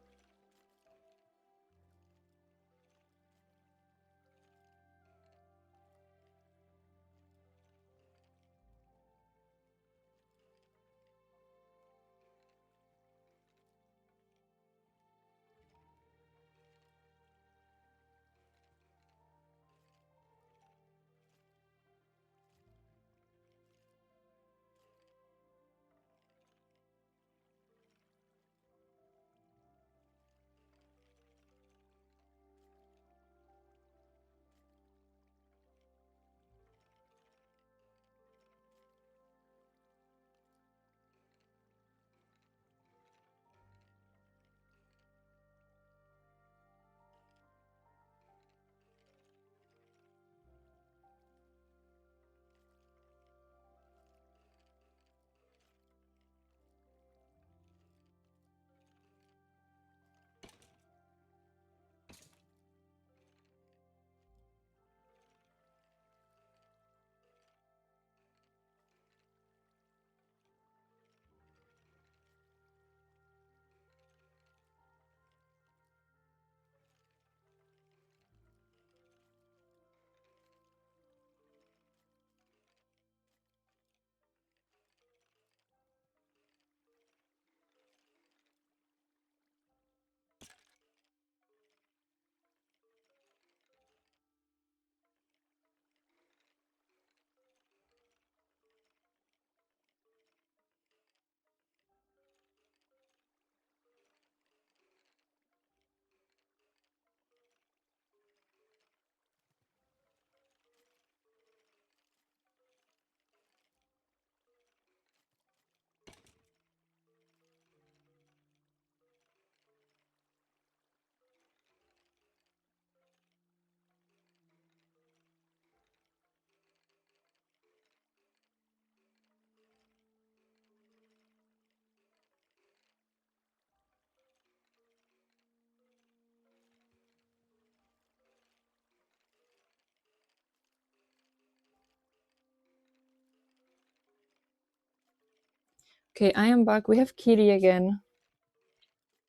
Okay, I am back. We have Kitty again.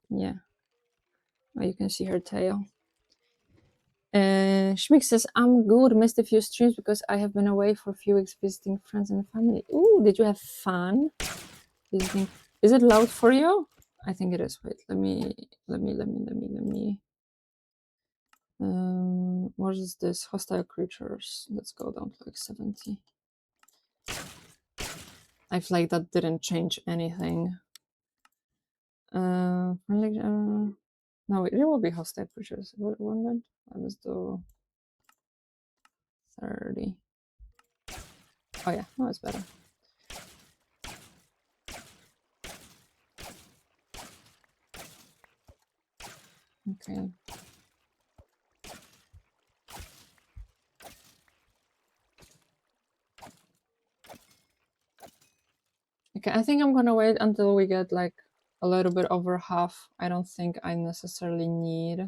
Yeah. Oh, you can see her tail. Schmick says, I'm good. Missed a few streams because I have been away for a few weeks visiting friends and family. Ooh, did you have fun visiting? Is it loud for you? I think it is. Wait, let me. What is this? Hostile creatures. Let's go down to like 70. I feel like that didn't change anything. No, it will be hostile creatures. What one? Let's do 30. Oh yeah, no, it's better. Okay. Okay, I think I'm gonna wait until we get like a little bit over half. I don't think I necessarily need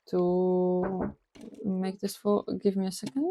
to make this full. Give me a second.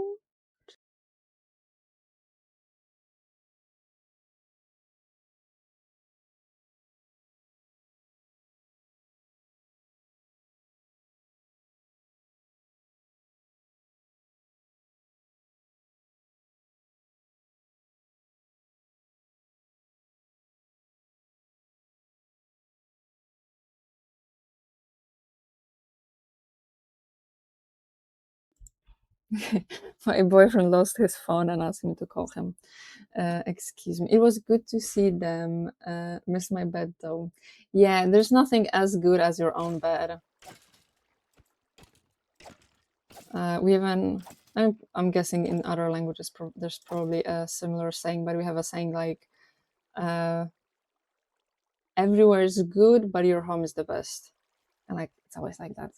My boyfriend lost his phone and asked me to call him. Excuse me. It was good to see them. Miss my bed though. Yeah, there's nothing as good as your own bed. We even, I'm guessing in other languages there's probably a similar saying, but we have a saying like, everywhere is good, but your home is the best. And like, it's always like that.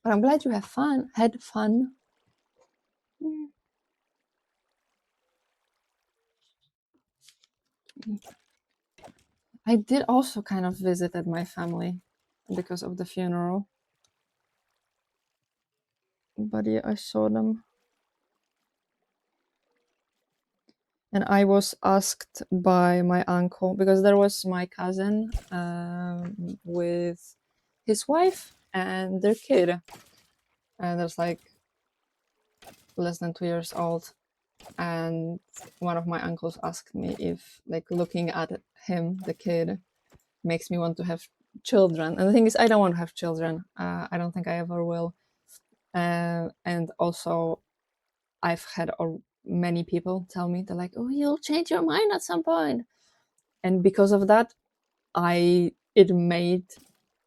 But I'm glad you had fun. I did also kind of visited my family because of the funeral. But yeah, I saw them. And I was asked by my uncle, because there was my cousin with his wife and their kid. And there's like less than 2 years old. And one of my uncles asked me if like looking at him, the kid, makes me want to have children. And the thing is, I don't want to have children. I don't think I ever will. And also, I've had many people tell me, they're like, "Oh, you'll change your mind at some point," and because of that, it made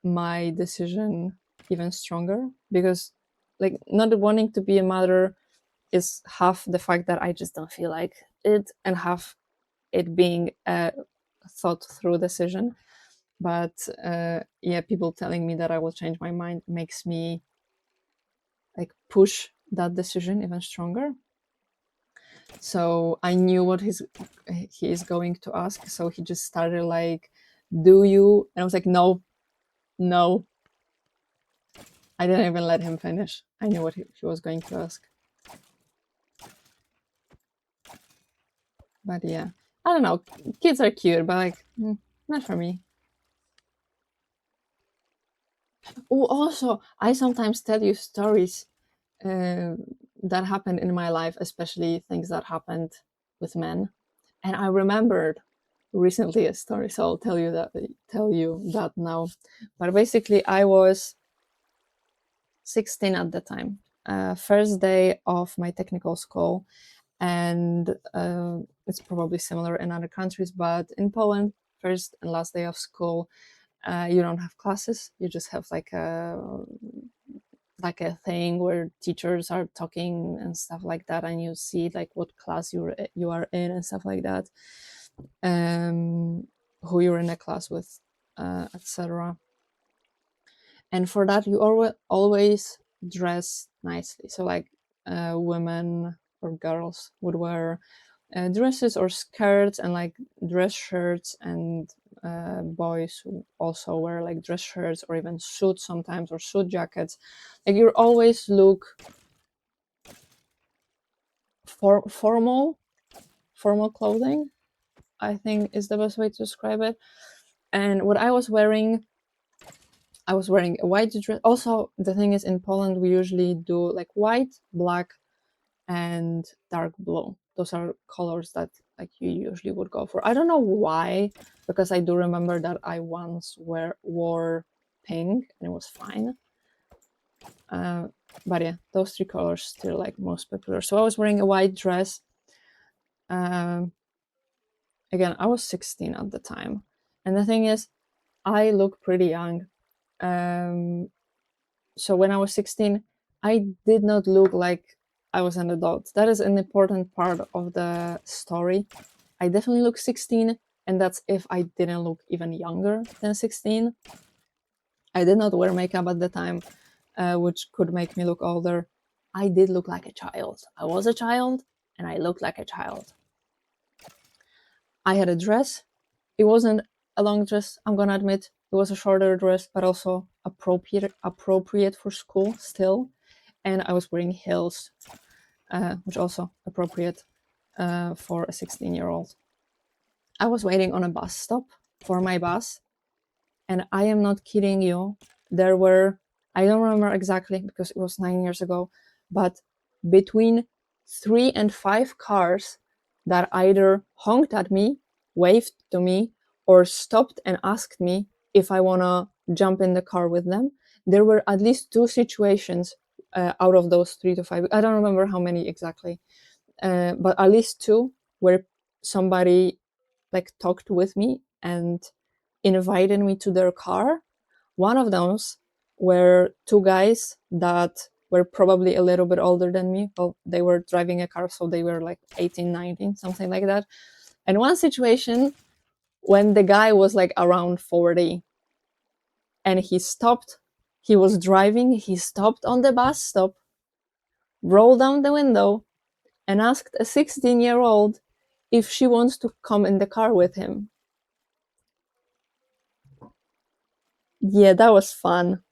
my decision even stronger. Because, like, not wanting to be a mother is half the fact that I just don't feel like it, and half it being a thought through decision. But yeah, people telling me that I will change my mind makes me like push that decision even stronger. So I knew what he is going to ask. So he just started like, "Do you?" And I was like, "No, no." I didn't even let him finish. I knew what he was going to ask. But yeah, I don't know. Kids are cute, but like, not for me. Oh, also, I sometimes tell you stories that happened in my life, especially things that happened with men. And I remembered recently a story, so I'll tell you that now. But basically, I was 16 at the time, first day of my technical school, and it's probably similar in other countries, but in Poland, first and last day of school, you don't have classes. You just have like a thing where teachers are talking and stuff like that, and you see like what class you are in and stuff like that, who you're in a class with, etc. And for that, you always dress nicely. So like women or girls would wear dresses or skirts and like dress shirts, and boys also wear like dress shirts or even suits sometimes, or suit jackets. Like you always look formal formal clothing, I think is the best way to describe it. And what I was wearing a white dress. Also, the thing is, in Poland, we usually do like white, black, and dark blue. Those are colors that like you usually would go for. I don't know why, because I do remember that I once wore pink and it was fine. But yeah, those three colors still like most popular. So I was wearing a white dress. Um, Again, I was 16 at the time, and the thing is, I look pretty young. Um, so when I was 16, I did not look like I was an adult. That is an important part of the story. I definitely look 16, and that's if I didn't look even younger than 16. I did not wear makeup at the time, which could make me look older. I did look like a child. I was a child, and I looked like a child. I had a dress. It wasn't a long dress, I'm gonna admit. It was a shorter dress, but also appropriate for school still. And I was wearing heels, which also appropriate for a 16-year-old. I was waiting on a bus stop for my bus, and I am not kidding you. There were, I don't remember exactly because it was 9 years ago, but between 3 and 5 cars that either honked at me, waved to me, or stopped and asked me if I want to jump in the car with them. There were at least two situations out of those 3 to 5. I don't remember how many exactly, but at least two where somebody like talked with me and invited me to their car. One of those were two guys that were probably a little bit older than me. Well, they were driving a car, so they were like 18, 19, something like that. And one situation when the guy was like around 40 and he stopped, he was driving, he stopped on the bus stop, rolled down the window, and asked a 16-year-old if she wants to come in the car with him. Yeah, that was fun.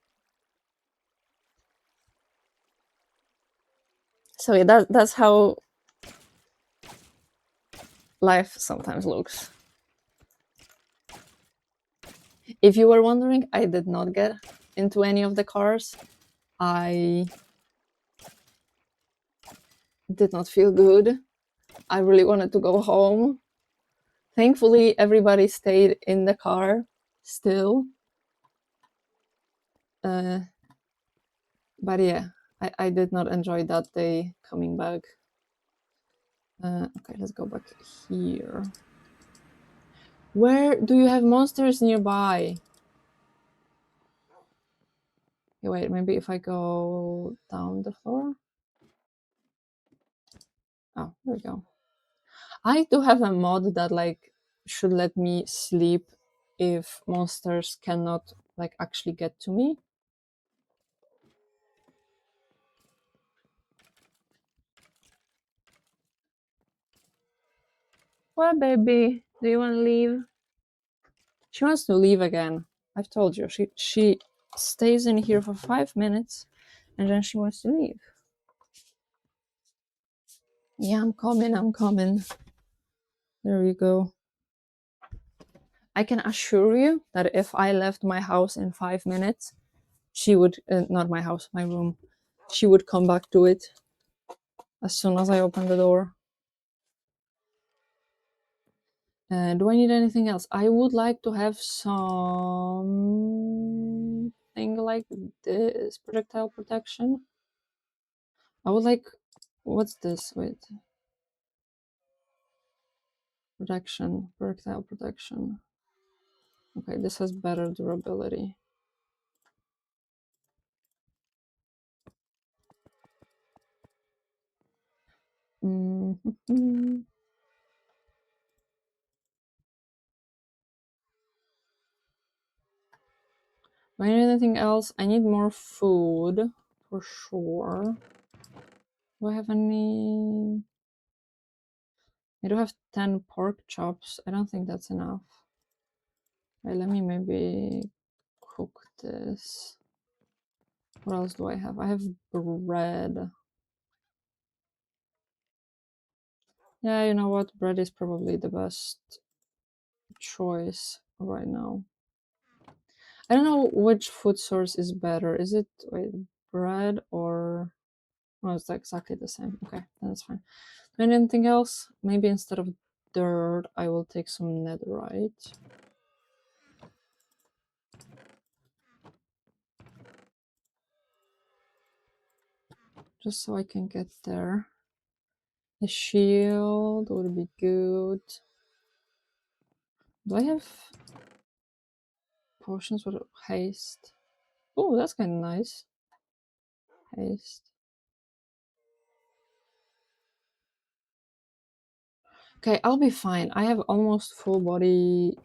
So yeah, that's how life sometimes looks. If you were wondering, I did not get into any of the cars. I did not feel good. I really wanted to go home. Thankfully, everybody stayed in the car still. Uh, but yeah, I did not enjoy that day coming back. Okay, let's go back here. Where do you have monsters nearby? Okay, wait, maybe if I go down the floor? Oh, there we go. I do have a mod that like should let me sleep if monsters cannot like actually get to me. Well, baby, do you want to leave? She wants to leave again. I've told you. She stays in here for 5 minutes and then she wants to leave. Yeah, I'm coming, I'm coming. There we go. I can assure you that if I left my house in 5 minutes, she would, not my house, my room, she would come back to it as soon as I open the door. Do I need anything else? I would like to have something like this, projectile protection. I would like, what's this? Wait. Protection, projectile protection. Okay, this has better durability. Mm-hmm. Do I need anything else? I need more food, for sure. Do I have any... I do have 10 pork chops. I don't think that's enough. Right, let me maybe cook this. What else do I have? I have bread. Yeah, you know what? Bread is probably the best choice right now. I don't know which food source is better. Is it bread or... Oh, it's exactly the same. Okay, that's fine. And anything else? Maybe instead of dirt, I will take some netherite. Just so I can get there. A shield would be good. Do I have potions with haste? Oh, that's kind of nice. Haste. Okay, I'll be fine. I have almost full body...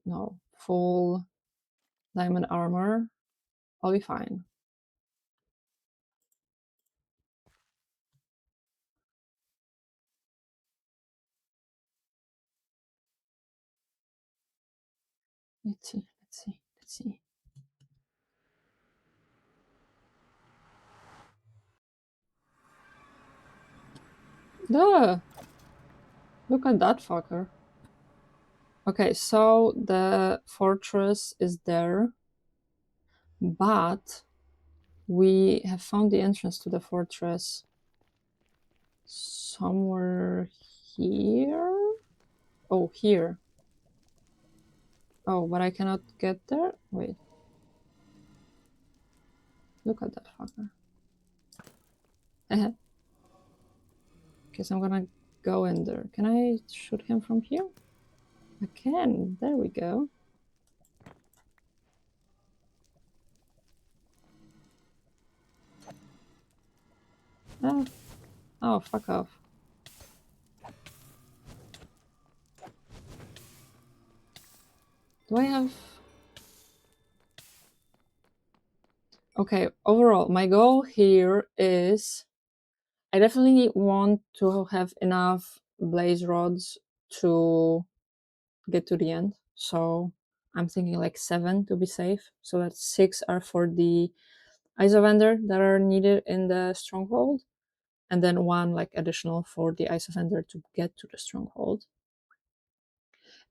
No, full diamond armor. I'll be fine. Let's see, let's see, let's see. Duh! Look at that fucker. Okay, so the fortress is there, but we have found the entrance to the fortress somewhere here. Oh, here. Oh, but I cannot get there? Wait. Look at that fucker. Okay, so I'm gonna go in there. Can I shoot him from here? I can. There we go. Ah. Oh, fuck off. Do I have... Okay, overall, my goal here is... I definitely want to have enough blaze rods to get to the end. So I'm thinking like 7 to be safe. So that 6 are for the Isovender that are needed in the stronghold. And then 1 like additional for the Isovender to get to the stronghold.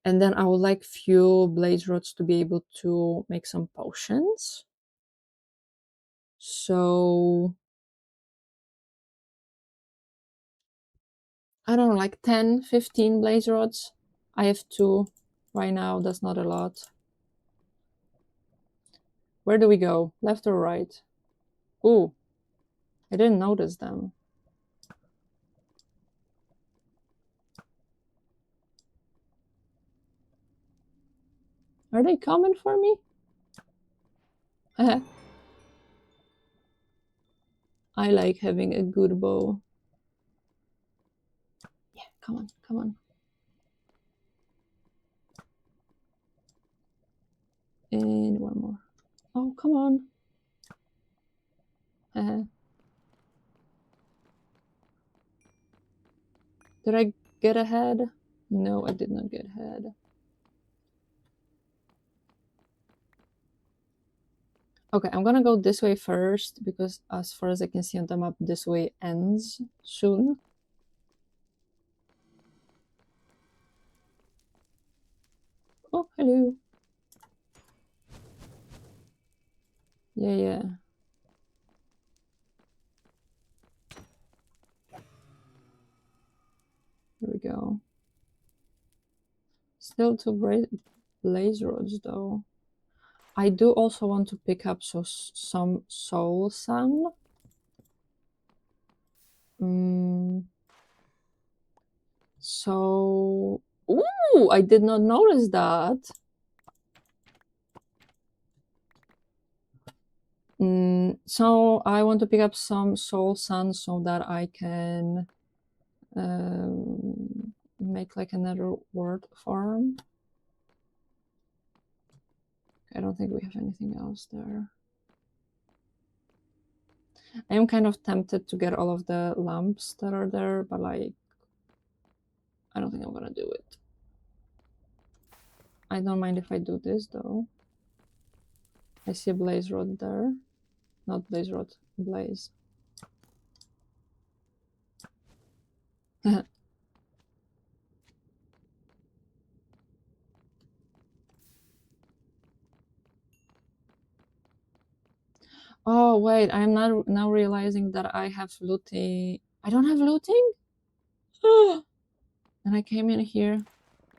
And then I would like few blaze rods to be able to make some potions. So I don't know, like 10, 15 blaze rods. I have 2 right now, that's not a lot. Where do we go? Left or right? Ooh, I didn't notice them. Are they coming for me? I like having a good bow. Yeah, come on, come on. And 1 more. Oh, come on. Did I get ahead? No, I did not get ahead. Okay, I'm gonna go this way first because as far as I can see on the map, this way ends soon. Oh, hello. Yeah, yeah. There we go. Still 2 blaze rods though. I do also want to pick up some soul sand. So, ooh, I did not notice that. So I want to pick up some soul sand so that I can make like another word farm. I don't think we have anything else there. I am kind of tempted to get all of the lamps that are there, but like, I don't think I'm gonna do it. I don't mind if I do this though. I see a blaze rod there. Not blaze rod, blaze. Oh, wait, I'm not now realizing that I have looting. I don't have looting? And I came in here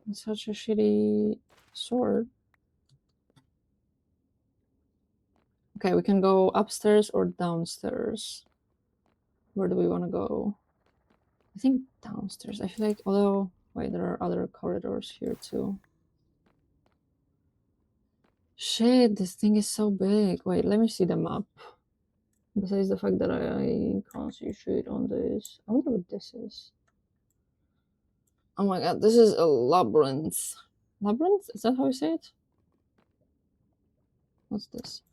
with such a shitty sword. Okay, we can go upstairs or downstairs. Where do we want to go? I think downstairs. I feel like, although, wait, there are other corridors here too. Shit, this thing is so big. Wait, let me see the map. Besides the fact that I can't see shit on this. I wonder what this is. Oh my god, this is a labyrinth. Labyrinth? Is that how you say it? What's this?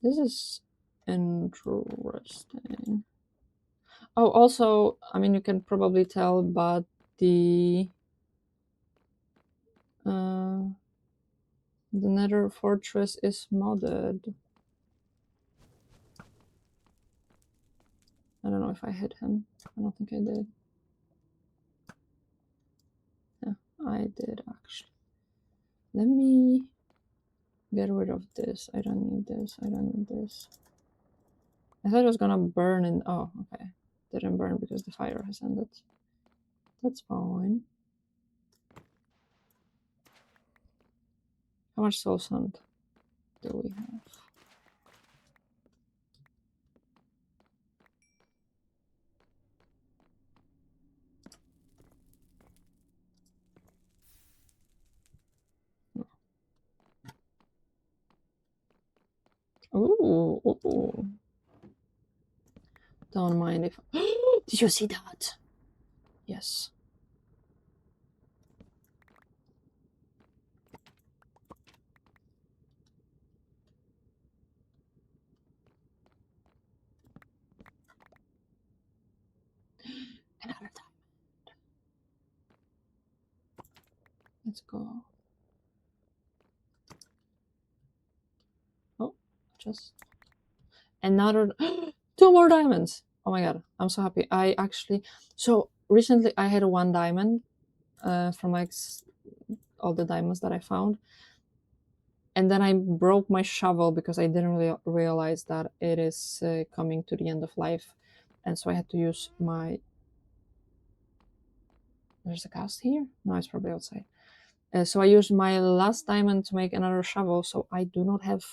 This is interesting. Oh, also, I mean, you can probably tell, but the Nether Fortress is modded. I don't know if I hit him. I don't think I did. Yeah, I did actually. Let me get rid of this. I don't need this. I don't need this. I thought it was gonna burn in. Oh, okay. Didn't burn because the fire has ended. That's fine. How much soul sand do we have? Ooh, ooh. Don't mind if. Did you see that? Yes. Another time. Let's go. Oh, just another. Two more diamonds. Oh my god, I'm so happy. I actually. So recently I had 1 diamond from like all the diamonds that I found. And then I broke my shovel because I didn't really realize that it is coming to the end of life. And so I had to use my. There's a cast here? No, it's probably outside. So I used my last diamond to make another shovel, so I do not have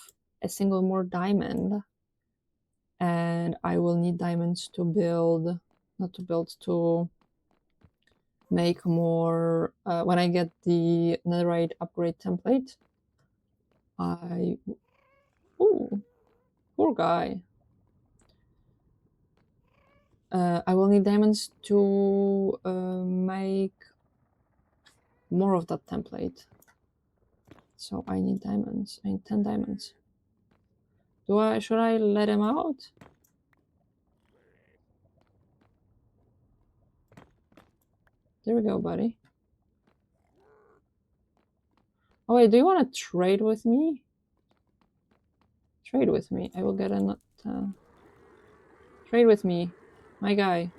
a single more diamond. And I will need diamonds to build, not to build, to make more. When I get the netherite upgrade template, Ooh, poor guy. I will need diamonds to make more of that template. So I need diamonds. I need 10 diamonds. Should I let him out? There we go, buddy. Oh wait, do you want to trade with me? Trade with me. I will get a trade with me, my guy.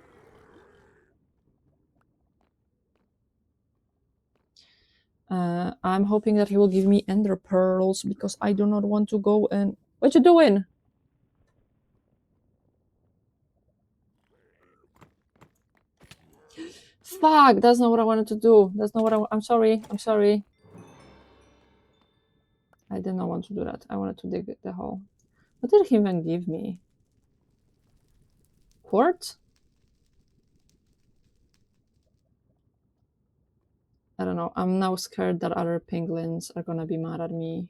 I'm hoping that he will give me ender pearls because I do not want to go and. What you doing? Fuck! That's not what I wanted to do. That's not what I'm sorry. I'm sorry. I did not want to do that. I wanted to dig the hole. What did he even give me? Quartz? I don't know. I'm now scared that other penguins are gonna be mad at me.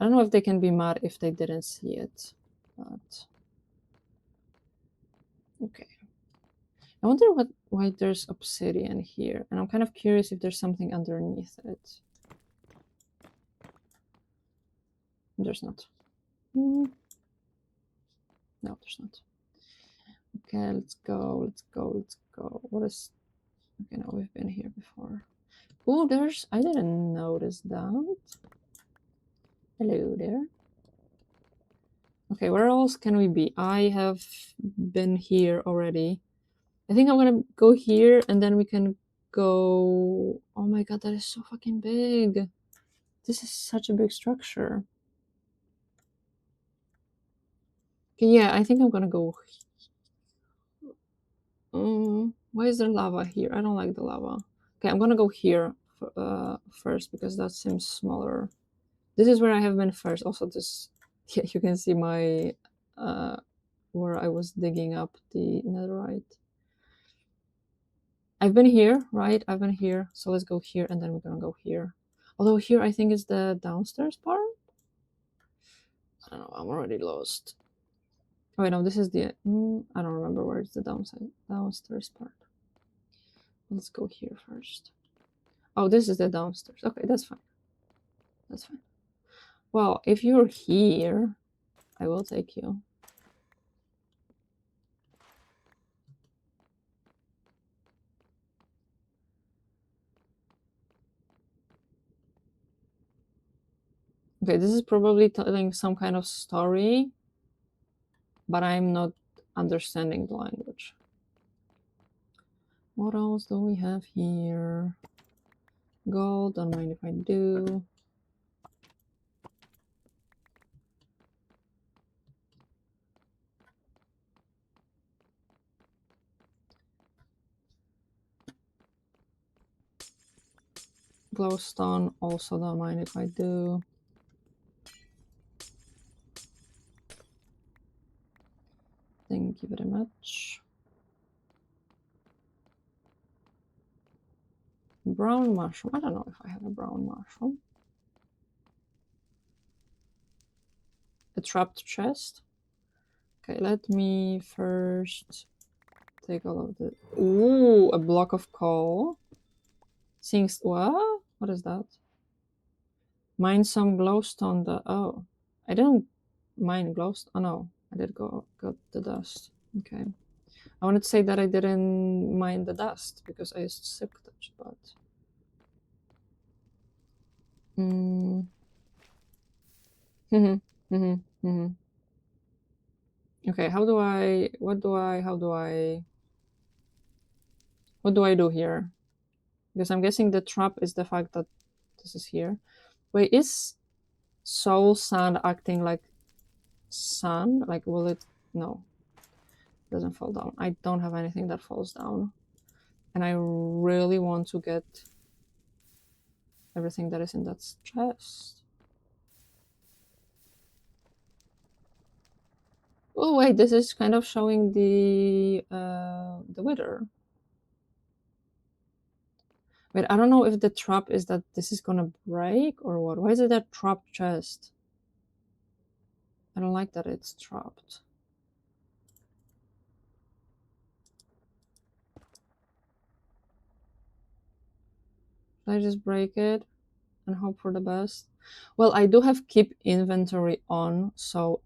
I don't know if they can be mad if they didn't see it, but okay. I wonder why there's obsidian here, and I'm kind of curious if there's something underneath it. There's not. No, there's not. Okay, let's go, let's go, let's go. What is... Okay, no, we've been here before. Oh, I didn't notice that. Hello there. Okay, where else can we be? I have been here already. I think I'm gonna go here and then we can go. Oh my god, that is so fucking big. This is such a big structure. Okay, yeah, I think I'm gonna go. Why is there lava here? I don't like the lava. Okay, I'm gonna go here first because that seems smaller. This is where I have been first. Also, this, yeah, you can see my where I was digging up the netherite. I've been here, right? I've been here. So let's go here and then we're gonna go here. Although here I think is the downstairs part. I don't know, I'm already lost. Oh wait, no, this is the I don't remember where it's the downstairs part. Let's go here first. Oh, this is the downstairs. Okay, that's fine. That's fine. Well, if you're here, I will take you. Okay, this is probably telling some kind of story, but I'm not understanding the language. What else do we have here? Gold, don't mind if I do. Glowstone, also don't mind if I do. Thank you very much. Brown mushroom. I don't know if I have a brown mushroom. A trapped chest. Okay, let me first take all of the. Ooh, a block of coal. Things. What? What is that? Mine some glowstone. Oh, I didn't mine glowstone. Oh no, I did got the dust. Okay. I wanted to say that I didn't mine the dust because I used silk touch, but. Mm. Mhm. Mhm. Mhm. Okay, how do I? What do I? How do I? What do I do here? Because I'm guessing the trap is the fact that this is here. Wait, is soul sand acting like sand? Like, will it? No, it doesn't fall down. I don't have anything that falls down, and I really want to get everything that is in that chest. Oh wait, this is kind of showing the wither. Wait, I don't know if the trap is that this is gonna break or what. Why is it a trapped chest? I don't like that it's trapped. Should I just break it and hope for the best? Well, I do have keep inventory on, so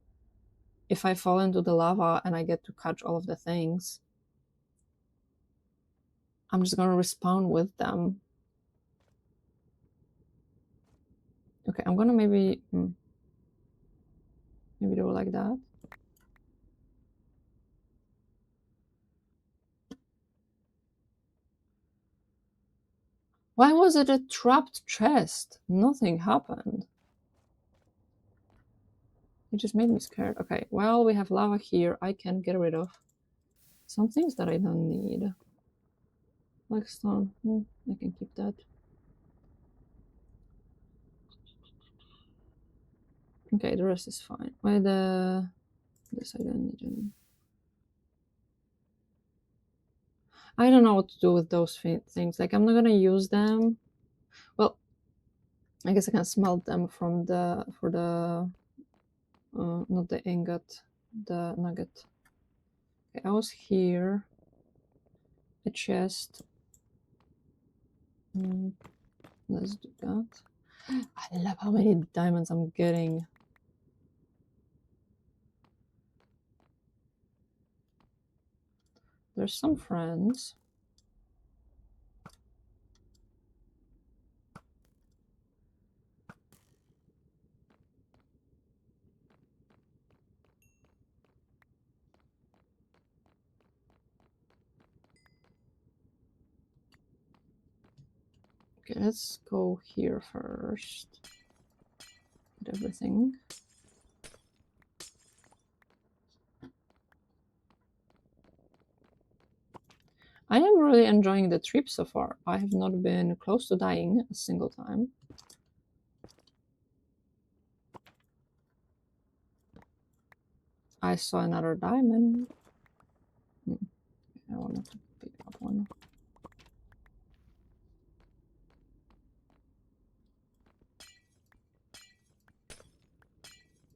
if I fall into the lava and I get to catch all of the things, I'm just gonna respawn with them. Okay, I'm gonna maybe do it like that. Why was it a trapped chest? Nothing happened. It just made me scared. Okay, well, we have lava here. I can get rid of some things that I don't need. Like stone. I can keep that. Okay, the rest is fine. Why this I don't need any. I don't know what to do with those things. Like, I'm not gonna use them. Well, I guess I can smelt them from for the not the ingot, the nugget. Okay, I was here. A chest. Let's do that. I love how many diamonds I'm getting. There's some friends. Okay, let's go here first. Get everything. I am really enjoying the trip so far. I have not been close to dying a single time. I saw another diamond. I wanted to pick up one.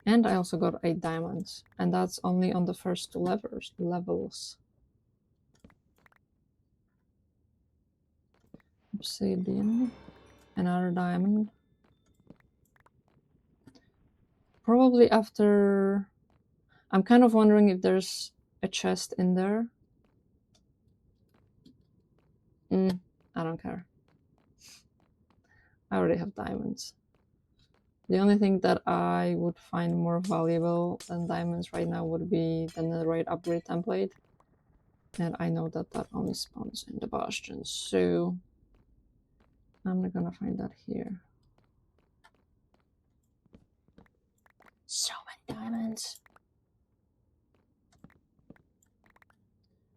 And I also got 8 diamonds. And that's only on the first 2 levels. Obsidian. Another diamond. Probably after... I'm kind of wondering if there's a chest in there. I don't care. I already have diamonds. The only thing that I would find more valuable than diamonds right now would be the netherite upgrade template. And I know that that only spawns in the bastions, so I'm not gonna find that here. So many diamonds.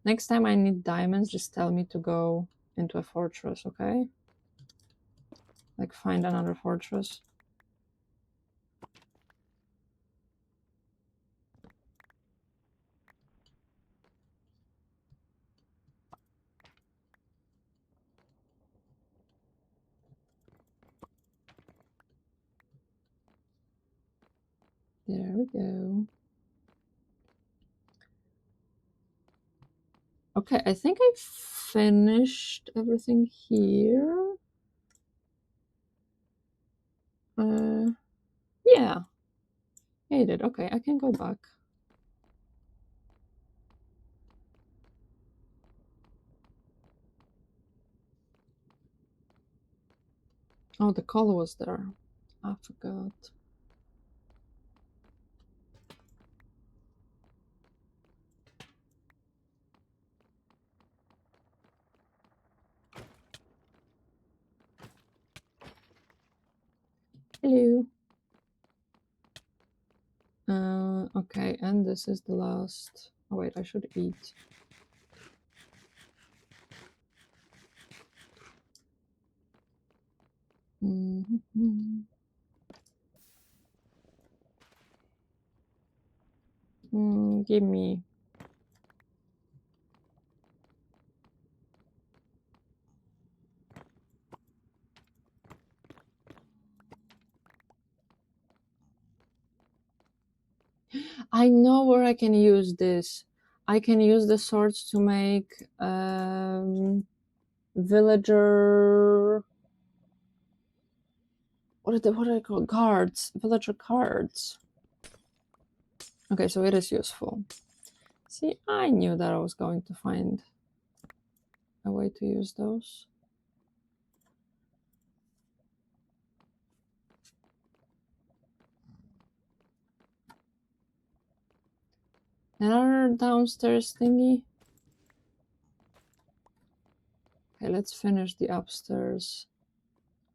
Next time I need diamonds, just tell me to go into a fortress, okay? Like find another fortress. There we go. Okay, I think I finished everything here. Yeah. I did. Okay, I can go back. Oh, the call was there. I forgot. Hello. Okay, and this is the last. Oh wait, I should eat. Give me. I know where I can use this. I can use the swords to make villager. What are they called? Cards. Villager cards. Okay, so it is useful. See, I knew that I was going to find a way to use those. Another downstairs thingy. Okay, let's finish the upstairs.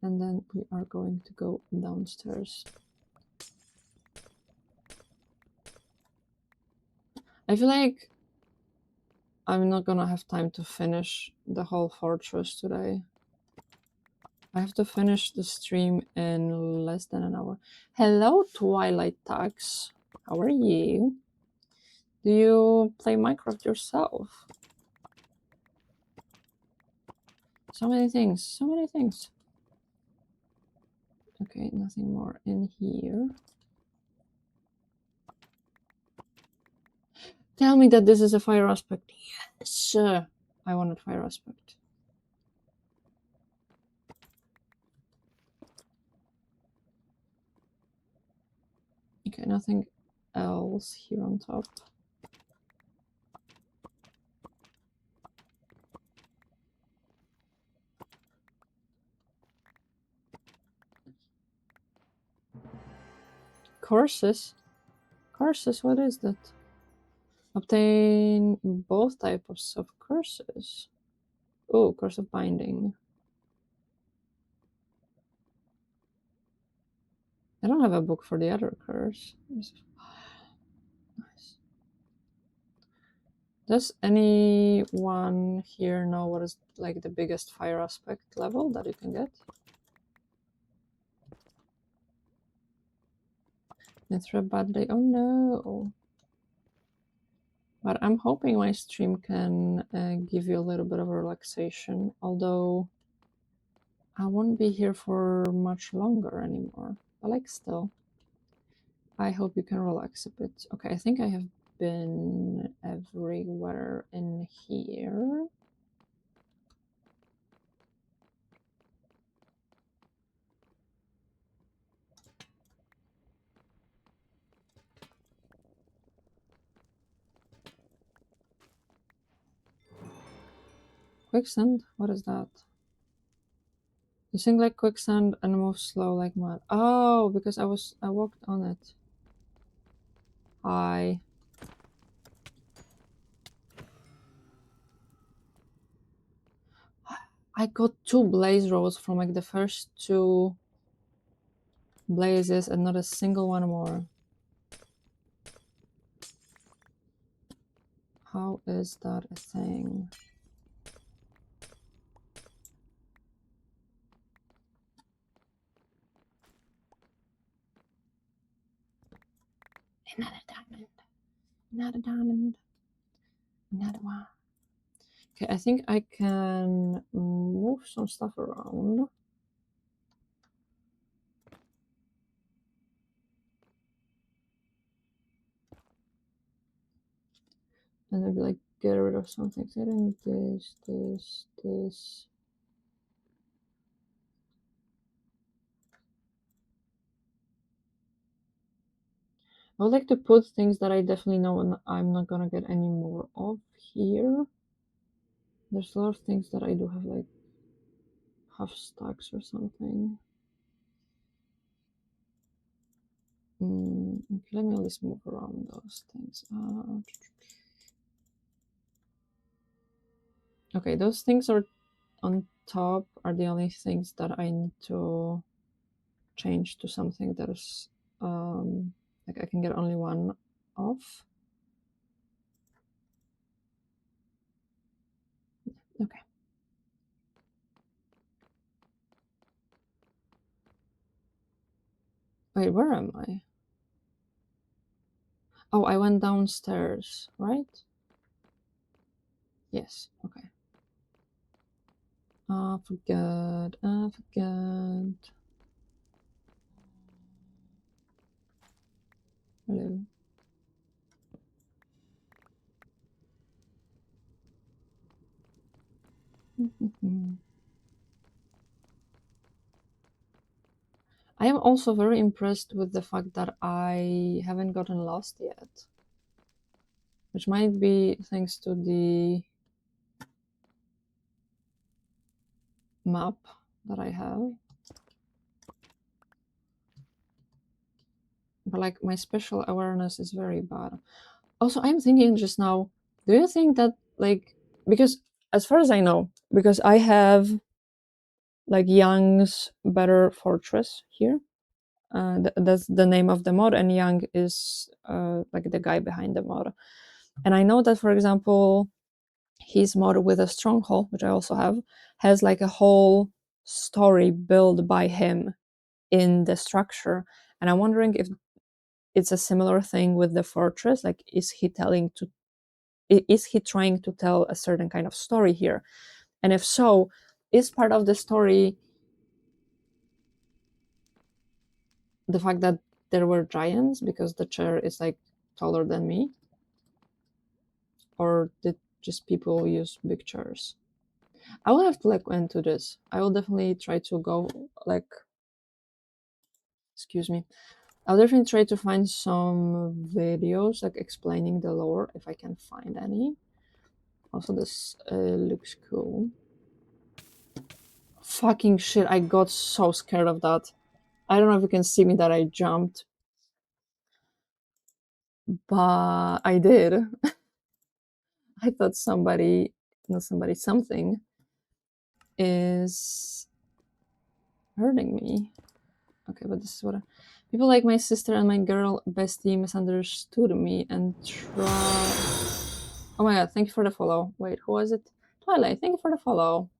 And then we are going to go downstairs. I feel like I'm not gonna have time to finish the whole fortress today. I have to finish the stream in less than an hour. Hello, Twilight Tax. How are you? Do you play Minecraft yourself? So many things, so many things. Okay, nothing more in here. Tell me that this is a fire aspect. Yes, I wanted fire aspect. Okay, nothing else here on top. Courses? Courses, what is that? Obtain both types of curses. Oh, curse of binding. I don't have a book for the other curse. Nice. Does anyone here know what is like the biggest fire aspect level that you can get? It's a bad day. Oh no. But I'm hoping my stream can give you a little bit of relaxation, although I won't be here for much longer anymore. But like still, I hope you can relax a bit. Okay, I think I have been everywhere in here. Quicksand? What is that? You sing like quicksand and move slow like mud. Oh, because I walked on it. I got 2 blaze rolls from like the first 2 blazes and not a single one more. How is that a thing? Another diamond. Another diamond. Another one. Okay, I think I can move some stuff around. And maybe like get rid of something. I don't this. I would like to put things that I definitely know I'm not gonna get any more of here. There's a lot of things that I do have like half stacks or something. Okay, let me at least move around those things. Okay, those things are on top are the only things that I need to change to something that is like I can get only one off. Okay. Wait, where am I? Oh, I went downstairs, right? Yes, okay. I forgot. I forgot. Hello. I am also very impressed with the fact that I haven't gotten lost yet, which might be thanks to the map that I have. But like my special awareness is very bad. Also, I'm thinking just now, do you think that like, because as far as I know, because I have like Young's Better Fortress here. That's the name of the mod, and Young is like the guy behind the mod. And I know that, for example, his mod with a stronghold, which I also have, has like a whole story built by him in the structure. And I'm wondering if it's a similar thing with the fortress. Like, is he trying to tell a certain kind of story here? And if so, is part of the story the fact that there were giants because the chair is like taller than me? Or did just people use big chairs? I will have to like into this. I will definitely try to go like, excuse me. I'll definitely try to find some videos like explaining the lore if I can find any. Also, this looks cool. Fucking shit, I got so scared of that. I don't know if you can see me that I jumped, but I did. I thought somebody, not somebody, something is hurting me. Okay, but this is what People like my sister and my girl bestie misunderstood me and Oh my god, thank you for the follow. Wait, who was it? Twilight, thank you for the follow.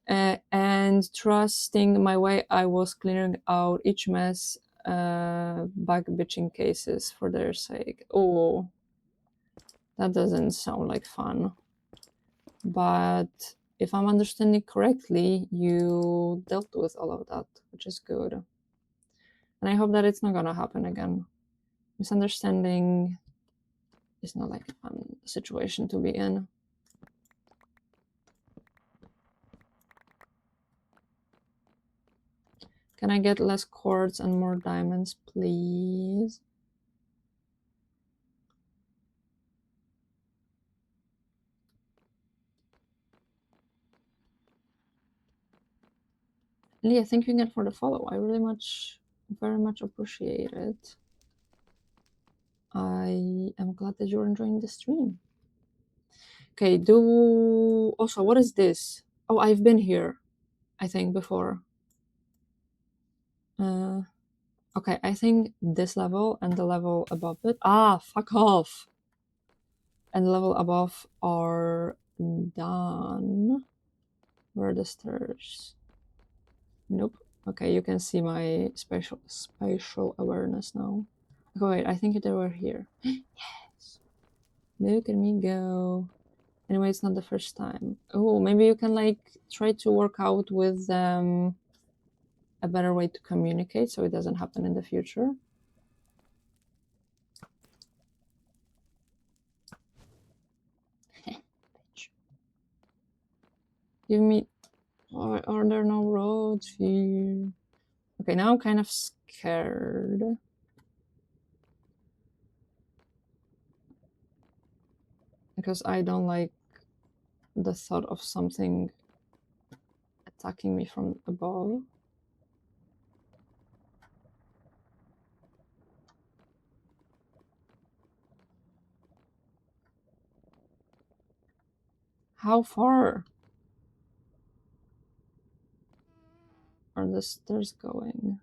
And trusting my way, I was clearing out each mess, back bitching cases for their sake. Oh, that doesn't sound like fun. But if I'm understanding correctly, you dealt with all of that, which is good. And I hope that it's not gonna happen again. Misunderstanding is not like a fun situation to be in. Can I get less quartz and more diamonds, please? Leah, thank you again for the follow. I very much appreciate it. I am glad that you're enjoying the stream. Okay, also, what is this? Oh, I've been here, I think, before. Okay, I think this level and the level above it. Ah, fuck off! And the level above are done. Where are the stairs? Nope. Okay, you can see my spatial awareness now. Oh, wait, I think they were here. Yes. Look at me go. Anyway, it's not the first time. Oh, maybe you can like try to work out with a better way to communicate so it doesn't happen in the future. Give me. Are there no roads here? Okay, now I'm kind of scared. Because I don't like the thought of something attacking me from above. How far are the stairs going?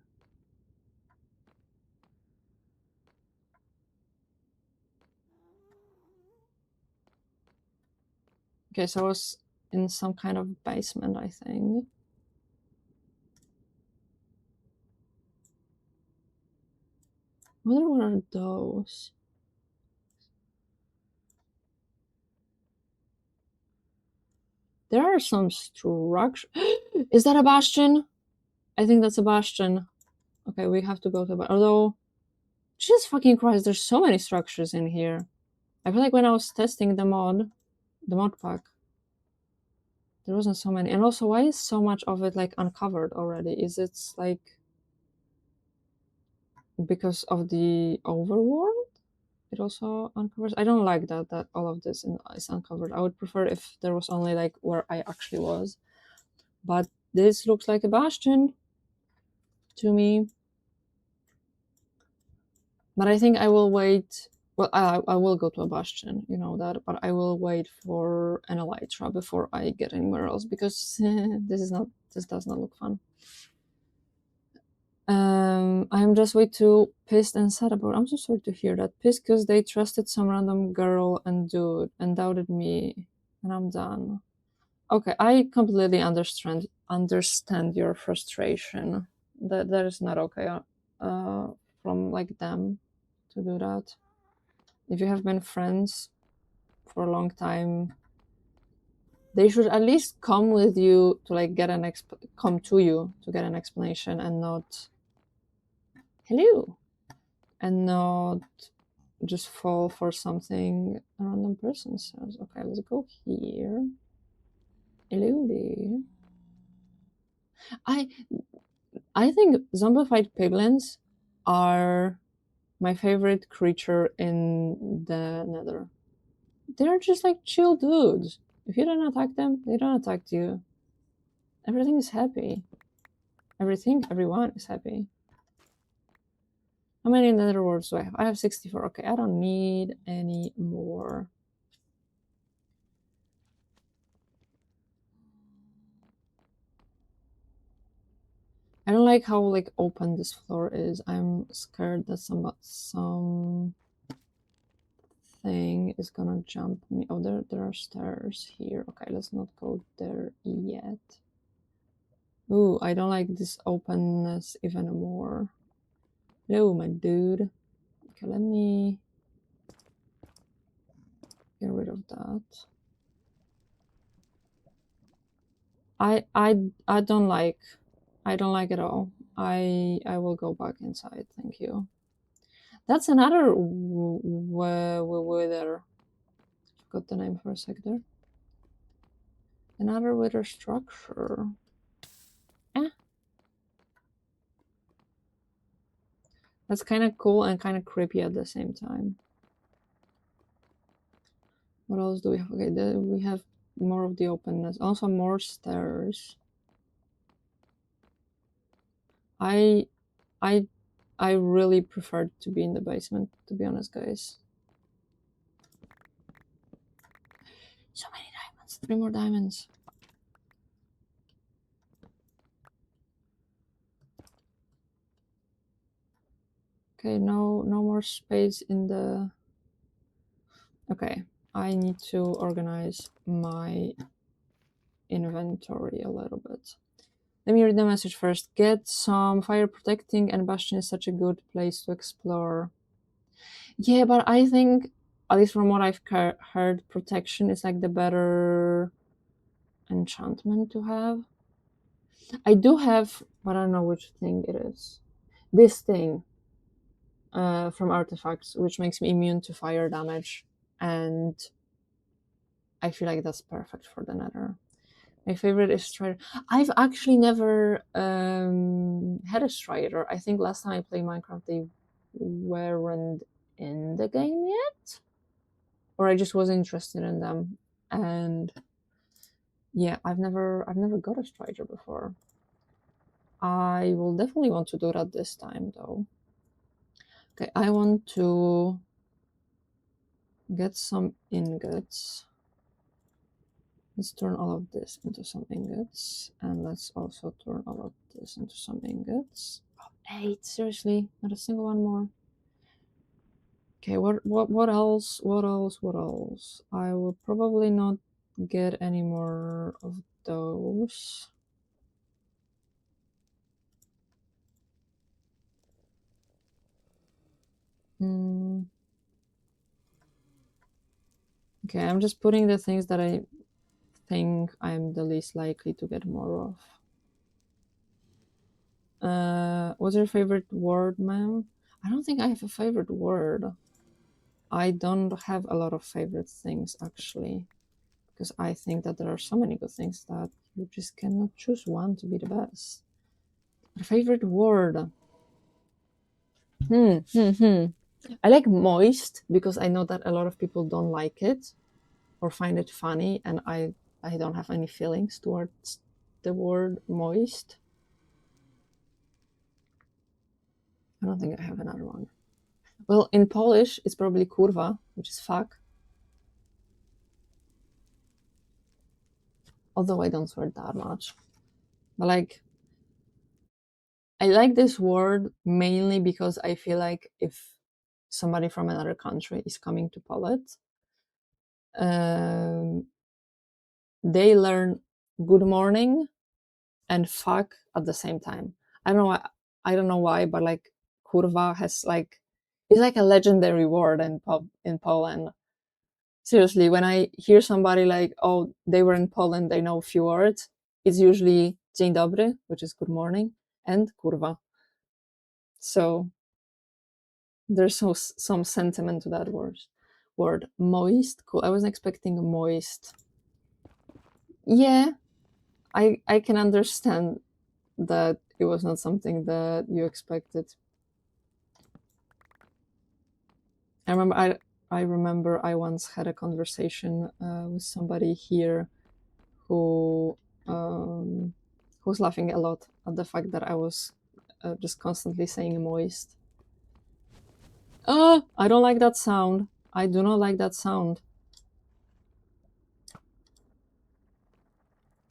Okay, so I was in some kind of basement, I think. What are those? There are some structure. Is that a bastion? I think that's a bastion. Okay, we have to go to although, Jesus fucking Christ, there's so many structures in here. I feel like when I was testing the mod pack, there wasn't so many. And also, why is so much of it like uncovered already? Is it like because of the overworld? It also uncovers. I don't like that all of this is uncovered. I would prefer if there was only like where I actually was. But this looks like a bastion to me. But I think I will wait. Well, I will go to a bastion, you know that. But I will wait for an elytra before I get anywhere else because this does not look fun. I'm just way too pissed and sad about. I'm so sorry to hear that. Pissed because they trusted some random girl and dude and doubted me, and I'm done. Okay, I completely understand your frustration. That is not okay. From like them to do that. If you have been friends for a long time, they should at least come with you to like get come to you to get an explanation and not hello and not just fall for something a random person says. Okay, let's go here. Hello there. I think zombified piglins are my favorite creature in the Nether. They're just like chill dudes. If you don't attack them, they don't attack you. Everything is happy. Everyone is happy. How many Nether worlds do I have? I have 64. Okay, I don't need any more. I don't like how like open this floor is. I'm scared that some thing is gonna jump me. Oh, there are stairs here. Okay, let's not go there yet. Ooh, I don't like this openness even more. Hello, my dude. Okay, let me get rid of that. I don't like at all. I will go back inside. Thank you. That's another wither. Forgot the name for a sec there. Another wither structure. Eh. That's kind of cool and kind of creepy at the same time. What else do we have? Okay, we have more of the openness. Also more stairs. I really prefer to be in the basement, to be honest, guys. So many diamonds. 3 more diamonds. Okay, no more space in the... Okay, I need to organize my inventory a little bit. Let me read the message first. Get some fire protecting, and Bastion is such a good place to explore. Yeah, but I think, at least from what I've heard, protection is like the better enchantment to have. I do have, but I don't know which thing it is. This thing from artifacts, which makes me immune to fire damage, and I feel like that's perfect for the nether. My favorite is Strider. I've actually never had a Strider. I think last time I played Minecraft, they weren't in the game yet, or I just wasn't interested in them. And yeah, I've never got a Strider before. I will definitely want to do that this time, though. Okay, I want to get some ingots. Let's turn all of this into some ingots, and let's also turn all of this into some ingots. Oh, 8, seriously, not a single one more. Okay, what else? What else? I will probably not get any more of those. Okay, I'm just putting the things that I think I'm the least likely to get more of. What's your favorite word, ma'am? I don't think I have a favorite word. I don't have a lot of favorite things, actually, because I think that there are so many good things that you just cannot choose one to be the best. A favorite word? I like moist because I know that a lot of people don't like it or find it funny, and I don't have any feelings towards the word moist. I don't think I have another one. Well, in Polish, it's probably kurwa, which is fuck. Although I don't swear that much. But like, I like this word mainly because I feel like if somebody from another country is coming to Poland, they learn good morning and fuck at the same time. I don't know. I don't know why, but like kurwa has like, it's like a legendary word in Poland. Seriously, when I hear somebody like, oh, they were in Poland, they know a few words, it's usually dzień dobry, which is good morning, and kurwa. So there's some sentiment to that word. Moist, cool. I wasn't expecting moist. Yeah, I can understand that it was not something that you expected. I remember I once had a conversation with somebody here who was laughing a lot at the fact that I was just constantly saying moist. Oh, I don't like that sound. I do not like that sound.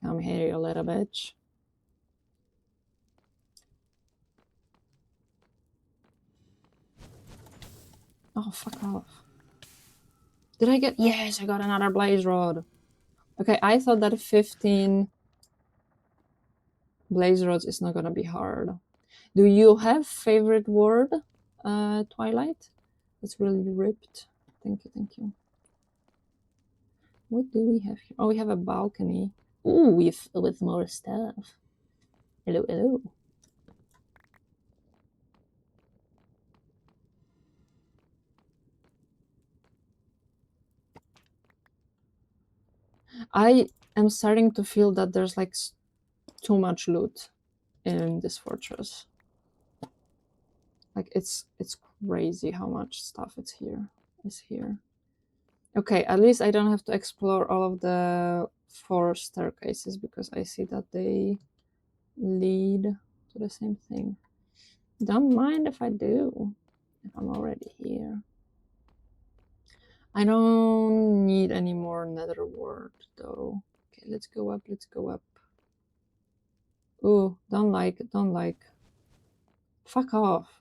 Come here, you little bitch. Oh, fuck off. Did I get... Yes, I got another blaze rod. Okay, I thought that 15 blaze rods is not gonna be hard. Do you have favorite word, Twilight? That's really ripped. Thank you, thank you. What do we have here? Oh, we have a balcony. Ooh, with more stuff. Hello, hello. I am starting to feel that there's like too much loot in this fortress. Like it's crazy how much stuff is here. Okay, at least I don't have to explore all of the 4 staircases because I see that they lead to the same thing. Don't mind if I do, if I'm already here. I don't need any more nether wart though. Okay, let's go up, let's go up. Ooh, don't like. Fuck off.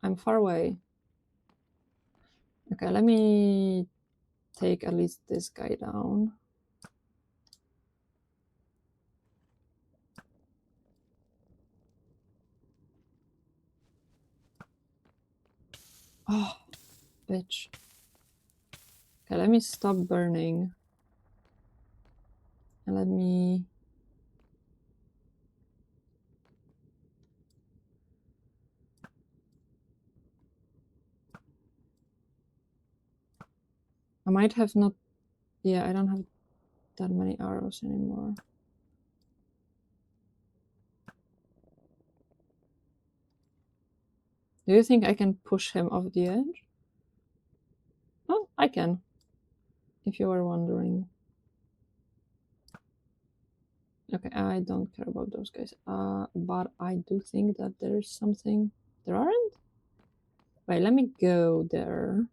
I'm far away. Okay, let me take at least this guy down. Oh, bitch. Okay, let me stop burning. And let me... I might have not... Yeah, I don't have that many arrows anymore. Do you think I can push him off the edge? Oh, I can. If you were wondering. Okay, I don't care about those guys. But I do think that there's something... There aren't? Wait, let me go there.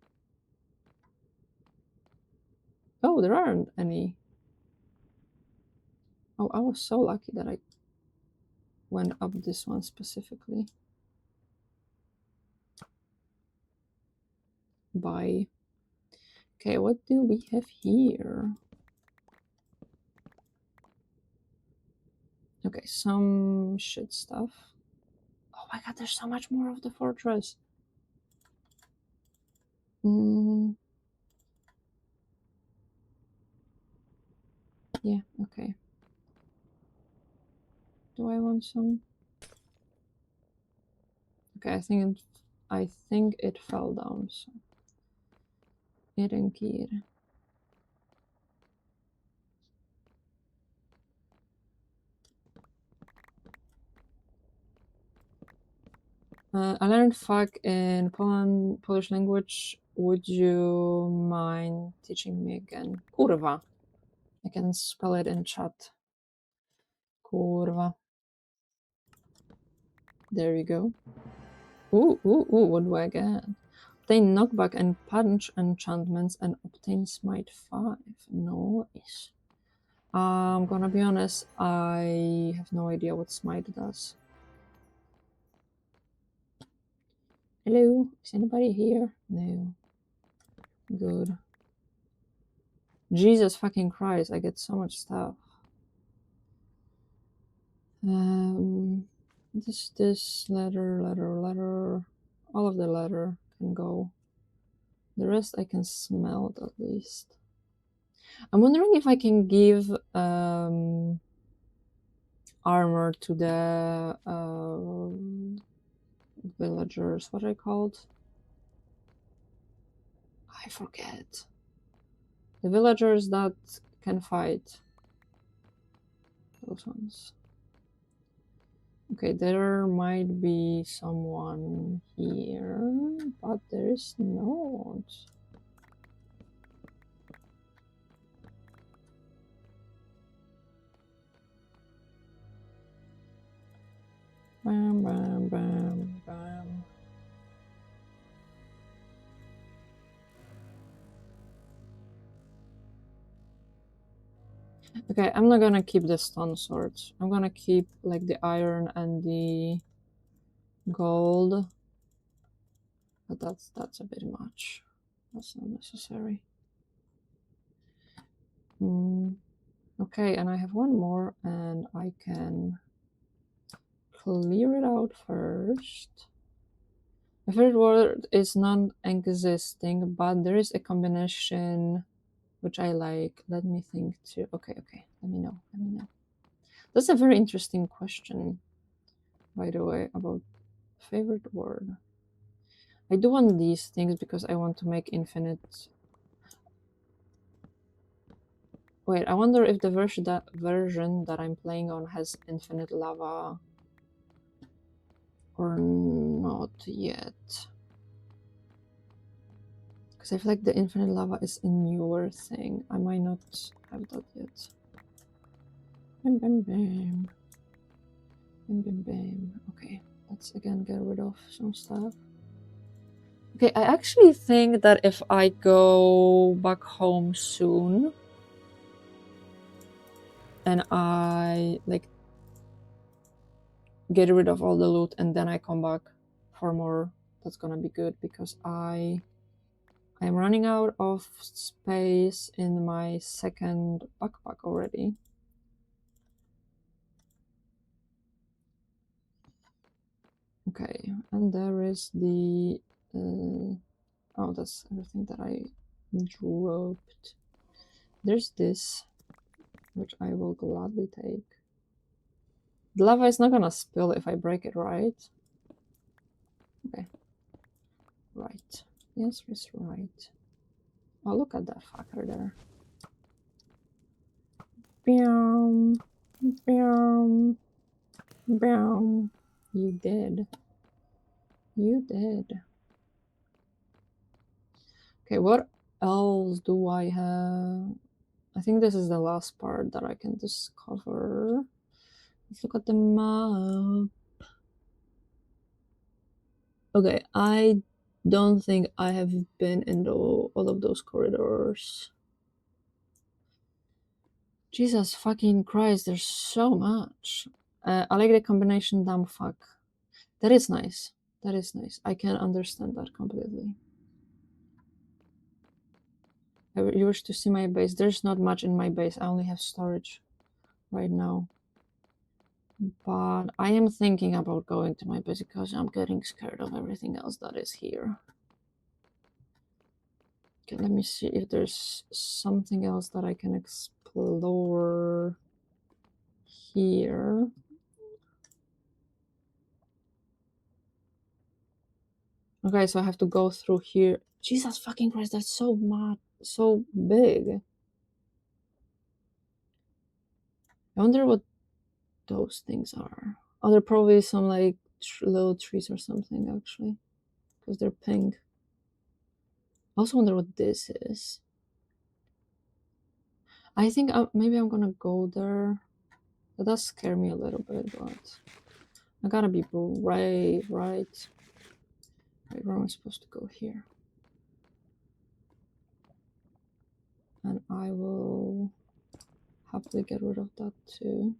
Oh, there aren't any. Oh, I was so lucky that I went up this one specifically. Bye. Okay, what do we have here? Okay, some shit stuff. Oh my god, there's so much more of the fortress. Yeah, okay. Do I want some? Okay, I think it fell down, so ENG. I learned fuck in Polish language. Would you mind teaching me again? Kurwa. I can spell it in chat. Kurwa. There you go. Ooh, what do I get? Obtain knockback and punch enchantments and obtain smite 5. Nice. I'm gonna be honest, I have no idea what smite does. Hello? Is anybody here? No. Good. Jesus fucking Christ, I get so much stuff. This letter. All of the letter can go. The rest I can smell at least. I'm wondering if I can give armor to the villagers. What are they called? I forget. The villagers that can fight. Those ones. Okay, there might be someone here, but there is not. Bam, bam, bam, bam. Okay, I'm not gonna keep the stone swords. I'm gonna keep like the iron and the gold. But that's a bit much. That's not necessary. Okay, and I have one more, and I can clear it out first. My favorite word is non-existing, but there is a combination which I like. Let me think too. Okay. Let me know. That's a very interesting question, by the way, about favorite word. I do want these things because I want to make infinite. Wait, I wonder if the version that I'm playing on has infinite lava or not yet. Because I feel like the infinite lava is a newer thing. I might not have that yet. Bam, bam, bam. Bam, bam, bam. Okay, let's again get rid of some stuff. Okay, I actually think that if I go back home soon and I like get rid of all the loot and then I come back for more, that's gonna be good because I'm running out of space in my second backpack already. Okay, and there is the oh, that's everything that I dropped. There's this, which I will gladly take. The lava is not gonna spill if I break it, right? Okay. Right. Yes, it's right. Oh, look at that fucker there. Bam. Bam. Bam. You did. You did. Okay, what else do I have? I think this is the last part that I can discover. Let's look at the map. Okay, I don't think I have been in all of those corridors. Jesus fucking Christ, there's so much. I like the combination dumb fuck. That is nice. That is nice. I can understand that completely. You wish to see my base. There's not much in my base. I only have storage right now. But I am thinking about going to my base because I'm getting scared of everything else that is here. Okay, let me see if there's something else that I can explore here. Okay, so I have to go through here. Jesus fucking Christ, that's so much, so big. I wonder what those things are. Oh, they're probably some like little trees or something actually, because they're pink. I also wonder what this is. I think maybe I'm gonna go there. That does scare me a little bit, but I gotta be brave, right? Wait, where am I supposed to go here? And I will happily get rid of that too.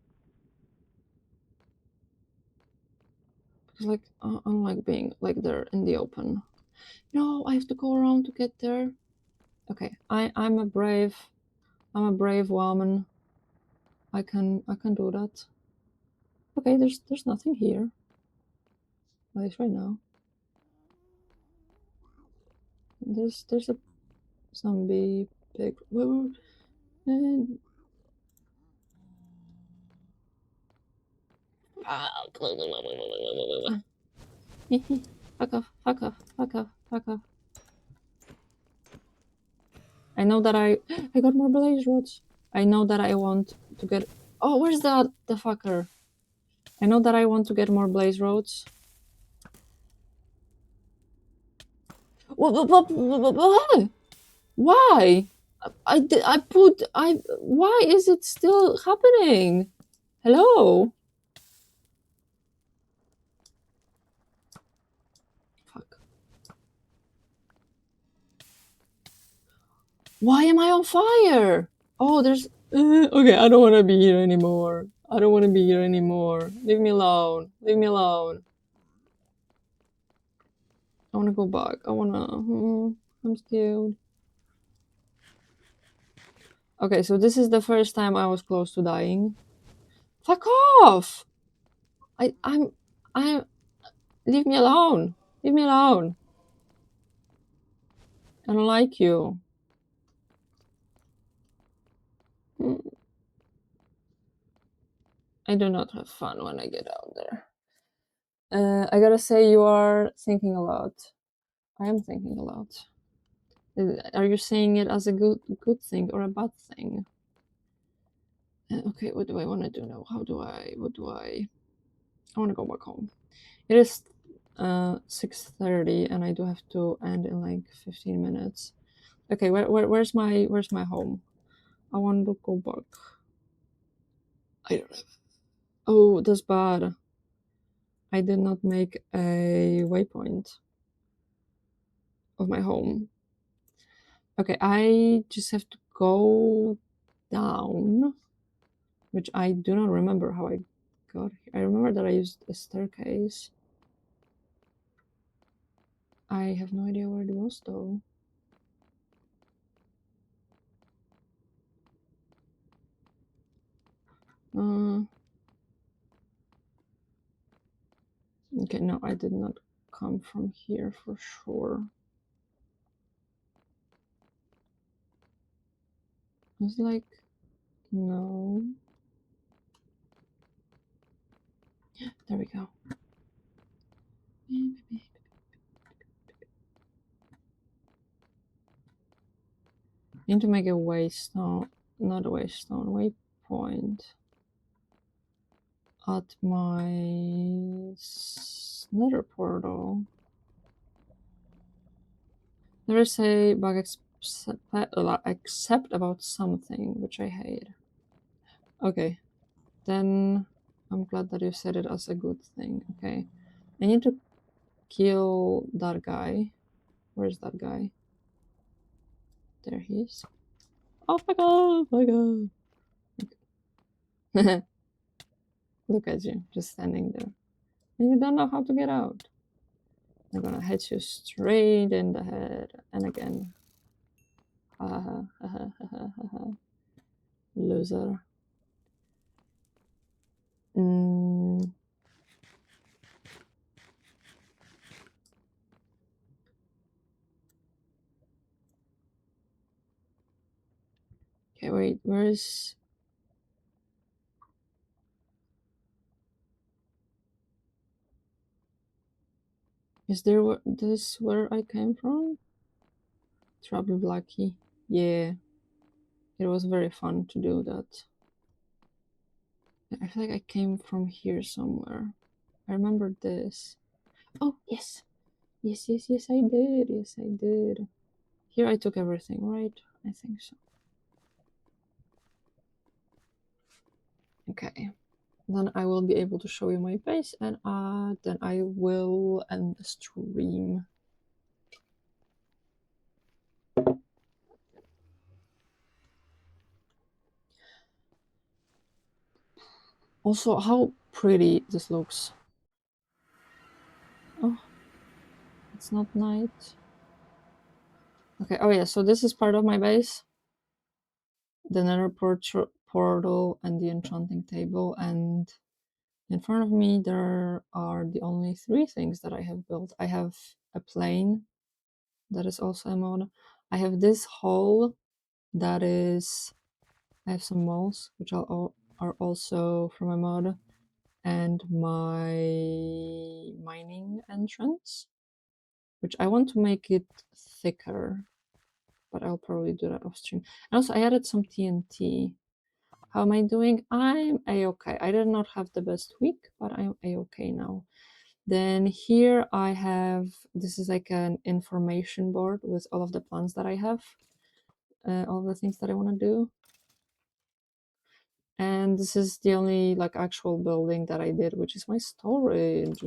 Because like, I don't like being like there in the open. No, I have to go around to get there. Okay, I'm a brave woman. I can do that. Okay, there's nothing here. At least right now. There's a zombie pig. And fuck off, fuck off, fuck off, fuck off. I know that I got more blaze rods. I know that I want to get. Oh, where's the fucker? I know that I want to get more blaze rods. Why? Why is it still happening? Hello? Fuck. Why am I on fire? Oh, there's... okay, I don't want to be here anymore. I don't want to be here anymore. Leave me alone. Leave me alone. I wanna go back. I'm scared. Okay, so this is the first time I was close to dying. Fuck off! I'm leave me alone. Leave me alone. I don't like you. I do not have fun when I get out there. I gotta say, you are thinking a lot. I am thinking a lot. Are you saying it as a good thing or a bad thing? Okay, what do I want to do now? What do I want to go back home. It is 6:30 and I do have to end in like 15 minutes. Okay, where's my home? I want to go back. I don't have. Oh, that's bad. I did not make a waypoint of my home. Okay, I just have to go down, which I do not remember how I got here. I remember that I used a staircase. I have no idea where it was though. Okay, no, I did not come from here for sure. I was like, no. There we go. Need to make a waystone, not a waystone, waypoint at my nether portal. There is a bug except about something, which I hate. Okay, then I'm glad that you said it as a good thing. Okay, I need to kill that guy. Where's that guy? There he is. Oh my god, oh my god. Okay. Look at you, just standing there. And you don't know how to get out. I'm gonna hit you straight in the head. And again. Loser. Okay, wait, where is... Is there this where I came from? Trouble Blackie. Yeah. It was very fun to do that. I feel like I came from here somewhere. I remember this. Oh, yes. Yes, I did. Yes, I did. Here I took everything, right? I think so. Okay. Then I will be able to show you my face and then I will end the stream. Also, how pretty this looks. Oh, it's not night. Okay, oh yeah, so this is part of my base. The nether portal and the enchanting table, and in front of me there are the only three things that I have built. I have a plane that is also a mod. I have this hole that is... I have some walls which are also from a mod, and my mining entrance, which I want to make it thicker, but I'll probably do that off stream. And also I added some TNT. How am I doing? I'm a-okay. I did not have the best week, but I'm a-okay now. Then here I have, this is like an information board with all of the plans that I have, all the things that I want to do. And this is the only like actual building that I did, which is my storage.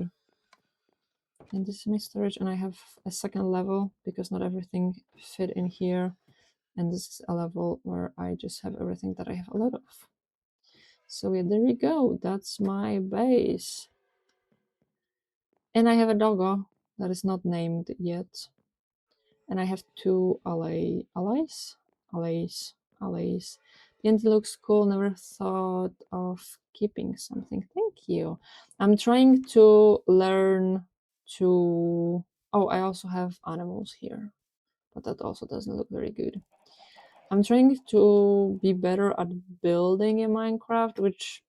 And this is my storage, and I have a second level because not everything fit in here. And this is a level where I just have everything that I have a lot of. So yeah, there we go. That's my base. And I have a doggo. that is not named yet. And I have two allies. The end looks cool. Never thought of keeping something. Thank you. I'm trying to learn to. Oh, I also have animals here, but that also doesn't look very good. I'm trying to be better at building in Minecraft, which,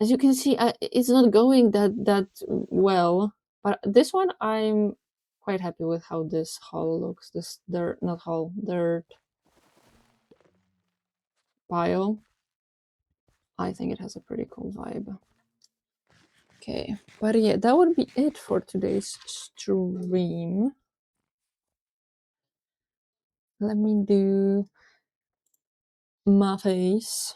as you can see, it's not going that well. But this one, I'm quite happy with how this hull looks. This dirt, not hull, dirt pile. I think it has a pretty cool vibe. Okay, but yeah, that would be it for today's stream. Let me do my face.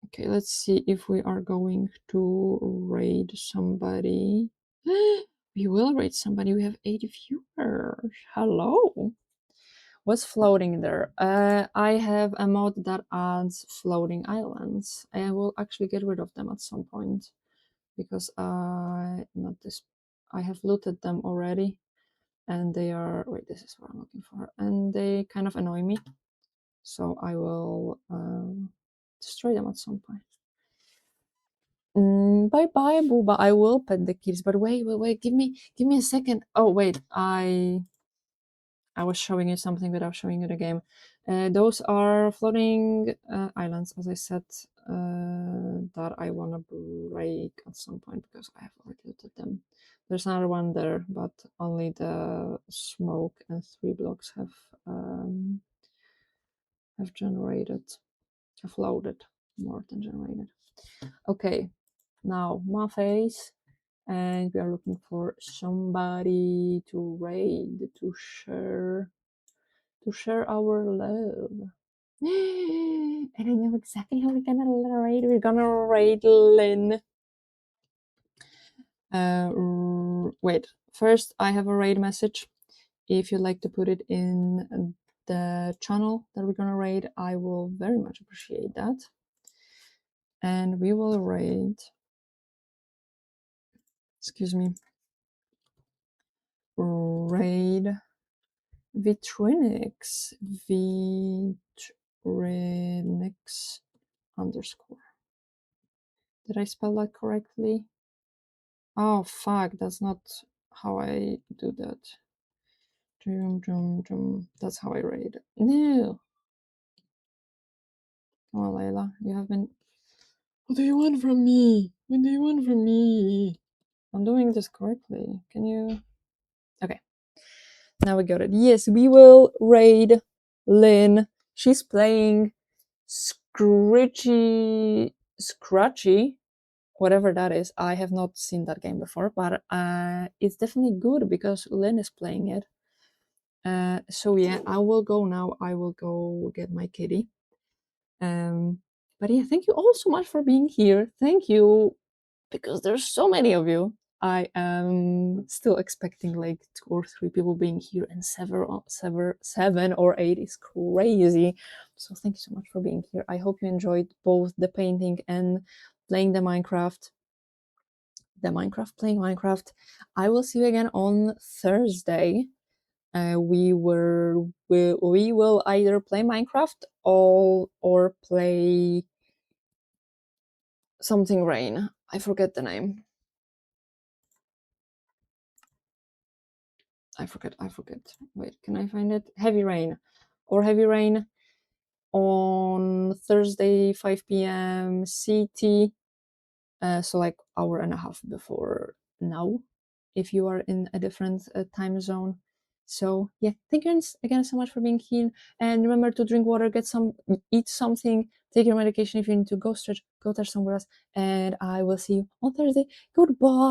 Okay, let's see if we are going to raid somebody. We will raid somebody. We have 80 viewers. Hello. What's floating there? I have a mod that adds floating islands. I will actually get rid of them at some point because not this. I have looted them already, and they are. Wait, this is what I'm looking for, and they kind of annoy me. So I will destroy them at some point. Bye bye, Booba. I will pet the kids, but wait. Give me a second. Oh wait, I was showing you something without showing you the game. Those are floating islands, as I said, that I want to break at some point because I have already looted them. There's another one there, but only the smoke and 3 blocks have generated, have loaded, more than generated. Okay, now my face, and we are looking for somebody to raid, to share our love. And I know exactly how we're gonna raid. We're gonna raid Lynn. Wait, first I have a raid message. If you'd like to put it in the channel that we're gonna raid, I will very much appreciate that. And we will raid, excuse me, raid Vitrinix. Vitrinix underscore. Did I spell that correctly? Oh fuck, that's not how I do that. That's how I raid. No. Come on, Layla. You have been. What do you want from me? What do you want from me? I'm doing this correctly. Can you? Okay. Now we got it. Yes, we will raid Lynn. She's playing Scratchy, whatever that is. I have not seen that game before, but it's definitely good because Lynn is playing it. So yeah, I will go now. I will go get my kitty. But yeah, thank you all so much for being here. Thank you, because there's so many of you. I am still expecting like 2 or 3 people being here, and 7 or 8 is crazy. So thank you so much for being here. I hope you enjoyed both the painting and playing the Minecraft. Playing Minecraft. I will see you again on Thursday. We will either play Minecraft or play something rain. I forget the name. I forget. Wait, can I find it? Heavy Rain on Thursday 5 p.m. CT. So like hour and a half before now, if you are in a different time zone. So yeah, thank you again so much for being here, and remember to drink water, eat something, take your medication if you need to, go stretch, go touch some grass, and I will see you on Thursday. Goodbye.